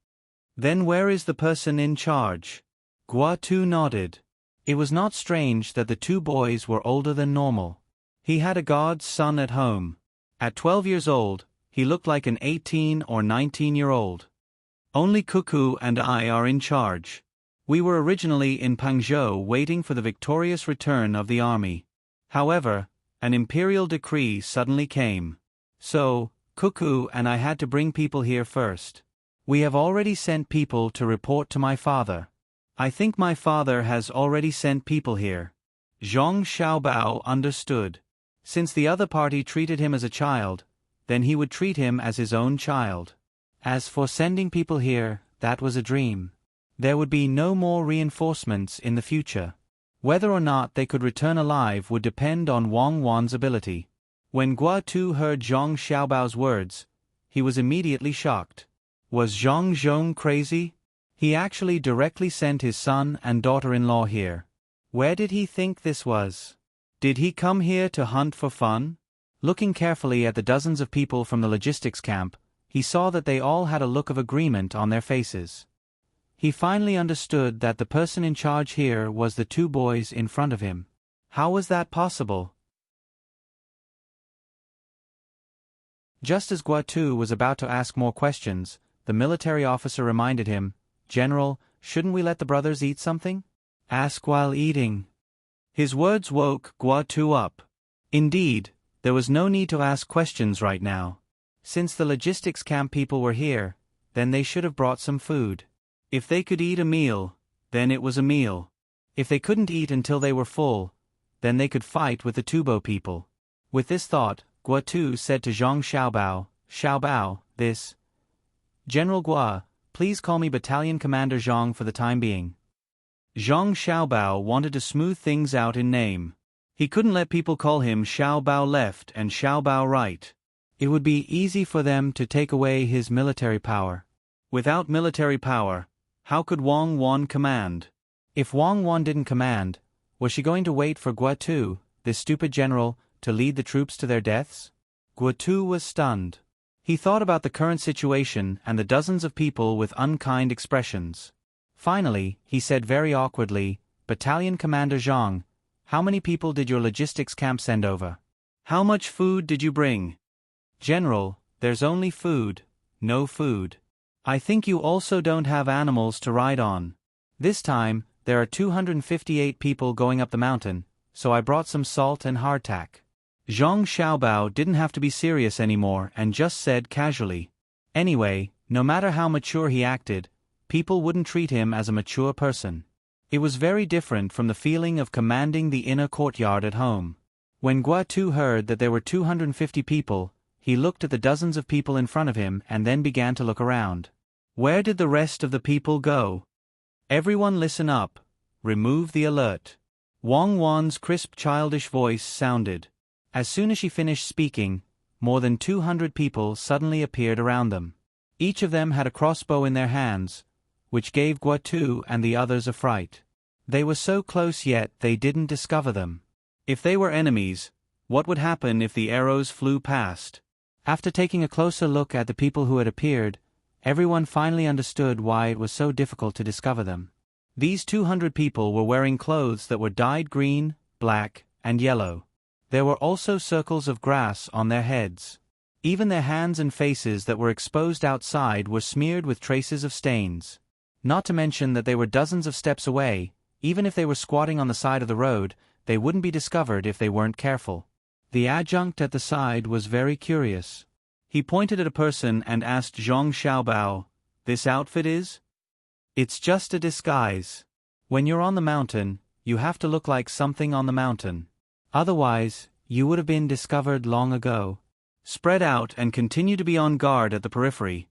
Then where is the person in charge? Guatu nodded. It was not strange that the two boys were older than normal. He had a god's son at home. At 12 years old, he looked like an 18 or 19-year-old. Only Cuckoo and I are in charge. We were originally in Pangzhou waiting for the victorious return of the army. However, an imperial decree suddenly came. So, Cuckoo and I had to bring people here first. We have already sent people to report to my father. I think my father has already sent people here. Zhang Xiaobao understood. Since the other party treated him as a child, then he would treat him as his own child. As for sending people here, that was a dream. There would be no more reinforcements in the future. Whether or not they could return alive would depend on Wang Wan's ability. When Guatu heard Zhang Xiaobao's words, he was immediately shocked. Was Zhang Zhong crazy? He actually directly sent his son and daughter-in-law here. Where did he think this was? Did he come here to hunt for fun? Looking carefully at the dozens of people from the logistics camp, he saw that they all had a look of agreement on their faces. He finally understood that the person in charge here was the two boys in front of him. How was that possible? Just as Guatu was about to ask more questions, the military officer reminded him, "General, shouldn't we let the brothers eat something? Ask while eating." His words woke Guatu up. Indeed, there was no need to ask questions right now. Since the logistics camp people were here, then they should have brought some food. If they could eat a meal, then it was a meal. If they couldn't eat until they were full, then they could fight with the Tubo people. With this thought, Guo said to Zhang Xiaobao, "Xiaobao, this. General Guo, please call me Battalion Commander Zhang for the time being." Zhang Xiaobao wanted to smooth things out in name. He couldn't let people call him Xiaobao left and Xiaobao right. It would be easy for them to take away his military power. Without military power, how could Wang Wan command? If Wang Wan didn't command, was she going to wait for Guo, this stupid general, to lead the troops to their deaths? Guo was stunned. He thought about the current situation and the dozens of people with unkind expressions. Finally, he said very awkwardly, "Battalion Commander Zhang, how many people did your logistics camp send over? How much food did you bring?" "General, there's only food, no food. I think you also don't have animals to ride on. This time, there are 258 people going up the mountain, so I brought some salt and hardtack." Zhang Xiaobao didn't have to be serious anymore and just said casually. Anyway, no matter how mature he acted, people wouldn't treat him as a mature person. It was very different from the feeling of commanding the inner courtyard at home. When Guo heard that there were 250 people, he looked at the dozens of people in front of him and then began to look around. Where did the rest of the people go? "Everyone listen up. Remove the alert." Wang Wan's crisp childish voice sounded. As soon as she finished speaking, more than 200 people suddenly appeared around them. Each of them had a crossbow in their hands, which gave Guo and the others a fright. They were so close yet they didn't discover them. If they were enemies, what would happen if the arrows flew past? After taking a closer look at the people who had appeared, everyone finally understood why it was so difficult to discover them. These 200 people were wearing clothes that were dyed green, black, and yellow. There were also circles of grass on their heads. Even their hands and faces that were exposed outside were smeared with traces of stains. Not to mention that they were dozens of steps away. Even if they were squatting on the side of the road, they wouldn't be discovered if they weren't careful. The adjutant at the side was very curious. He pointed at a person and asked Zhang Xiaobao, "This outfit is?" "It's just a disguise. When you're on the mountain, you have to look like something on the mountain. Otherwise, you would have been discovered long ago. Spread out and continue to be on guard at the periphery.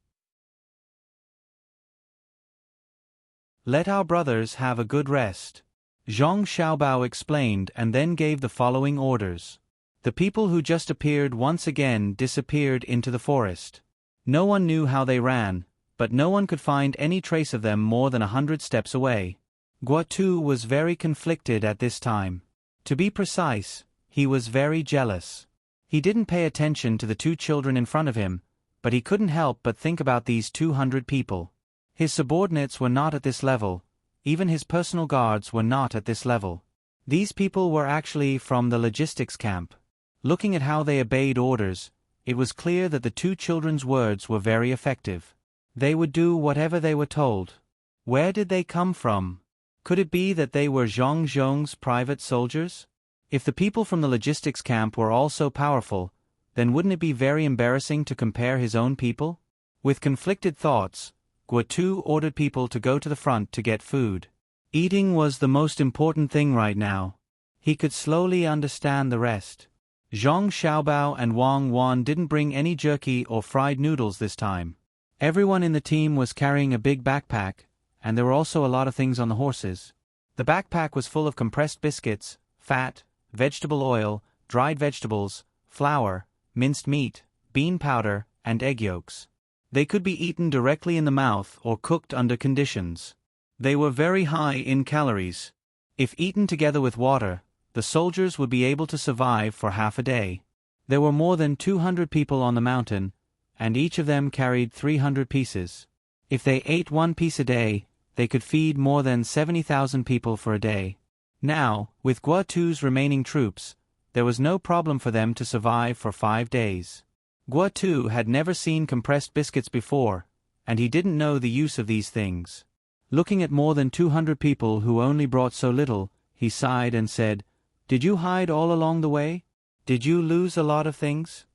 Let our brothers have a good rest." Zhang Xiaobao explained and then gave the following orders. The people who just appeared once again disappeared into the forest. No one knew how they ran, but no one could find any trace of them more than 100 steps away. Guo was very conflicted at this time. To be precise, he was very jealous. He didn't pay attention to the two children in front of him, but he couldn't help but think about these 200 people. His subordinates were not at this level, even his personal guards were not at this level. These people were actually from the logistics camp. Looking at how they obeyed orders, it was clear that the two children's words were very effective. They would do whatever they were told. Where did they come from? Could it be that they were Zhang Zhong's private soldiers? If the people from the logistics camp were all so powerful, then wouldn't it be very embarrassing to compare his own people? With conflicted thoughts, Guo ordered people to go to the front to get food. Eating was the most important thing right now. He could slowly understand the rest. Zhang Xiaobao and Wang Wan didn't bring any jerky or fried noodles this time. Everyone in the team was carrying a big backpack, and there were also a lot of things on the horses. The backpack was full of compressed biscuits, fat, vegetable oil, dried vegetables, flour, minced meat, bean powder, and egg yolks. They could be eaten directly in the mouth or cooked under conditions. They were very high in calories. If eaten together with water, the soldiers would be able to survive for half a day. There were more than 200 people on the mountain, and each of them carried 300 pieces. If they ate one piece a day, they could feed more than 70,000 people for a day. Now, with Guo's remaining troops, there was no problem for them to survive for 5 days. Guo had never seen compressed biscuits before, and he didn't know the use of these things. Looking at more than 200 people who only brought so little, he sighed and said, "Did you hide all along the way? Did you lose a lot of things?"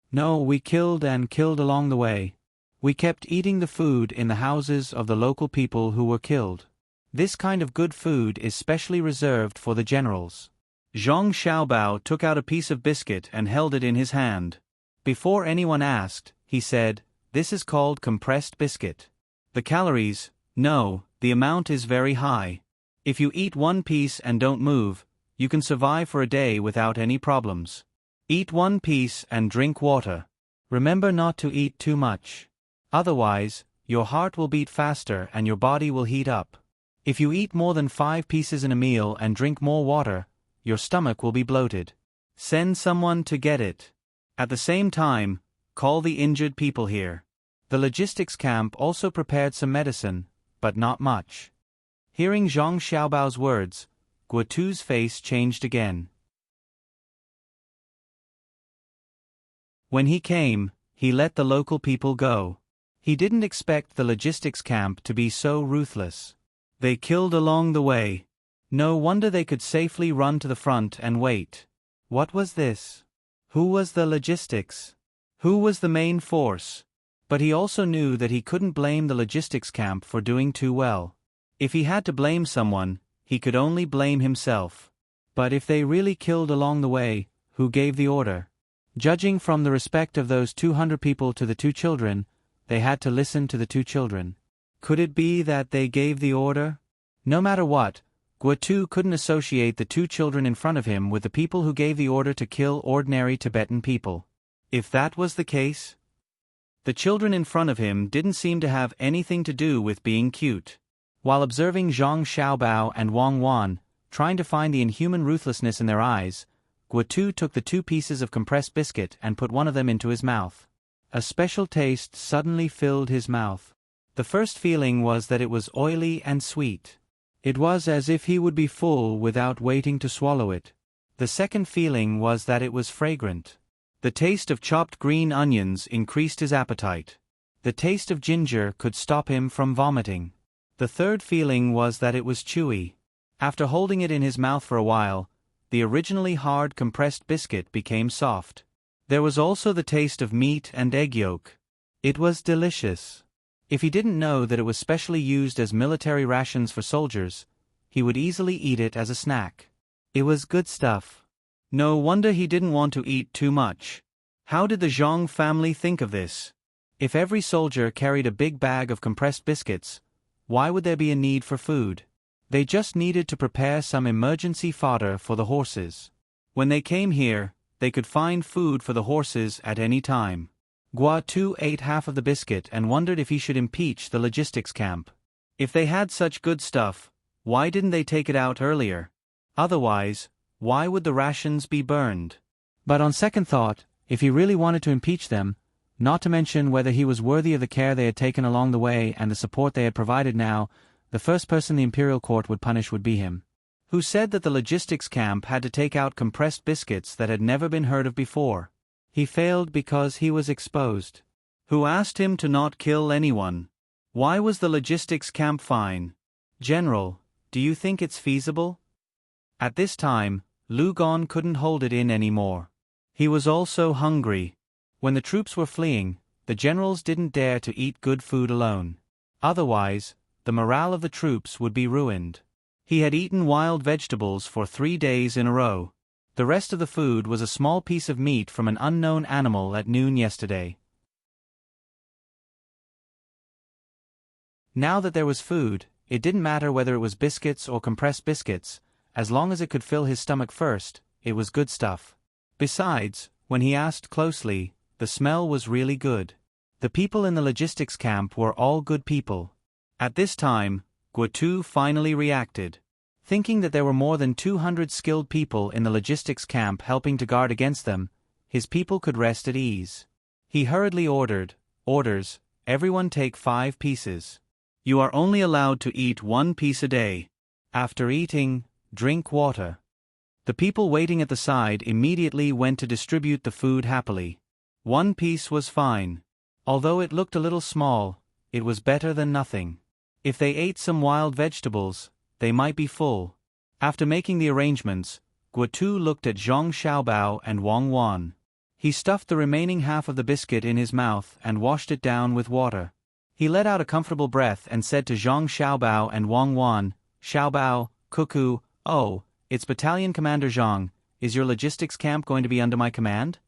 "No, we killed along the way. We kept eating the food in the houses of the local people who were killed. This kind of good food is specially reserved for the generals. Zhang Xiaobao took out a piece of biscuit and held it in his hand. Before anyone asked, he said, "This is called compressed biscuit. The calories, no, the amount is very high. If you eat one piece and don't move, you can survive for a day without any problems. Eat one piece and drink water. Remember not to eat too much. Otherwise, your heart will beat faster and your body will heat up. If you eat more than 5 pieces in a meal and drink more water, your stomach will be bloated. Send someone to get it. At the same time, call the injured people here." The logistics camp also prepared some medicine, but not much. Hearing Zhang Xiaobao's words, Guotu's face changed again. When he came, he let the local people go. He didn't expect the logistics camp to be so ruthless. They killed along the way. No wonder they could safely run to the front and wait. What was this? Who was the logistics? Who was the main force? But he also knew that he couldn't blame the logistics camp for doing too well. If he had to blame someone, he could only blame himself. But if they really killed along the way, who gave the order? Judging from the respect of those 200 people to the 2 children, they had to listen to the 2 children. Could it be that they gave the order? No matter what, Guotu couldn't associate the 2 children in front of him with the people who gave the order to kill ordinary Tibetan people. If that was the case, the children in front of him didn't seem to have anything to do with being cute. While observing Zhang Xiaobao and Wang Wan, trying to find the inhuman ruthlessness in their eyes, Guotu took the 2 pieces of compressed biscuit and put one of them into his mouth. A special taste suddenly filled his mouth. The first feeling was that it was oily and sweet. It was as if he would be full without waiting to swallow it. The second feeling was that it was fragrant. The taste of chopped green onions increased his appetite. The taste of ginger could stop him from vomiting. The third feeling was that it was chewy. After holding it in his mouth for a while, the originally hard compressed biscuit became soft. There was also the taste of meat and egg yolk. It was delicious. If he didn't know that it was specially used as military rations for soldiers, he would easily eat it as a snack. It was good stuff. No wonder he didn't want to eat too much. How did the Zhang family think of this? If every soldier carried a big bag of compressed biscuits, why would there be a need for food? They just needed to prepare some emergency fodder for the horses. When they came here, they could find food for the horses at any time. Guotu ate half of the biscuit and wondered if he should impeach the logistics camp. If they had such good stuff, why didn't they take it out earlier? Otherwise, why would the rations be burned? But on second thought, if he really wanted to impeach them, not to mention whether he was worthy of the care they had taken along the way and the support they had provided now, the first person the imperial court would punish would be him. Who said that the logistics camp had to take out compressed biscuits that had never been heard of before? He failed because he was exposed. Who asked him to not kill anyone? Why was the logistics camp fine? General, do you think it's feasible? At this time, Lu Gon couldn't hold it in anymore. He was also hungry. When the troops were fleeing, the generals didn't dare to eat good food alone. Otherwise, the morale of the troops would be ruined. He had eaten wild vegetables for 3 days in a row. The rest of the food was a small piece of meat from an unknown animal at noon yesterday. Now that there was food, it didn't matter whether it was biscuits or compressed biscuits, as long as it could fill his stomach first, it was good stuff. Besides, when he asked closely, the smell was really good. The people in the logistics camp were all good people. At this time, Guotu finally reacted. Thinking that there were more than 200 skilled people in the logistics camp helping to guard against them, his people could rest at ease. He hurriedly orders, everyone take 5 pieces. You are only allowed to eat 1 piece a day. After eating, drink water. The people waiting at the side immediately went to distribute the food happily. 1 piece was fine. Although it looked a little small, it was better than nothing. If they ate some wild vegetables, they might be full. After making the arrangements, Guotu looked at Zhang Xiaobao and Wang Wan. He stuffed the remaining half of the biscuit in his mouth and washed it down with water. He let out a comfortable breath and said to Zhang Xiaobao and Wang Wan, "Xiaobao, Cuckoo, oh, "It's Battalion Commander Zhang. Is your logistics camp going to be under my command?"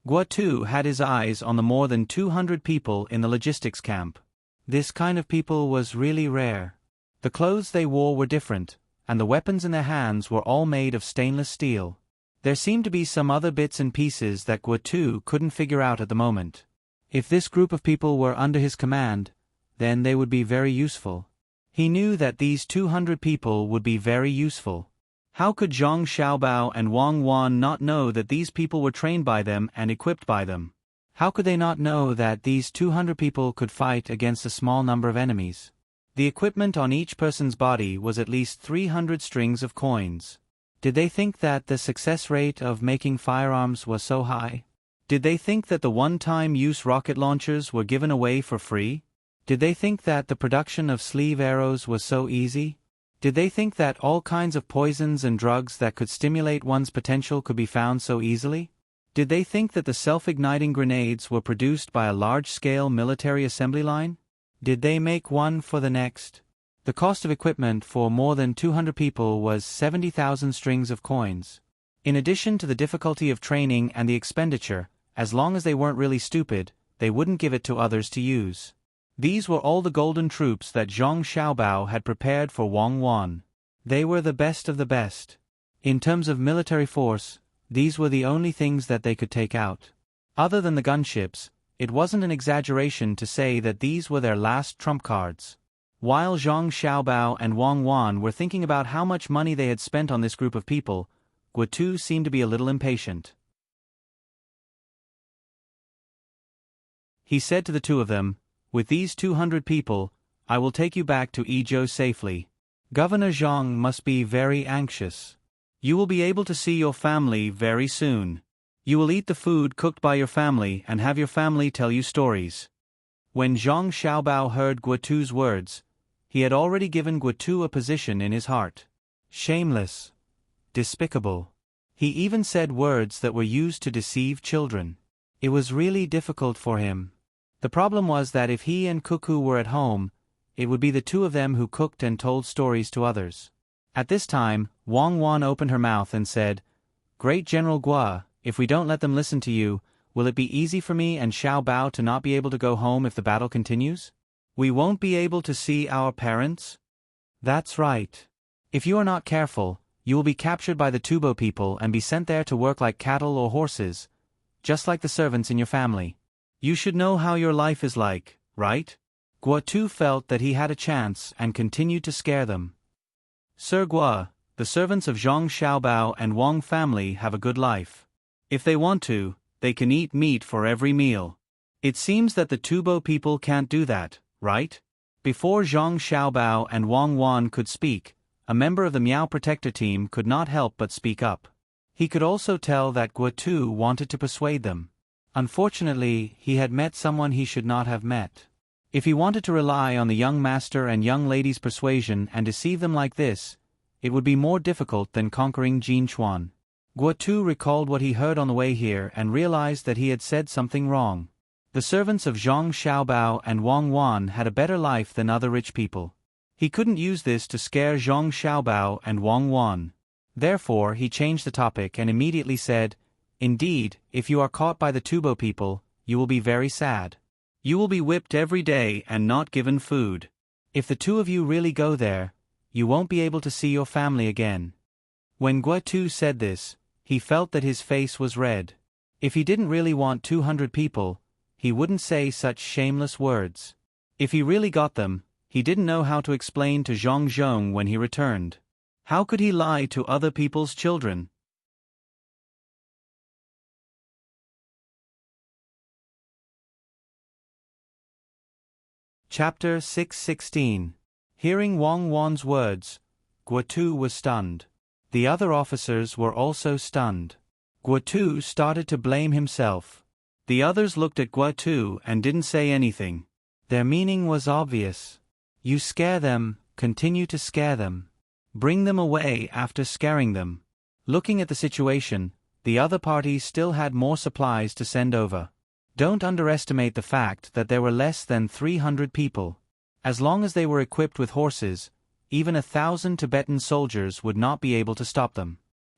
Guotu had his eyes on the more than 200 people in the logistics camp. This kind of people was really rare. The clothes they wore were different, and the weapons in their hands were all made of stainless steel. There seemed to be some other bits and pieces that Guotu couldn't figure out at the moment. If this group of people were under his command, then they would be very useful. He knew that these 200 people would be very useful. How could Zhang Xiaobao and Wang Wan not know that these people were trained by them and equipped by them? How could they not know that these 200 people could fight against a small number of enemies? The equipment on each person's body was at least 300 strings of coins. Did they think that the success rate of making firearms was so high? Did they think that the one-time use rocket launchers were given away for free? Did they think that the production of sleeve arrows was so easy? Did they think that all kinds of poisons and drugs that could stimulate one's potential could be found so easily? Did they think that the self-igniting grenades were produced by a large-scale military assembly line? Did they make one for the next? The cost of equipment for more than 200 people was 70,000 strings of coins. In addition to the difficulty of training and the expenditure, as long as they weren't really stupid, they wouldn't give it to others to use. These were all the golden troops that Zhang Xiaobao had prepared for Wang Wan. They were the best of the best. In terms of military force, these were the only things that they could take out. Other than the gunships, it wasn't an exaggeration to say that these were their last trump cards. While Zhang Xiaobao and Wang Wan were thinking about how much money they had spent on this group of people, Guotu seemed to be a little impatient. He said to the two of them, "With these 200 people, I will take you back to Yizhou safely. Governor Zhang must be very anxious. You will be able to see your family very soon. You will eat the food cooked by your family and have your family tell you stories." When Zhang Xiaobao heard Guotu's words, he had already given Guotu a position in his heart. Shameless. Despicable. He even said words that were used to deceive children. It was really difficult for him. The problem was that if he and Cuckoo were at home, it would be the two of them who cooked and told stories to others. At this time, Wang Wan opened her mouth and said, "Great General Gua, if we don't let them listen to you, will it be easy for me and Xiao Bao to not be able to go home if the battle continues? We won't be able to see our parents?" "That's right. If you are not careful, you will be captured by the Tubo people and be sent there to work like cattle or horses, just like the servants in your family. You should know how your life is like, right?" Guotu felt that he had a chance and continued to scare them. "Sir Gua, the servants of Zhang Xiaobao and Wang family have a good life. If they want to, they can eat meat for every meal. It seems that the Tubo people can't do that, right?" Before Zhang Xiaobao and Wang Wan could speak, a member of the Miao Protector team could not help but speak up. He could also tell that Guotu wanted to persuade them. Unfortunately, he had met someone he should not have met. If he wanted to rely on the young master and young lady's persuasion and deceive them like this, it would be more difficult than conquering Jin Chuan. Guotu recalled what he heard on the way here and realized that he had said something wrong. The servants of Zhang Xiaobao and Wang Wan had a better life than other rich people. He couldn't use this to scare Zhang Xiaobao and Wang Wan. Therefore, he changed the topic and immediately said, "Indeed, if you are caught by the Tubo people, you will be very sad. You will be whipped every day and not given food. If the two of you really go there, you won't be able to see your family again." When Guotu said this, he felt that his face was red. If he didn't really want 200 people, he wouldn't say such shameless words. If he really got them, he didn't know how to explain to Zhang Zhong when he returned. How could he lie to other people's children? Chapter 616. Hearing Wang Wan's words, Guotu was stunned. The other officers were also stunned. Guotu started to blame himself. The others looked at Guotu and didn't say anything. Their meaning was obvious. You scare them, continue to scare them. Bring them away after scaring them. Looking at the situation, the other parties still had more supplies to send over. Don't underestimate the fact that there were less than 300 people. As long as they were equipped with horses, even 1,000 Tibetan soldiers would not be able to stop them.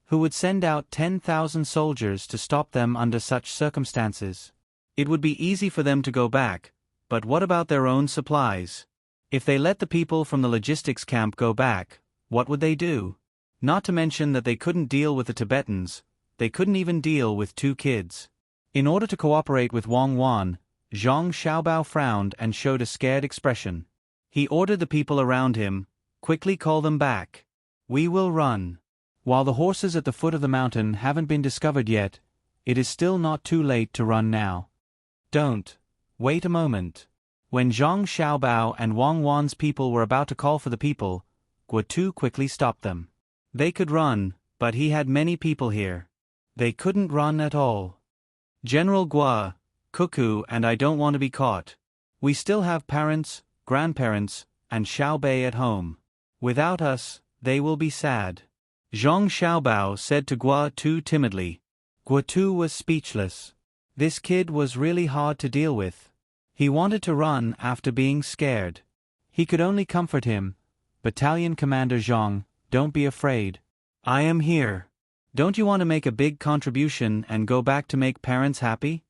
Who would send out 10,000 soldiers to stop them under such circumstances? It would be easy for them to go back, but what about their own supplies? If they let the people from the logistics camp go back, what would they do? Not to mention that they couldn't deal with the Tibetans, they couldn't even deal with 2 kids. In order to cooperate with Wang Wan, Zhang Xiaobao frowned and showed a scared expression. He ordered the people around him, "Quickly call them back. We will run. While the horses at the foot of the mountain haven't been discovered yet, it is still not too late to run now. Don't. Wait a moment." When Zhang Xiaobao and Wang Wan's people were about to call for the people, Guotu quickly stopped them. They could run, but he had many people here. They couldn't run at all. "General Gua, Cuckoo and I don't want to be caught. We still have parents, grandparents, and Xiaobei at home. Without us, they will be sad," Zhang Xiaobao said to Guotu timidly. Guotu was speechless. This kid was really hard to deal with. He wanted to run after being scared. He could only comfort him. "Battalion Commander Zhang, don't be afraid. I am here. Don't you want to make a big contribution and go back to make parents happy?"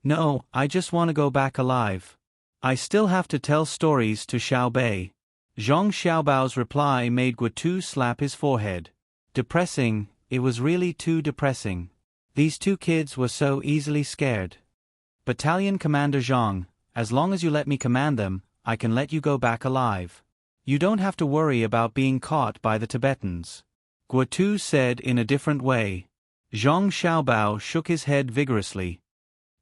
"No, I just want to go back alive. I still have to tell stories to Xiaobei." Zhang Xiaobao's reply made Guotu slap his forehead. Depressing, it was really too depressing. These 2 kids were so easily scared. "Battalion Commander Zhang, as long as you let me command them, I can let you go back alive. You don't have to worry about being caught by the Tibetans," Guotu said in a different way. Zhang Xiaobao shook his head vigorously.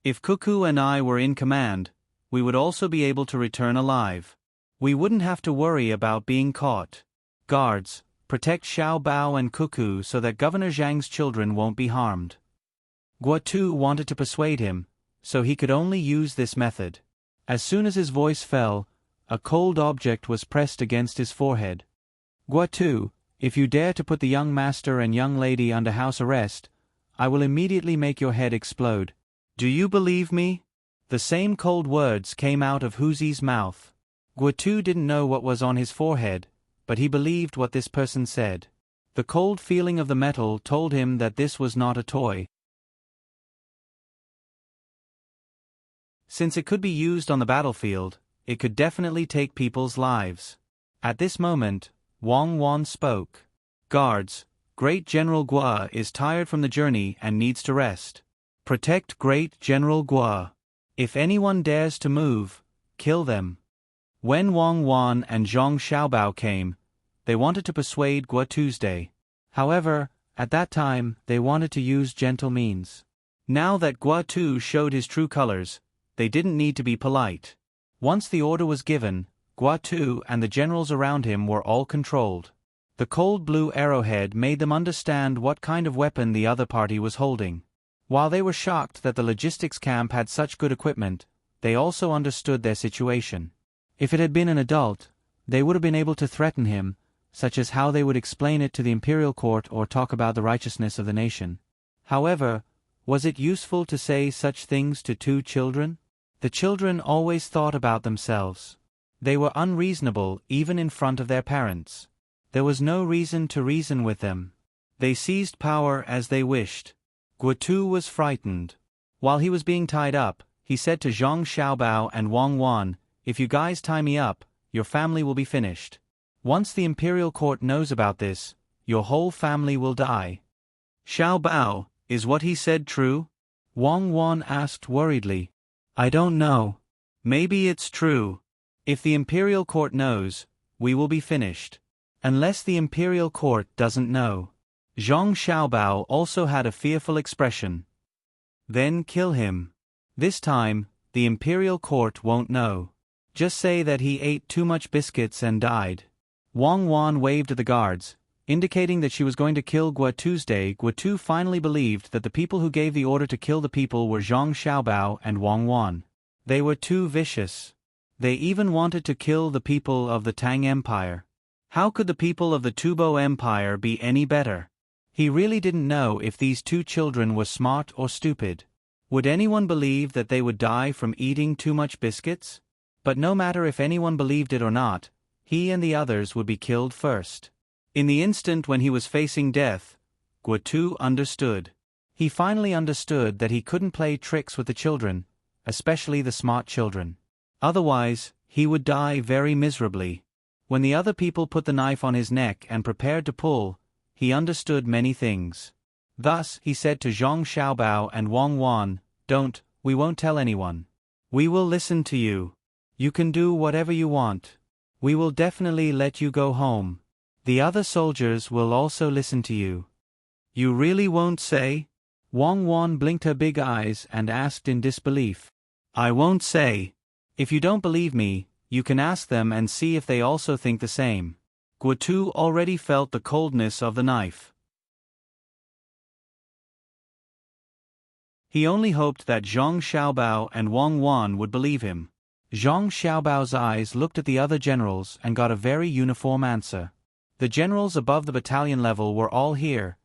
"If Cuckoo and I were in command, we would also be able to return alive. We wouldn't have to worry about being caught. Guards, protect Xiaobao and Cuckoo so that Governor Zhang's children won't be harmed." Guotu wanted to persuade him, so he could only use this method. As soon as his voice fell, a cold object was pressed against his forehead. "Guotu, if you dare to put the young master and young lady under house arrest, I will immediately make your head explode. Do you believe me?" The same cold words came out of Huzi's mouth. Guotu didn't know what was on his forehead, but he believed what this person said. The cold feeling of the metal told him that this was not a toy. Since it could be used on the battlefield, it could definitely take people's lives. At this moment, Wang Wan spoke. "Guards, Great General Gua is tired from the journey and needs to rest. Protect Great General Gua. If anyone dares to move, kill them." When Wang Wan and Zhang Xiaobao came, they wanted to persuade Gua Tuesday. However, at that time, they wanted to use gentle means. Now that Gua Tu showed his true colors, they didn't need to be polite. Once the order was given, Gua Tu and the generals around him were all controlled. The cold blue arrowhead made them understand what kind of weapon the other party was holding. While they were shocked that the logistics camp had such good equipment, they also understood their situation. If it had been an adult, they would have been able to threaten him, such as how they would explain it to the imperial court or talk about the righteousness of the nation. However, was it useful to say such things to 2 children? The children always thought about themselves. They were unreasonable even in front of their parents. There was no reason to reason with them. They seized power as they wished. Guotu was frightened. While he was being tied up, he said to Zhang Xiaobao and Wang Wan, "If you guys tie me up, your family will be finished. Once the imperial court knows about this, your whole family will die." "Xiaobao, is what he said true?" Wang Wan asked worriedly. "I don't know. Maybe it's true. If the imperial court knows, we will be finished. Unless the imperial court doesn't know." Zhang Xiaobao also had a fearful expression. "Then kill him. This time, the imperial court won't know. Just say that he ate too much biscuits and died." Wang Wan waved at the guards, indicating that she was going to kill Gua Tuesday. Guotu finally believed that the people who gave the order to kill the people were Zhang Xiaobao and Wang Wan. They were too vicious. They even wanted to kill the people of the Tang Empire. How could the people of the Tubo Empire be any better? He really didn't know if these 2 children were smart or stupid. Would anyone believe that they would die from eating too much biscuits? But no matter if anyone believed it or not, he and the others would be killed first. In the instant when he was facing death, Guotu understood. He finally understood that he couldn't play tricks with the children, especially the smart children. Otherwise, he would die very miserably. When the other people put the knife on his neck and prepared to pull, he understood many things. Thus, he said to Zhang Xiaobao and Wang Wan, we won't tell anyone. We will listen to you. You can do whatever you want. We will definitely let you go home. The other soldiers will also listen to you. You really won't say? Wang Wan blinked her big eyes and asked in disbelief. I won't say. If you don't believe me, you can ask them and see if they also think the same. Guotu already felt the coldness of the knife. He only hoped that Zhang Xiaobao and Wang Wan would believe him. Zhang Xiaobao's eyes looked at the other generals and got a very uniform answer. The generals above the battalion level were all here,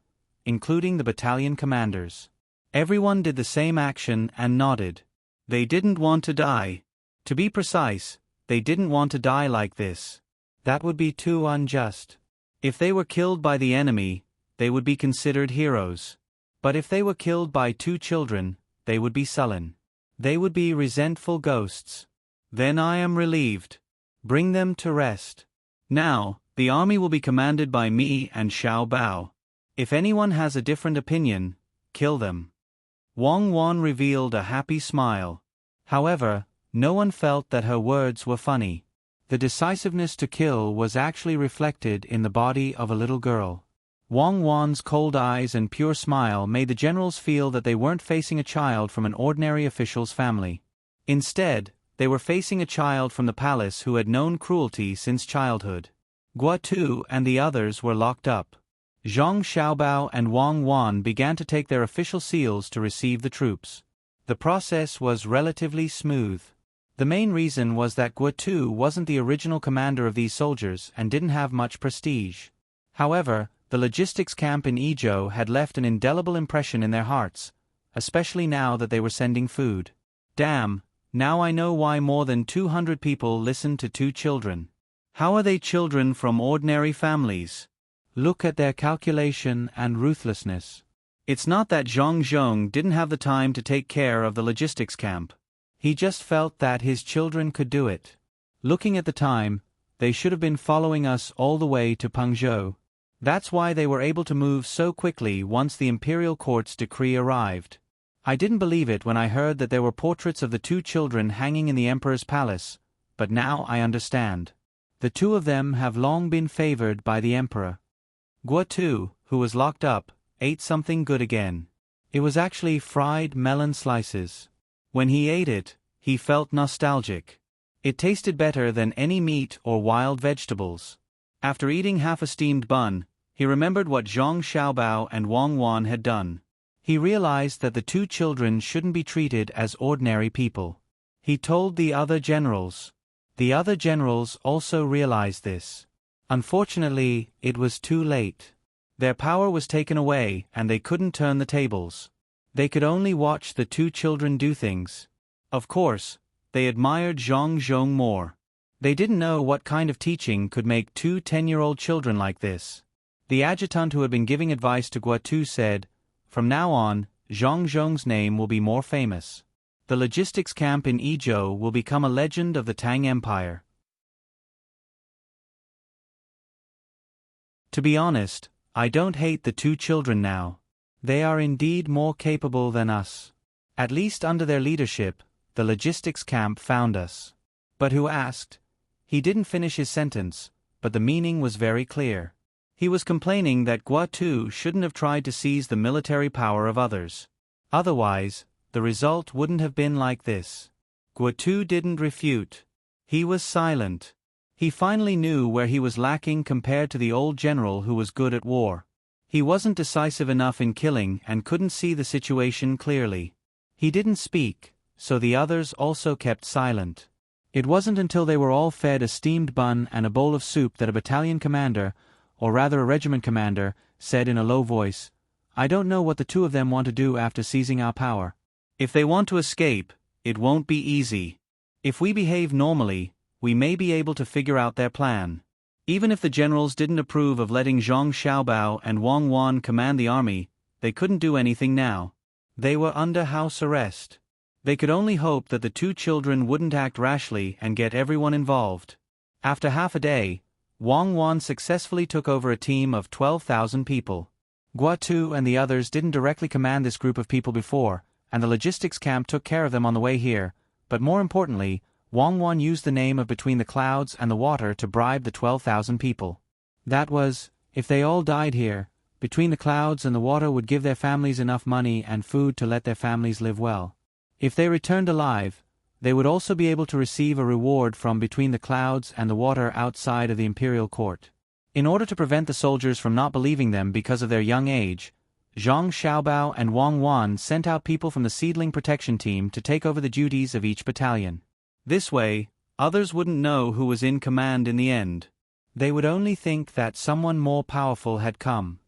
including the battalion commanders. Everyone did the same action and nodded. They didn't want to die. To be precise, they didn't want to die like this. That would be too unjust. If they were killed by the enemy, they would be considered heroes. But if they were killed by 2 children, they would be sullen. They would be resentful ghosts. Then I am relieved. Bring them to rest. Now, the army will be commanded by me and Xiao Bao. If anyone has a different opinion, kill them. Wang Wan revealed a happy smile. However, no one felt that her words were funny. The decisiveness to kill was actually reflected in the body of a little girl. Wang Wan's cold eyes and pure smile made the generals feel that they weren't facing a child from an ordinary official's family. Instead, they were facing a child from the palace who had known cruelty since childhood. Guotu and the others were locked up. Zhang Xiaobao and Wang Wan began to take their official seals to receive the troops. The process was relatively smooth. The main reason was that Guotu wasn't the original commander of these soldiers and didn't have much prestige. However, the logistics camp in Izhou had left an indelible impression in their hearts, especially now that they were sending food. Damn, now I know why more than 200 people listened to 2 children. How are they children from ordinary families? Look at their calculation and ruthlessness. It's not that Zhang Zhong didn't have the time to take care of the logistics camp. He just felt that his children could do it. Looking at the time, they should have been following us all the way to Pengzhou. That's why they were able to move so quickly once the imperial court's decree arrived. I didn't believe it when I heard that there were portraits of the 2 children hanging in the emperor's palace, but now I understand. The 2 of them have long been favored by the emperor. Guotu, who was locked up, ate something good again. It was actually fried melon slices. When he ate it, he felt nostalgic. It tasted better than any meat or wild vegetables. After eating half a steamed bun, he remembered what Zhang Xiaobao and Wang Wan had done. He realized that the 2 children shouldn't be treated as ordinary people. He told the other generals. The other generals also realized this. Unfortunately, it was too late. Their power was taken away and they couldn't turn the tables. They could only watch the 2 children do things. Of course, they admired Zhang Zhong more. They didn't know what kind of teaching could make 2 10-year-old children like this. The adjutant who had been giving advice to Guotu said, "From now on, Zhang Zhong's name will be more famous. The logistics camp in Izhou will become a legend of the Tang Empire." To be honest, I don't hate the 2 children now. They are indeed more capable than us. At least under their leadership, the logistics camp found us. But who asked? He didn't finish his sentence, but the meaning was very clear. He was complaining that Guotu shouldn't have tried to seize the military power of others. Otherwise, the result wouldn't have been like this. Guotu didn't refute. He was silent. He finally knew where he was lacking compared to the old general who was good at war. He wasn't decisive enough in killing and couldn't see the situation clearly. He didn't speak, so the others also kept silent. It wasn't until they were all fed a steamed bun and a bowl of soup that a battalion commander, or rather a regiment commander, said in a low voice, "I don't know what the 2 of them want to do after seizing our power. If they want to escape, it won't be easy. If we behave normally, we may be able to figure out their plan. Even if the generals didn't approve of letting Zhang Xiaobao and Wang Wan command the army, they couldn't do anything now. They were under house arrest. They could only hope that the two children wouldn't act rashly and get everyone involved. After half a day, Wang Wan successfully took over a team of 12,000 people. Guatu and the others didn't directly command this group of people before, and the logistics camp took care of them on the way here, but more importantly, Wang Wan used the name of Between the Clouds and the Water to bribe the 12,000 people. That was, if they all died here, Between the Clouds and the Water would give their families enough money and food to let their families live well. If they returned alive, they would also be able to receive a reward from Between the Clouds and the Water outside of the imperial court. In order to prevent the soldiers from not believing them because of their young age, Zhang Xiaobao and Wang Wan sent out people from the seedling protection team to take over the duties of each battalion. This way, others wouldn't know who was in command in the end. They would only think that someone more powerful had come.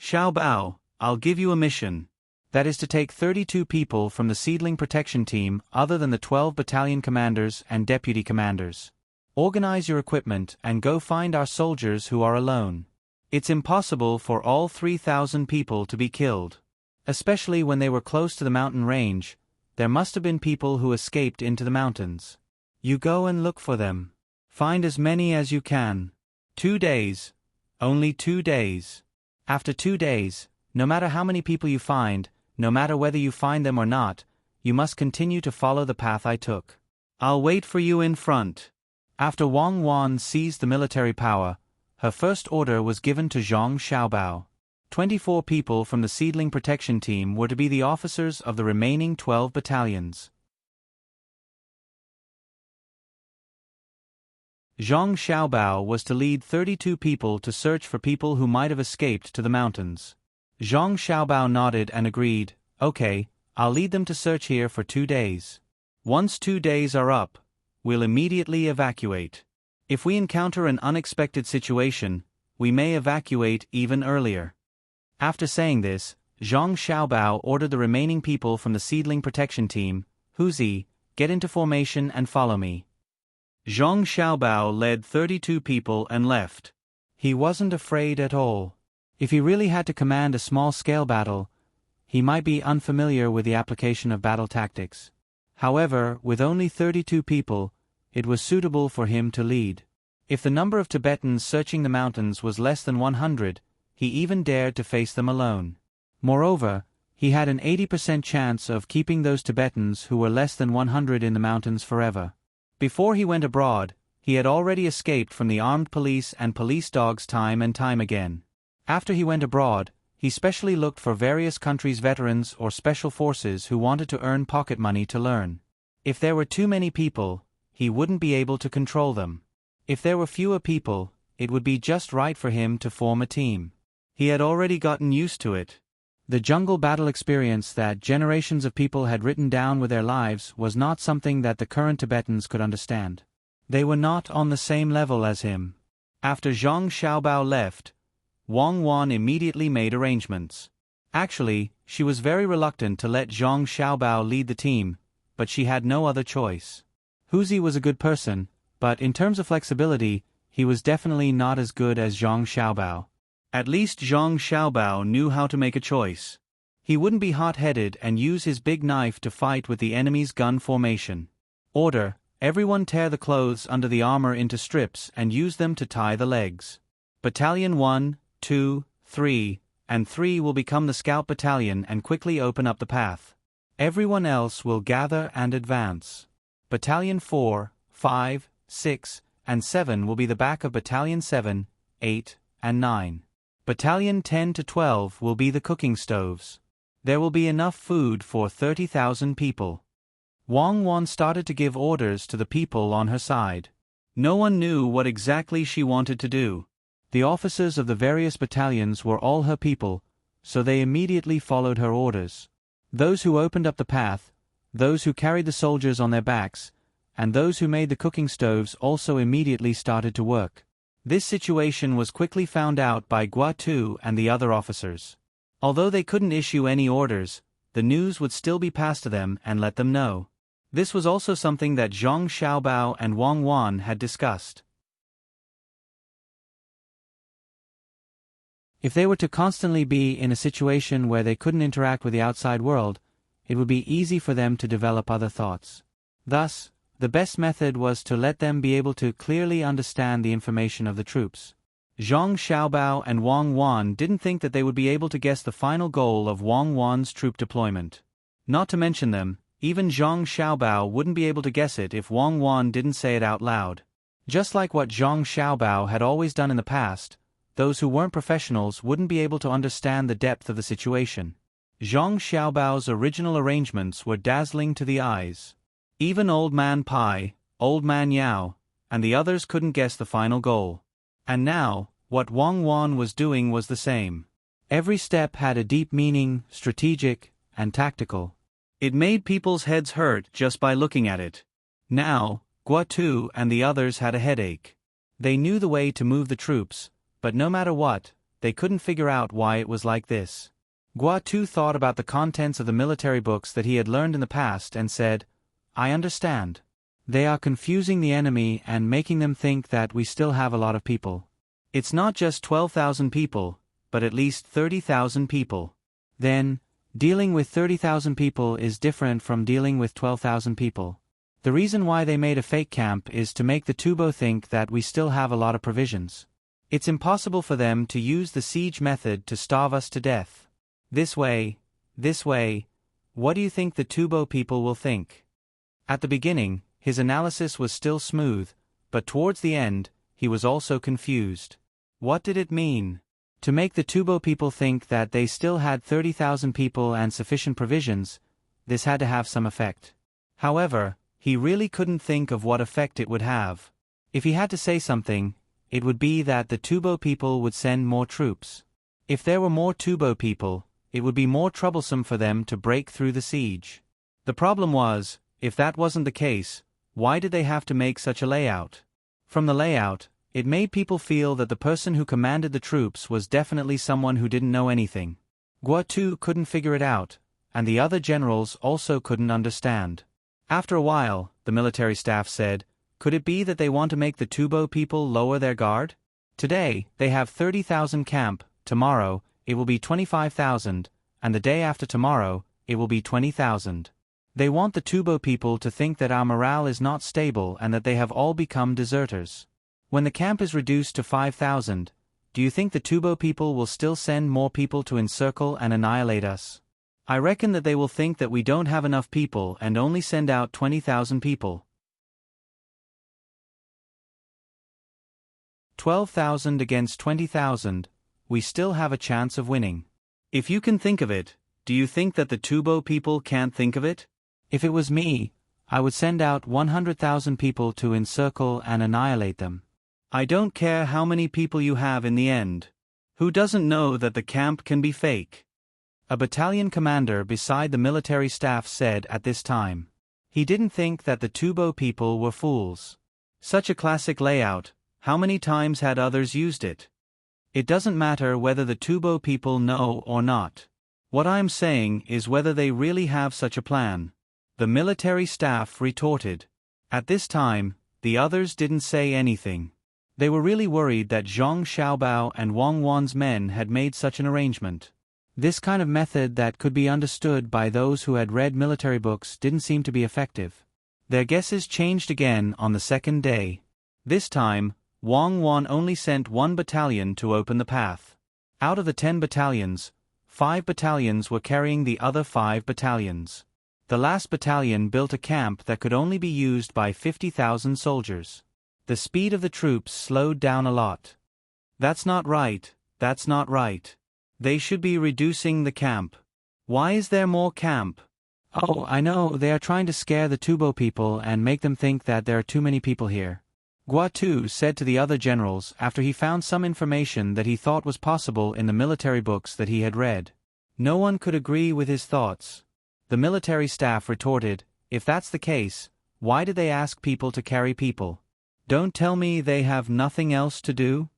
Xiaobao, I'll give you a mission. That is to take 32 people from the seedling protection team other than the 12 battalion commanders and deputy commanders. Organize your equipment and go find our soldiers who are alone. It's impossible for all 3,000 people to be killed. Especially when they were close to the mountain range, there must have been people who escaped into the mountains. You go and look for them. Find as many as you can. 2 days. Only 2 days. After 2 days, no matter how many people you find, no matter whether you find them or not, you must continue to follow the path I took. I'll wait for you in front. After Wang Wan seized the military power, her first order was given to Zhang Xiaobao. 24 people from the seedling protection team were to be the officers of the remaining 12 battalions. Zhang Xiaobao was to lead 32 people to search for people who might have escaped to the mountains. Zhang Xiaobao nodded and agreed, "Okay, I'll lead them to search here for 2 days. Once 2 days are up, we'll immediately evacuate. If we encounter an unexpected situation, we may evacuate even earlier." After saying this, Zhang Xiaobao ordered the remaining people from the seedling protection team, "Huzi, get into formation and follow me." Zhang Xiaobao led 32 people and left. He wasn't afraid at all. If he really had to command a small-scale battle, he might be unfamiliar with the application of battle tactics. However, with only 32 people, it was suitable for him to lead. If the number of Tibetans searching the mountains was less than 100, he even dared to face them alone. Moreover, he had an 80% chance of keeping those Tibetans who were less than 100 in the mountains forever. Before he went abroad, he had already escaped from the armed police and police dogs time and time again. After he went abroad, he specially looked for various countries' veterans or special forces who wanted to earn pocket money to learn. If there were too many people, he wouldn't be able to control them. If there were fewer people, it would be just right for him to form a team. He had already gotten used to it. The jungle battle experience that generations of people had written down with their lives was not something that the current Tibetans could understand. They were not on the same level as him. After Zhang Xiaobao left, Wang Wan immediately made arrangements. Actually, she was very reluctant to let Zhang Xiaobao lead the team, but she had no other choice. Huzi was a good person, but in terms of flexibility, he was definitely not as good as Zhang Xiaobao. At least Zhang Xiaobao knew how to make a choice. He wouldn't be hot-headed and use his big knife to fight with the enemy's gun formation. Order: everyone tear the clothes under the armor into strips and use them to tie the legs. Battalion 1, 2, 3, and 3 will become the scout battalion and quickly open up the path. Everyone else will gather and advance. Battalion 4, 5, 6, and 7 will be the back of Battalion 7, 8, and 9. Battalion 10 to 12 will be the cooking stoves. There will be enough food for 30,000 people. Wang Wan started to give orders to the people on her side. No one knew what exactly she wanted to do. The officers of the various battalions were all her people, so they immediately followed her orders. Those who opened up the path, those who carried the soldiers on their backs, and those who made the cooking stoves also immediately started to work. This situation was quickly found out by Guatu and the other officers. Although they couldn't issue any orders, the news would still be passed to them and let them know. This was also something that Zhang Xiaobao and Wang Wan had discussed. If they were to constantly be in a situation where they couldn't interact with the outside world, it would be easy for them to develop other thoughts. Thus, the best method was to let them be able to clearly understand the information of the troops. Zhang Xiaobao and Wang Wan didn't think that they would be able to guess the final goal of Wang Wan's troop deployment. Not to mention them, even Zhang Xiaobao wouldn't be able to guess it if Wang Wan didn't say it out loud. Just like what Zhang Xiaobao had always done in the past, those who weren't professionals wouldn't be able to understand the depth of the situation. Zhang Xiaobao's original arrangements were dazzling to the eyes. Even Old Man Pai, Old Man Yao, and the others couldn't guess the final goal. And now, what Wang Wan was doing was the same. Every step had a deep meaning, strategic, and tactical. It made people's heads hurt just by looking at it. Now, Guotu and the others had a headache. They knew the way to move the troops, but no matter what, they couldn't figure out why it was like this. Guotu thought about the contents of the military books that he had learned in the past and said, "I understand. They are confusing the enemy and making them think that we still have a lot of people. It's not just 12,000 people, but at least 30,000 people. Then, dealing with 30,000 people is different from dealing with 12,000 people. The reason why they made a fake camp is to make the Tubo think that we still have a lot of provisions. It's impossible for them to use the siege method to starve us to death. This way, what do you think the Tubo people will think?" At the beginning, his analysis was still smooth, but towards the end, he was also confused. What did it mean? To make the Tubo people think that they still had 30,000 people and sufficient provisions, this had to have some effect. However, he really couldn't think of what effect it would have. If he had to say something, it would be that the Tubo people would send more troops. If there were more Tubo people, it would be more troublesome for them to break through the siege. The problem was, if that wasn't the case, why did they have to make such a layout? From the layout, it made people feel that the person who commanded the troops was definitely someone who didn't know anything. Guotu couldn't figure it out, and the other generals also couldn't understand. After a while, the military staff said, "Could it be that they want to make the Tubo people lower their guard? Today, they have 30,000 camp, tomorrow, it will be 25,000, and the day after tomorrow, it will be 20,000. They want the Tubo people to think that our morale is not stable and that they have all become deserters. When the camp is reduced to 5,000, do you think the Tubo people will still send more people to encircle and annihilate us? I reckon that they will think that we don't have enough people and only send out 20,000 people. 12,000 against 20,000, we still have a chance of winning. If you can think of it, do you think that the Tubo people can't think of it? If it was me, I would send out 100,000 people to encircle and annihilate them. I don't care how many people you have in the end. Who doesn't know that the camp can be fake?" A battalion commander beside the military staff said at this time. He didn't think that the Tubo people were fools. Such a classic layout, how many times had others used it? It doesn't matter whether the Tubo people know or not. What I'm saying is whether they really have such a plan. The military staff retorted. At this time, the others didn't say anything. They were really worried that Zhang Xiaobao and Wang Wan's men had made such an arrangement. This kind of method that could be understood by those who had read military books didn't seem to be effective. Their guesses changed again on the second day. This time, Wang Wan only sent 1 battalion to open the path. Out of the 10 battalions, 5 battalions were carrying the other 5 battalions. The last battalion built a camp that could only be used by 50,000 soldiers. The speed of the troops slowed down a lot. That's not right. They should be reducing the camp. Why is there more camp? Oh, I know, they are trying to scare the Tubo people and make them think that there are too many people here. Guotu said to the other generals after he found some information that he thought was possible in the military books that he had read. No one could agree with his thoughts. The military staff retorted, "If that's the case, why did they ask people to carry people? Don't tell me they have nothing else to do?"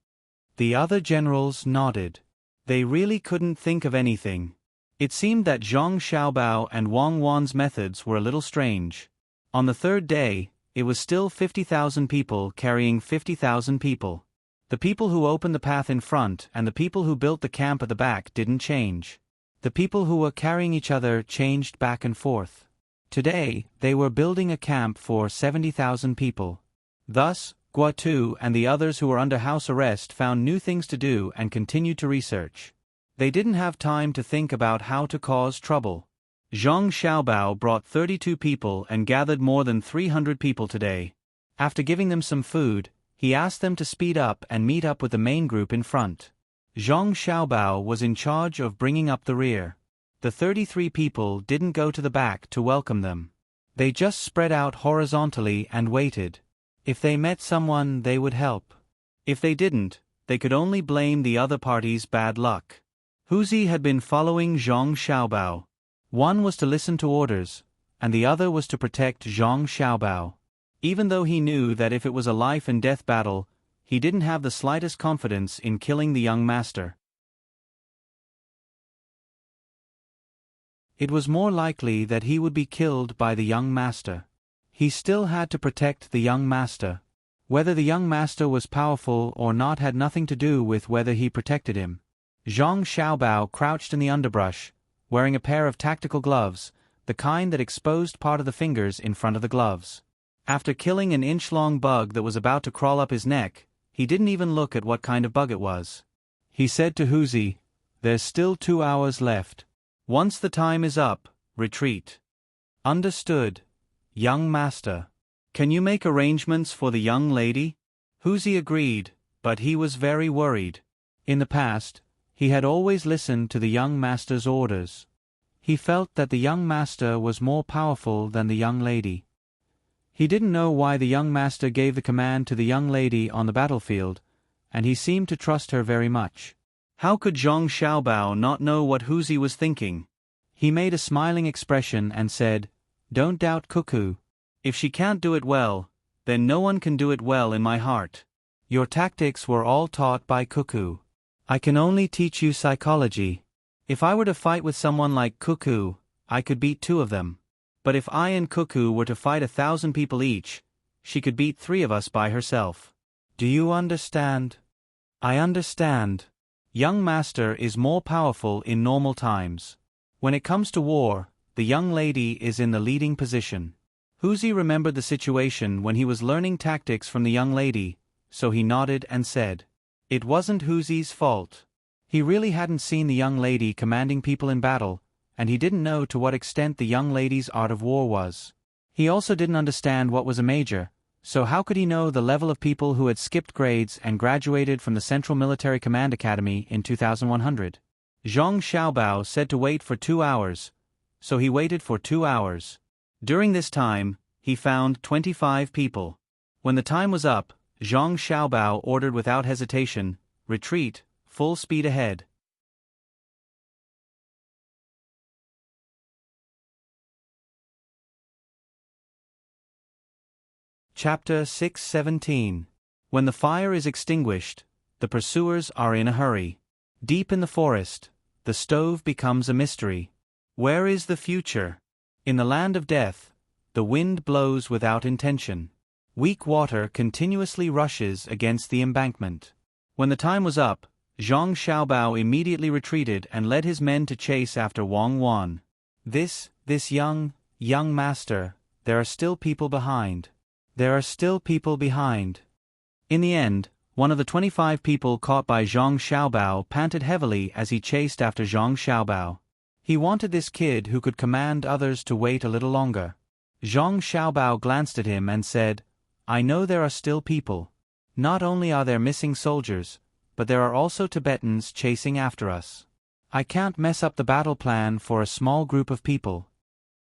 The other generals nodded. They really couldn't think of anything. It seemed that Zhang Xiaobao and Wang Wan's methods were a little strange. On the third day, it was still 50,000 people carrying 50,000 people. The people who opened the path in front and the people who built the camp at the back didn't change. The people who were carrying each other changed back and forth. Today, they were building a camp for 70,000 people. Thus, Guatu and the others who were under house arrest found new things to do and continued to research. They didn't have time to think about how to cause trouble. Zhang Xiaobao brought 32 people and gathered more than 300 people today. After giving them some food, he asked them to speed up and meet up with the main group in front. Zhang Xiaobao was in charge of bringing up the rear. The 33 people didn't go to the back to welcome them. They just spread out horizontally and waited. If they met someone, they would help. If they didn't, they could only blame the other party's bad luck. Huzi had been following Zhang Xiaobao. One was to listen to orders, and the other was to protect Zhang Xiaobao. Even though he knew that if it was a life-and-death battle, he didn't have the slightest confidence in killing the young master. It was more likely that he would be killed by the young master. He still had to protect the young master. Whether the young master was powerful or not had nothing to do with whether he protected him. Zhang Xiaobao crouched in the underbrush, wearing a pair of tactical gloves, the kind that exposed part of the fingers in front of the gloves. After killing an inch-long bug that was about to crawl up his neck, he didn't even look at what kind of bug it was. He said to Huzi, "There's still 2 hours left. Once the time is up, retreat." "Understood, young master. Can you make arrangements for the young lady?" Huzi agreed, but he was very worried. In the past, he had always listened to the young master's orders. He felt that the young master was more powerful than the young lady. He didn't know why the young master gave the command to the young lady on the battlefield, and he seemed to trust her very much. How could Zhang Xiaobao not know what Huzi was thinking? He made a smiling expression and said, "Don't doubt Cuckoo. If she can't do it well, then no one can do it well in my heart. Your tactics were all taught by Cuckoo. I can only teach you psychology. If I were to fight with someone like Cuckoo, I could beat 2 of them. But if I and Cuckoo were to fight 1,000 people each, she could beat 3 of us by herself. Do you understand?" "I understand. Young master is more powerful in normal times. When it comes to war, the young lady is in the leading position." Huzi remembered the situation when he was learning tactics from the young lady, so he nodded and said, It wasn't Huzi's fault. He really hadn't seen the young lady commanding people in battle, and he didn't know to what extent the young lady's art of war was. He also didn't understand what was a major, so how could he know the level of people who had skipped grades and graduated from the Central Military Command Academy in 2100? Zhang Xiaobao said to wait for 2 hours, so he waited for 2 hours. During this time, he found 25 people. When the time was up, Zhang Xiaobao ordered without hesitation, "Retreat, full speed ahead." Chapter 617. When the fire is extinguished, the pursuers are in a hurry. Deep in the forest, the stove becomes a mystery. Where is the future? In the land of death, the wind blows without intention. Weak water continuously rushes against the embankment. When the time was up, Zhang Xiaobao immediately retreated and led his men to chase after Wang Wan. This young master, there are still people behind. There are still people behind. In the end, one of the 25 people caught by Zhang Xiaobao panted heavily as he chased after Zhang Xiaobao. He wanted this kid who could command others to wait a little longer. Zhang Xiaobao glanced at him and said, "I know there are still people. Not only are there missing soldiers, but there are also Tibetans chasing after us. I can't mess up the battle plan for a small group of people."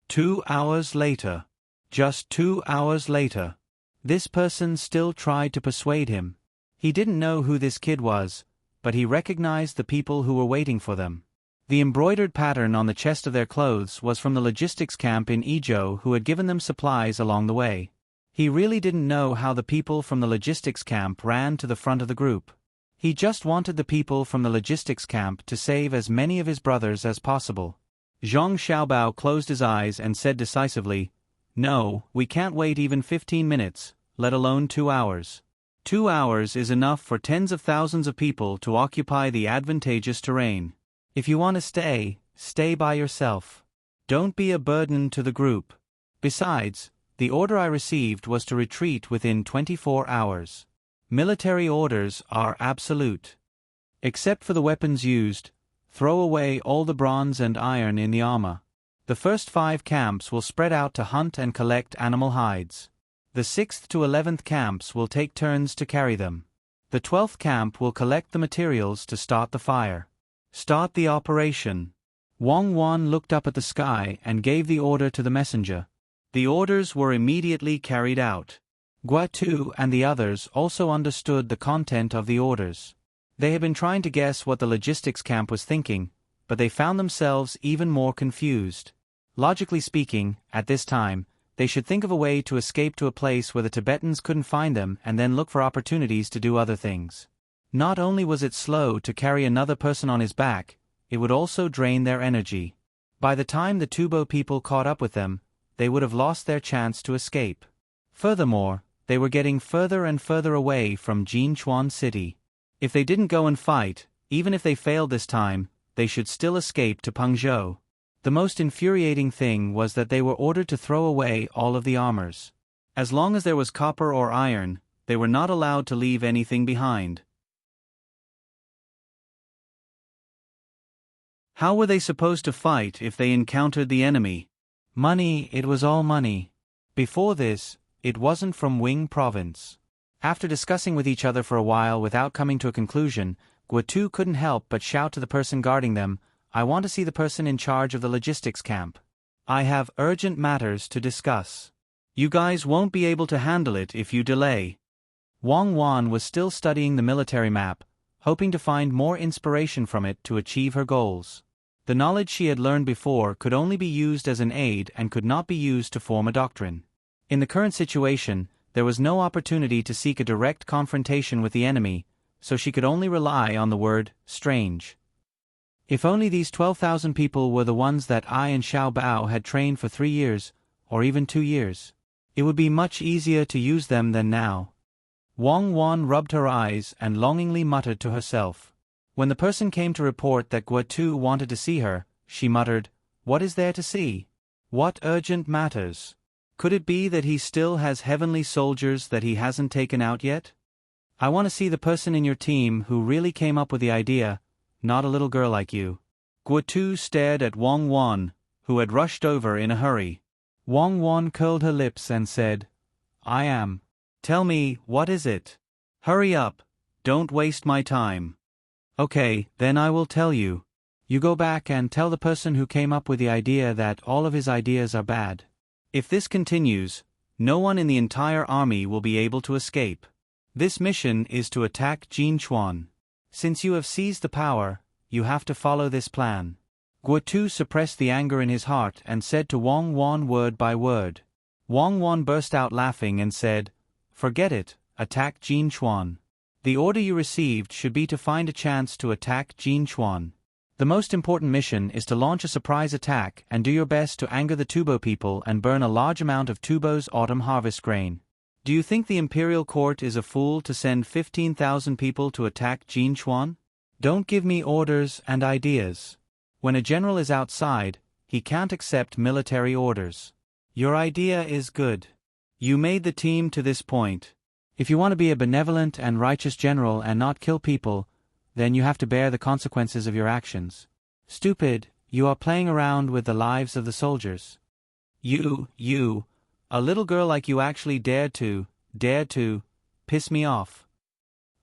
2 hours later. Just 2 hours later. This person still tried to persuade him. He didn't know who this kid was, but he recognized the people who were waiting for them. The embroidered pattern on the chest of their clothes was from the logistics camp in Izhou who had given them supplies along the way. He really didn't know how the people from the logistics camp ran to the front of the group. He just wanted the people from the logistics camp to save as many of his brothers as possible. Zhang Xiaobao closed his eyes and said decisively, No, we can't wait even 15 minutes, let alone 2 hours. 2 hours is enough for tens of thousands of people to occupy the advantageous terrain. If you want to stay, stay by yourself. Don't be a burden to the group. Besides, the order I received was to retreat within 24 hours. Military orders are absolute. Except for the weapons used, throw away all the bronze and iron in the armor. The first 5 camps will spread out to hunt and collect animal hides. The 6th to 11th camps will take turns to carry them. The 12th camp will collect the materials to start the fire. Start the operation. Wang Wan looked up at the sky and gave the order to the messenger. The orders were immediately carried out. Guatu and the others also understood the content of the orders. They had been trying to guess what the logistics camp was thinking, but they found themselves even more confused. Logically speaking, at this time, they should think of a way to escape to a place where the Tibetans couldn't find them and then look for opportunities to do other things. Not only was it slow to carry another person on his back, it would also drain their energy. By the time the Tubo people caught up with them, they would have lost their chance to escape. Furthermore, they were getting further and further away from Jinchuan City. If they didn't go and fight, even if they failed this time, they should still escape to Pengzhou. The most infuriating thing was that they were ordered to throw away all of the armors. As long as there was copper or iron, they were not allowed to leave anything behind. How were they supposed to fight if they encountered the enemy? Money, it was all money. Before this, it wasn't from Wing Province. After discussing with each other for a while without coming to a conclusion, Guatu couldn't help but shout to the person guarding them, "I want to see the person in charge of the logistics camp. I have urgent matters to discuss. You guys won't be able to handle it if you delay." Wang Wan was still studying the military map, hoping to find more inspiration from it to achieve her goals. The knowledge she had learned before could only be used as an aid and could not be used to form a doctrine. In the current situation, there was no opportunity to seek a direct confrontation with the enemy, so she could only rely on the word strange. If only these 12,000 people were the ones that I and Xiao Bao had trained for 3 years, or even 2 years, it would be much easier to use them than now. Wang Wan rubbed her eyes and longingly muttered to herself. When the person came to report that Guatu wanted to see her, she muttered, "What is there to see? What urgent matters? Could it be that he still has heavenly soldiers that he hasn't taken out yet? I want to see the person in your team who really came up with the idea, not a little girl like you." Guatu stared at Wang Wan, who had rushed over in a hurry. Wang Wan curled her lips and said, "I am. Tell me, what is it? Hurry up, don't waste my time." "Okay, then I will tell you. You go back and tell the person who came up with the idea that all of his ideas are bad. If this continues, no one in the entire army will be able to escape. This mission is to attack Jinchuan. Since you have seized the power, you have to follow this plan." Guatu suppressed the anger in his heart and said to Wang Wan word by word. Wang Wan burst out laughing and said, "Forget it, attack Jinchuan. The order you received should be to find a chance to attack Jinchuan. The most important mission is to launch a surprise attack and do your best to anger the Tubo people and burn a large amount of Tubo's autumn harvest grain. Do you think the imperial court is a fool to send 15,000 people to attack Jinchuan? Don't give me orders and ideas. When a general is outside, he can't accept military orders. Your idea is good. You made the team to this point. If you want to be a benevolent and righteous general and not kill people, then you have to bear the consequences of your actions. Stupid, you are playing around with the lives of the soldiers. You, a little girl like you actually dared to, piss me off."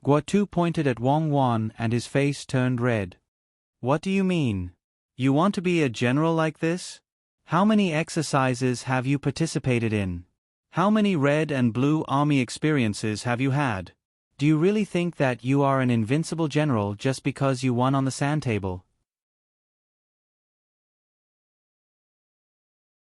Guatu pointed at Wang Wan and his face turned red. "What do you mean? You want to be a general like this? How many exercises have you participated in? How many red and blue army experiences have you had? Do you really think that you are an invincible general just because you won on the sand table?"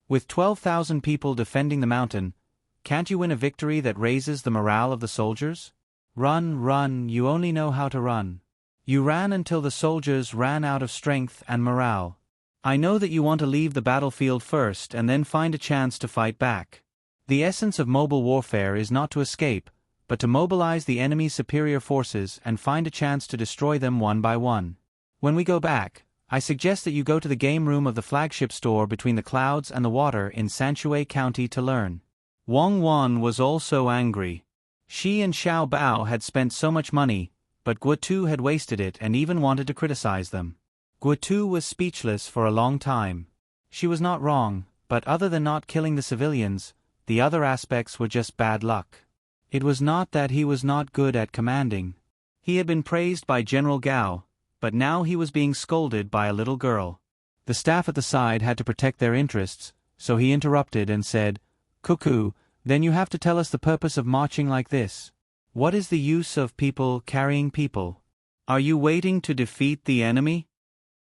With 12,000 people defending the mountain, can't you win a victory that raises the morale of the soldiers? Run, you only know how to run. You ran until the soldiers ran out of strength and morale. I know that you want to leave the battlefield first and then find a chance to fight back. The essence of mobile warfare is not to escape, but to mobilize the enemy's superior forces and find a chance to destroy them one by one. When we go back, I suggest that you go to the game room of the flagship store between the clouds and the water in Sanchuan County to learn. Wang Wan was also angry. She and Xiao Bao had spent so much money, but Guotu had wasted it and even wanted to criticize them. Guotu was speechless for a long time. She was not wrong, but other than not killing the civilians, the other aspects were just bad luck. It was not that he was not good at commanding. He had been praised by General Gao, but now he was being scolded by a little girl. The staff at the side had to protect their interests, so he interrupted and said, "Cuckoo, then you have to tell us the purpose of marching like this. What is the use of people carrying people? Are you waiting to defeat the enemy?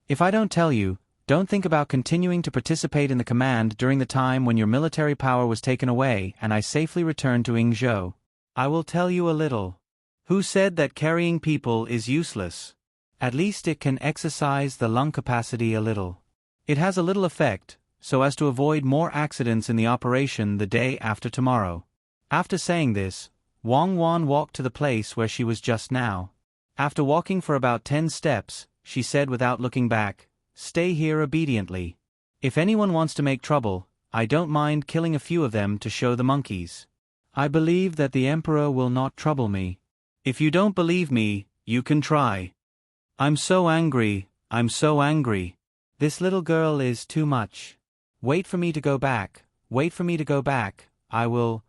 If I don't tell you, don't think about continuing to participate in the command during the time when your military power was taken away and I safely returned to Yingzhou. I will tell you a little. Who said that carrying people is useless? At least it can exercise the lung capacity a little. It has a little effect, so as to avoid more accidents in the operation the day after tomorrow." After saying this, Wang Wan walked to the place where she was just now. After walking for about 10 steps, she said without looking back, "Stay here obediently. If anyone wants to make trouble, I don't mind killing a few of them to show the monkeys. I believe that the Emperor will not trouble me. If you don't believe me, you can try. I'm so angry, I'm so angry. This little girl is too much. Wait for me to go back, wait for me to go back, I will.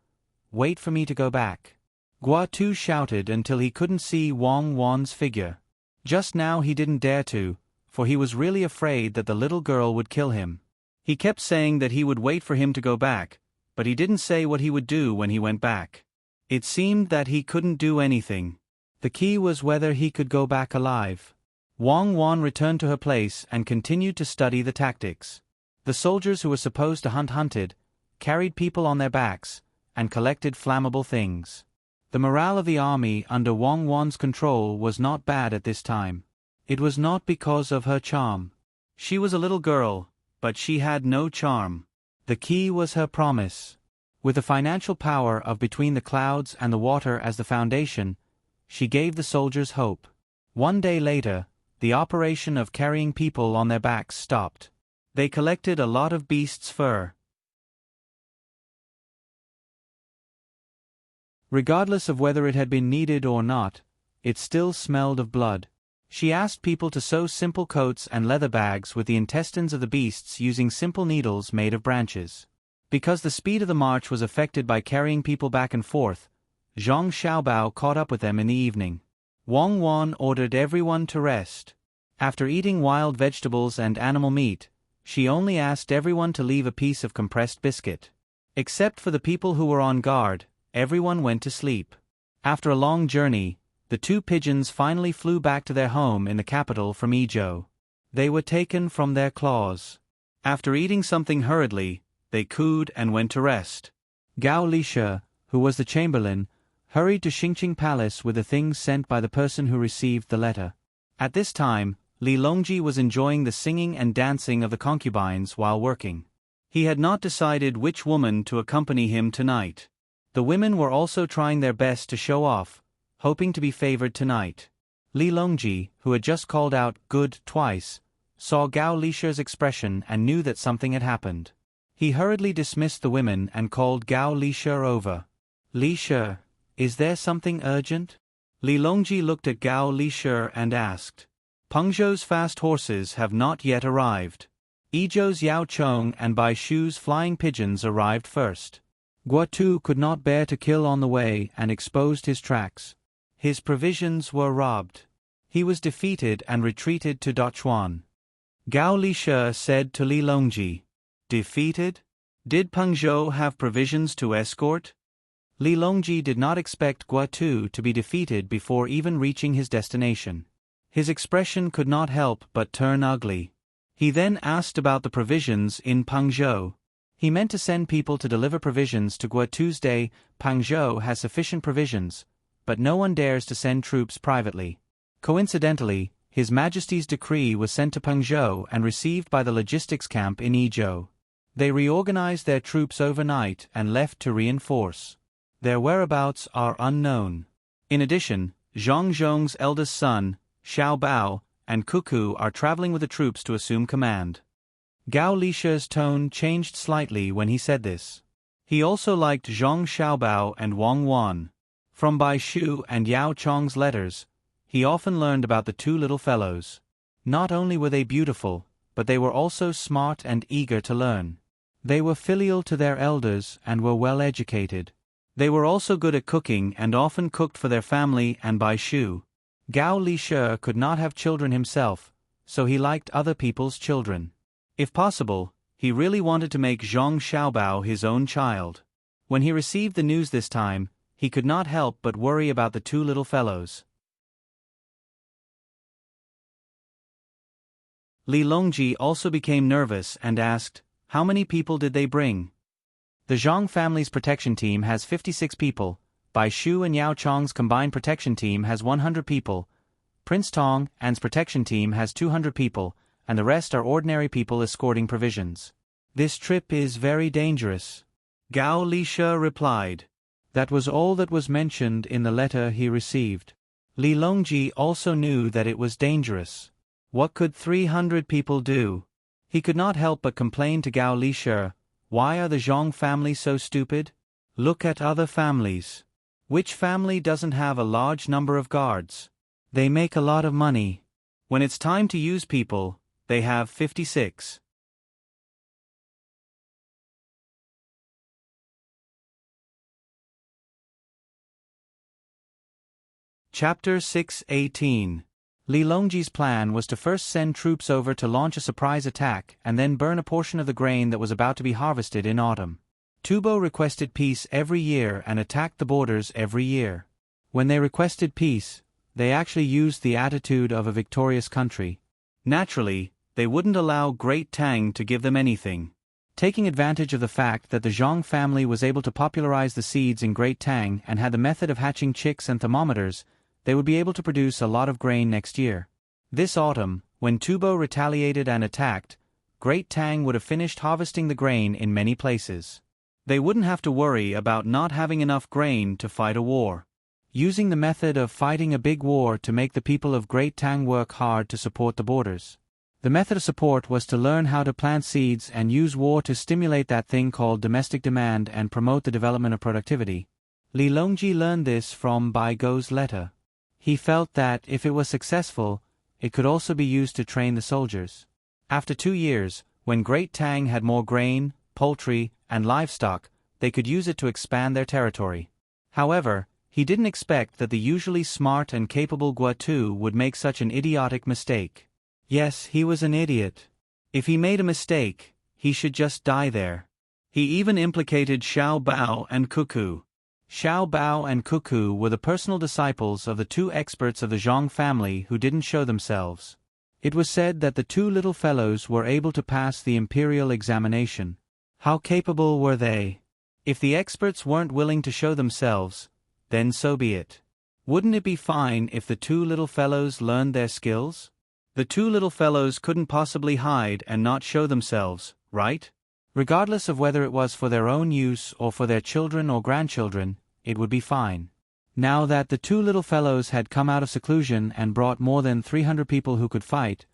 Wait for me to go back." Guotu shouted until he couldn't see Wang Wan's figure. Just now he didn't dare to, for he was really afraid that the little girl would kill him. He kept saying that he would wait for him to go back, but he didn't say what he would do when he went back. It seemed that he couldn't do anything. The key was whether he could go back alive. Wang Wan returned to her place and continued to study the tactics. The soldiers who were supposed to hunted, carried people on their backs, and collected flammable things. The morale of the army under Wang Wan's control was not bad at this time. It was not because of her charm. She was a little girl, but she had no charm. The key was her promise. With the financial power of between the clouds and the water as the foundation, she gave the soldiers hope. One day later, the operation of carrying people on their backs stopped. They collected a lot of beasts' fur. Regardless of whether it had been needed or not, it still smelled of blood. She asked people to sew simple coats and leather bags with the intestines of the beasts using simple needles made of branches. Because the speed of the march was affected by carrying people back and forth, Zhang Xiaobao caught up with them in the evening. Wang Wan ordered everyone to rest. After eating wild vegetables and animal meat, she only asked everyone to leave a piece of compressed biscuit. Except for the people who were on guard, everyone went to sleep. After a long journey, the 2 pigeons finally flew back to their home in the capital from Yizhou. They were taken from their claws. After eating something hurriedly, they cooed and went to rest. Gao Lishe, who was the chamberlain, hurried to Xingqing Palace with the things sent by the person who received the letter. At this time, Li Longji was enjoying the singing and dancing of the concubines while working. He had not decided which woman to accompany him tonight. The women were also trying their best to show off, hoping to be favored tonight. Li Longji, who had just called out "good" twice, saw Gao Lishe's expression and knew that something had happened. He hurriedly dismissed the women and called Gao Lishe over. "Lishe, is there something urgent?" Li Longji looked at Gao Lishe and asked. "Pengzhou's fast horses have not yet arrived. Yizhou's Yao Chong and Bai Shu's flying pigeons arrived first. Guotu could not bear to kill on the way and exposed his tracks. His provisions were robbed. He was defeated and retreated to Dachuan." Gao Lishe said to Li Longji, "Defeated? Did Pengzhou have provisions to escort?" Li Longji did not expect Guotu to be defeated before even reaching his destination. His expression could not help but turn ugly. He then asked about the provisions in Pengzhou. He meant to send people to deliver provisions to Guotu's day. Pengzhou has sufficient provisions, but no one dares to send troops privately. Coincidentally, His Majesty's decree was sent to Pengzhou and received by the logistics camp in Yizhou. They reorganized their troops overnight and left to reinforce. Their whereabouts are unknown. In addition, Zhang Zhong's eldest son, Xiao Bao, and Cuckoo are traveling with the troops to assume command. Gao Lishe's tone changed slightly when he said this. He also liked Zhang Xiaobao and Wang Wan. From Bai Shu and Yao Chong's letters, he often learned about the two little fellows. Not only were they beautiful, but they were also smart and eager to learn. They were filial to their elders and were well educated. They were also good at cooking and often cooked for their family and Bai Shu. Gao Lishe could not have children himself, so he liked other people's children. If possible, he really wanted to make Zhang Xiaobao his own child. When he received the news this time, he could not help but worry about the two little fellows. Li Longji also became nervous and asked, how many people did they bring? The Zhang family's protection team has 56 people, Bai Shu and Yao Chong's combined protection team has 100 people, Prince Tang and's protection team has 200 people, and the rest are ordinary people escorting provisions. This trip is very dangerous. Gao Lishe replied. That was all that was mentioned in the letter he received. Li Longji also knew that it was dangerous. What could 300 people do? He could not help but complain to Gao Lishe, why are the Zhang family so stupid? Look at other families. Which family doesn't have a large number of guards? They make a lot of money. When it's time to use people, they have 56. Chapter 6:18. Li Longji's plan was to first send troops over to launch a surprise attack and then burn a portion of the grain that was about to be harvested in autumn. Tubo requested peace every year and attacked the borders every year. When they requested peace, they actually used the attitude of a victorious country. Naturally, they wouldn't allow Great Tang to give them anything. Taking advantage of the fact that the Zhang family was able to popularize the seeds in Great Tang and had the method of hatching chicks and thermometers, they would be able to produce a lot of grain next year. This autumn, when Tubo retaliated and attacked, Great Tang would have finished harvesting the grain in many places. They wouldn't have to worry about not having enough grain to fight a war. Using the method of fighting a big war to make the people of Great Tang work hard to support the borders. The method of support was to learn how to plant seeds and use war to stimulate that thing called domestic demand and promote the development of productivity. Li Longji learned this from Bai Go's letter. He felt that, if it was successful, it could also be used to train the soldiers. After 2 years, when Great Tang had more grain, poultry, and livestock, they could use it to expand their territory. However, he didn't expect that the usually smart and capable Guotu would make such an idiotic mistake. Yes, he was an idiot. If he made a mistake, he should just die there. He even implicated Xiao Bao and Cuckoo. Xiao Bao and Cuckoo were the personal disciples of the two experts of the Zhang family who didn't show themselves. It was said that the two little fellows were able to pass the imperial examination. How capable were they? If the experts weren't willing to show themselves, then so be it. Wouldn't it be fine if the two little fellows learned their skills? The two little fellows couldn't possibly hide and not show themselves, right? Regardless of whether it was for their own use or for their children or grandchildren, it would be fine. Now that the two little fellows had come out of seclusion and brought more than 300 people who could fight,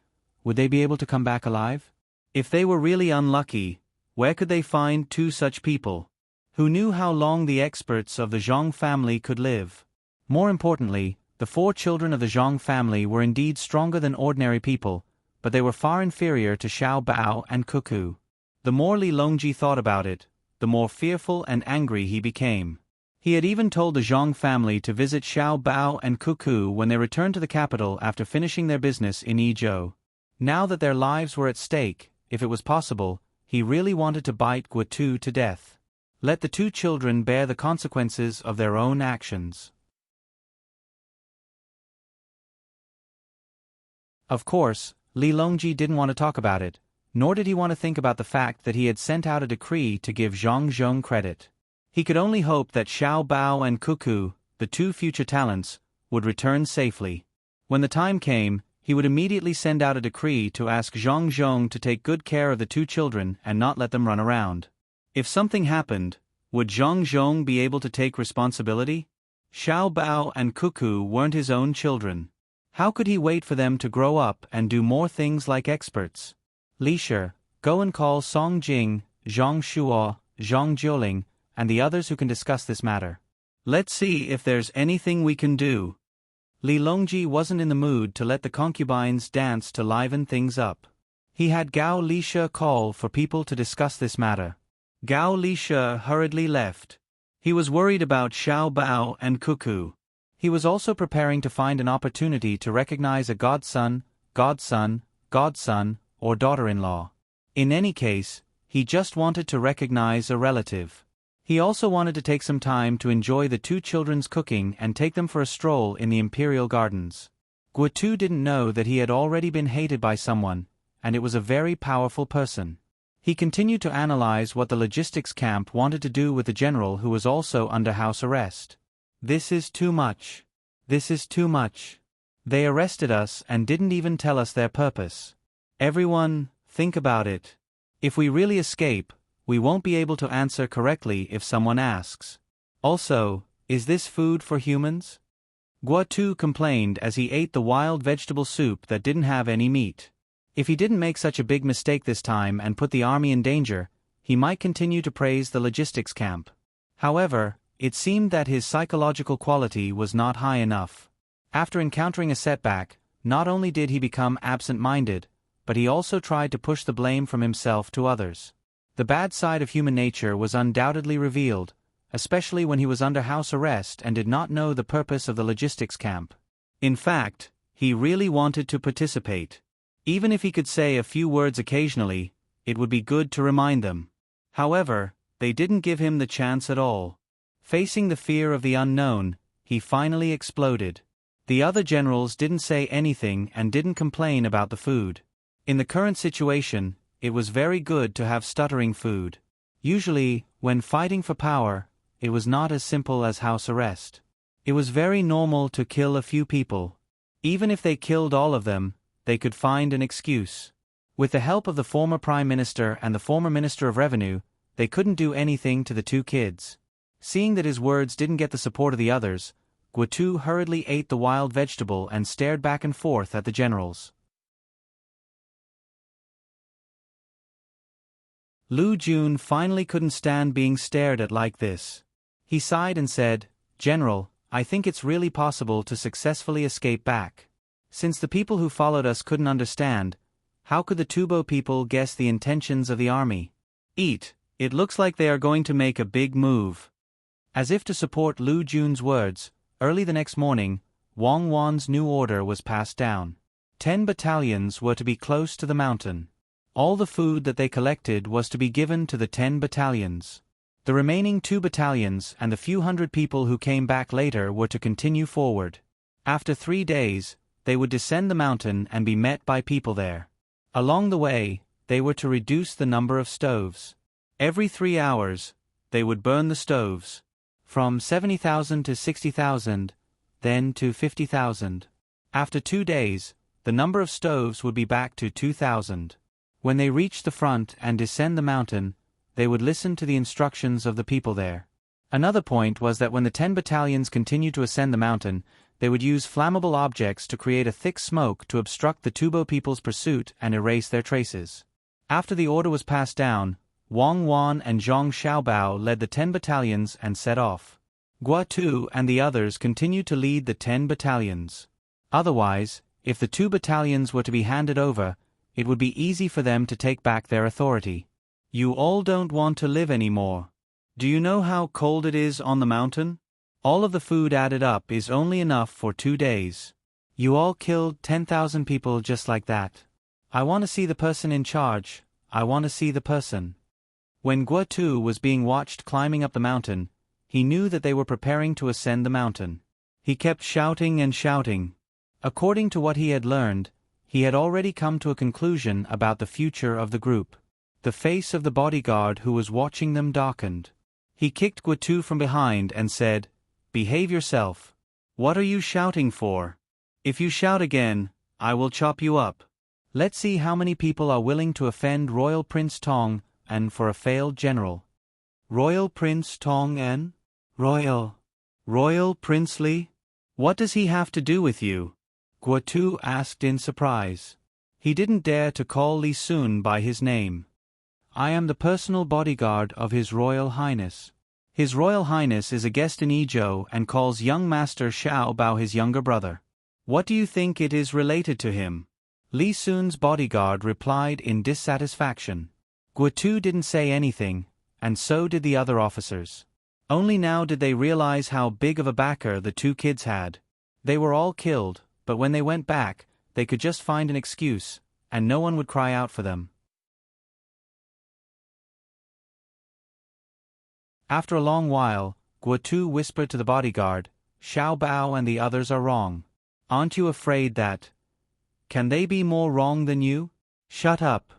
would they be able to come back alive? If they were really unlucky, where could they find 2 such people? Who knew how long the experts of the Zhang family could live? More importantly, the 4 children of the Zhang family were indeed stronger than ordinary people, but they were far inferior to Xiao Bao and Cuckoo. The more Li Longji thought about it, the more fearful and angry he became. He had even told the Zhang family to visit Xiao Bao and Cuckoo when they returned to the capital after finishing their business in Yizhou. Now that their lives were at stake, if it was possible, he really wanted to bite Guotu to death. Let the 2 children bear the consequences of their own actions. Of course, Li Longji didn't want to talk about it, nor did he want to think about the fact that he had sent out a decree to give Zhang Zhong credit. He could only hope that Xiao Bao and Cuckoo, the 2 future talents, would return safely. When the time came, he would immediately send out a decree to ask Zhang Zhong to take good care of the two children and not let them run around. If something happened, would Zhang Zhong be able to take responsibility? Xiao Bao and Cuckoo weren't his own children. How could he wait for them to grow up and do more things like experts? Li Shi, go and call Song Jing, Zhang Shuo, Zhang Jiuling, and the others who can discuss this matter. Let's see if there's anything we can do. Li Longji wasn't in the mood to let the concubines dance to liven things up. He had Gao Lisha call for people to discuss this matter. Gao Lisha hurriedly left. He was worried about Xiao Bao and Cuckoo. He was also preparing to find an opportunity to recognize a godson, or daughter-in-law. In any case, he just wanted to recognize a relative. He also wanted to take some time to enjoy the two children's cooking and take them for a stroll in the imperial gardens. Guotu didn't know that he had already been hated by someone, and it was a very powerful person. He continued to analyze what the logistics camp wanted to do with the general who was also under house arrest. This is too much. This is too much. They arrested us and didn't even tell us their purpose. Everyone, think about it. If we really escape, we won't be able to answer correctly if someone asks. Also, is this food for humans? Guotu complained as he ate the wild vegetable soup that didn't have any meat. If he didn't make such a big mistake this time and put the army in danger, he might continue to praise the logistics camp. However, it seemed that his psychological quality was not high enough. After encountering a setback, not only did he become absent-minded, but he also tried to push the blame from himself to others. The bad side of human nature was undoubtedly revealed, especially when he was under house arrest and did not know the purpose of the logistics camp. In fact, he really wanted to participate. Even if he could say a few words occasionally, it would be good to remind them. However, they didn't give him the chance at all. Facing the fear of the unknown, he finally exploded. The other generals didn't say anything and didn't complain about the food. In the current situation, it was very good to have stuttering food. Usually, when fighting for power, it was not as simple as house arrest. It was very normal to kill a few people. Even if they killed all of them, they could find an excuse. With the help of the former Prime Minister and the former Minister of Revenue, they couldn't do anything to the two kids. Seeing that his words didn't get the support of the others, Guotu hurriedly ate the wild vegetable and stared back and forth at the generals. Lu Jun finally couldn't stand being stared at like this. He sighed and said, "General, I think it's really possible to successfully escape back. Since the people who followed us couldn't understand, how could the Tubo people guess the intentions of the army? It looks like they are going to make a big move." As if to support Lu Jun's words, early the next morning, Wang Wan's new order was passed down. 10 battalions were to be close to the mountain. All the food that they collected was to be given to the 10 battalions. The remaining 2 battalions and the few hundred people who came back later were to continue forward. After 3 days, they would descend the mountain and be met by people there. Along the way, they were to reduce the number of stoves. Every 3 hours, they would burn the stoves. From 70,000 to 60,000, then to 50,000. After 2 days, the number of stoves would be back to 2,000. When they reached the front and descend the mountain, they would listen to the instructions of the people there. Another point was that when the 10 battalions continued to ascend the mountain, they would use flammable objects to create a thick smoke to obstruct the Tubo people's pursuit and erase their traces. After the order was passed down, Wang Wan and Zhang Xiaobao led the 10 battalions and set off. Guotu and the others continued to lead the 10 battalions. Otherwise, if the 2 battalions were to be handed over, it would be easy for them to take back their authority. You all don't want to live anymore. Do you know how cold it is on the mountain? All of the food added up is only enough for 2 days. You all killed 10,000 people just like that. I want to see the person in charge. I want to see the person. When Guotu was being watched climbing up the mountain, he knew that they were preparing to ascend the mountain. He kept shouting and shouting. According to what he had learned, he had already come to a conclusion about the future of the group. The face of the bodyguard who was watching them darkened. He kicked Guotu from behind and said, "Behave yourself. What are you shouting for? If you shout again, I will chop you up. Let's see how many people are willing to offend Royal Prince Tang and for a failed general. Royal Prince Tong En? Royal Prince Li? What does he have to do with you? Guotu asked in surprise. He didn't dare to call Li Sun by his name. I am the personal bodyguard of His Royal Highness. His Royal Highness is a guest in Yizhou and calls young Master Xiao Bao his younger brother. What do you think it is related to him? Li Sun's bodyguard replied in dissatisfaction. Guotu didn't say anything, and so did the other officers. Only now did they realize how big of a backer the two kids had. They were all killed, but when they went back, they could just find an excuse, and no one would cry out for them. After a long while, Guotu whispered to the bodyguard, Xiao Bao and the others are wrong. Aren't you afraid that? Can they be more wrong than you? Shut up.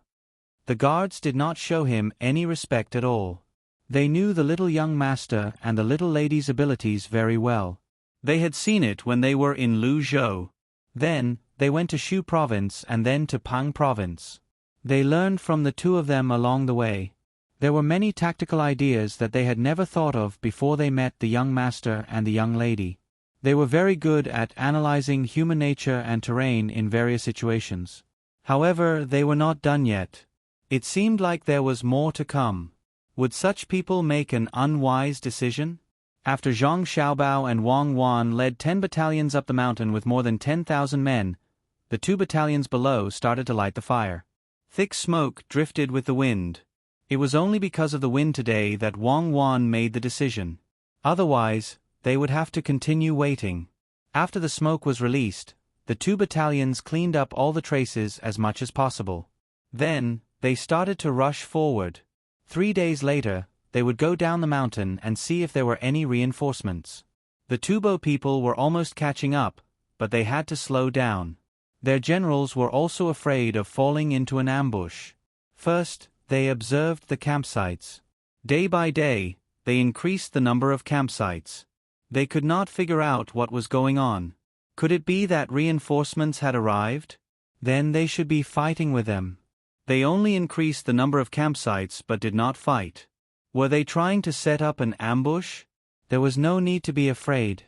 The guards did not show him any respect at all. They knew the little young master and the little lady's abilities very well. They had seen it when they were in Luzhou. Then, they went to Shu province and then to Pang province. They learned from the two of them along the way. There were many tactical ideas that they had never thought of before they met the young master and the young lady. They were very good at analyzing human nature and terrain in various situations. However, they were not done yet. It seemed like there was more to come. Would such people make an unwise decision? After Zhang Xiaobao and Wang Wan led 10 battalions up the mountain with more than 10,000 men, the 2 battalions below started to light the fire. Thick smoke drifted with the wind. It was only because of the wind today that Wang Wan made the decision. Otherwise, they would have to continue waiting. After the smoke was released, the 2 battalions cleaned up all the traces as much as possible. Then, they started to rush forward. 3 days later, they would go down the mountain and see if there were any reinforcements. The Tubo people were almost catching up, but they had to slow down. Their generals were also afraid of falling into an ambush. First, they observed the campsites. Day by day, they increased the number of campsites. They could not figure out what was going on. Could it be that reinforcements had arrived? Then they should be fighting with them. They only increased the number of campsites but did not fight. Were they trying to set up an ambush? There was no need to be afraid.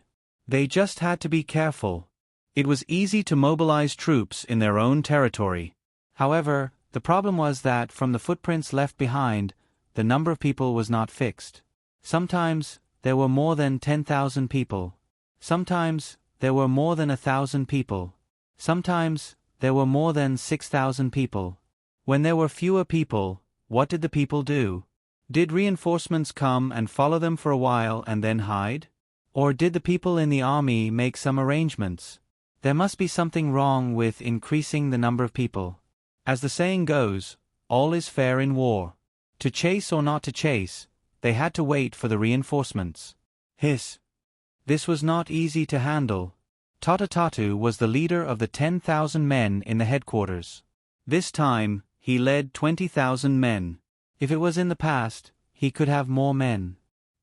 They just had to be careful. It was easy to mobilize troops in their own territory. However, the problem was that from the footprints left behind, the number of people was not fixed. Sometimes, there were more than 10,000 people. Sometimes, there were more than 1,000 people. Sometimes, there were more than 6,000 people. When there were fewer people, what did the people do? Did reinforcements come and follow them for a while and then hide? Or did the people in the army make some arrangements? There must be something wrong with increasing the number of people. As the saying goes, all is fair in war. To chase or not to chase, they had to wait for the reinforcements. Hiss. This was not easy to handle. Tatatatu was the leader of the 10,000 men in the headquarters. This time, he led 20,000 men. If it was in the past, he could have more men.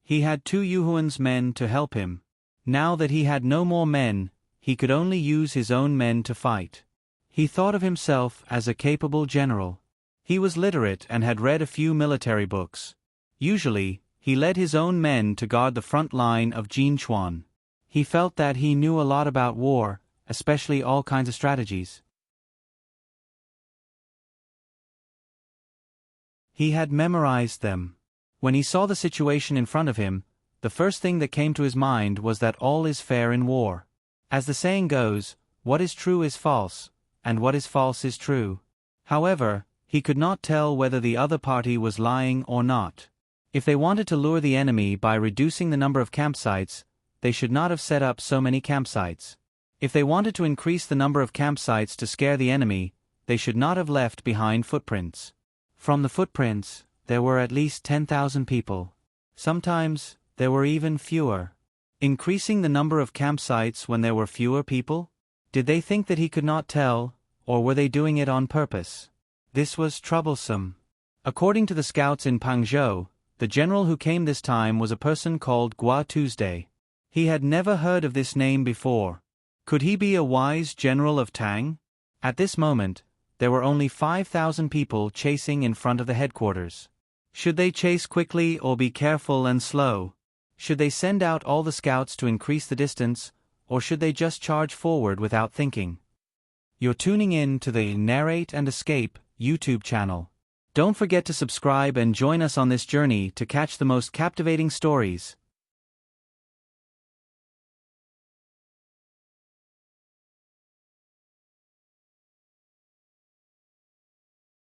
He had 2 Yuhuan's men to help him. Now that he had no more men, he could only use his own men to fight. He thought of himself as a capable general. He was literate and had read a few military books. Usually, he led his own men to guard the front line of Jinchuan. He felt that he knew a lot about war, especially all kinds of strategies. He had memorized them. When he saw the situation in front of him, the first thing that came to his mind was that all is fair in war. As the saying goes, what is true is false, and what is false is true. However, he could not tell whether the other party was lying or not. If they wanted to lure the enemy by reducing the number of campsites, they should not have set up so many campsites. If they wanted to increase the number of campsites to scare the enemy, they should not have left behind footprints. From the footprints, there were at least 10,000 people. Sometimes, there were even fewer. Increasing the number of campsites when there were fewer people? Did they think that he could not tell, or were they doing it on purpose? This was troublesome. According to the scouts in Pangzhou, the general who came this time was a person called Gua Tuesday. He had never heard of this name before. Could he be a wise general of Tang? At this moment, there were only 5,000 people chasing in front of the headquarters. Should they chase quickly or be careful and slow? Should they send out all the scouts to increase the distance, or should they just charge forward without thinking? You're tuning in to the Narrate and Escape YouTube channel. Don't forget to subscribe and join us on this journey to catch the most captivating stories.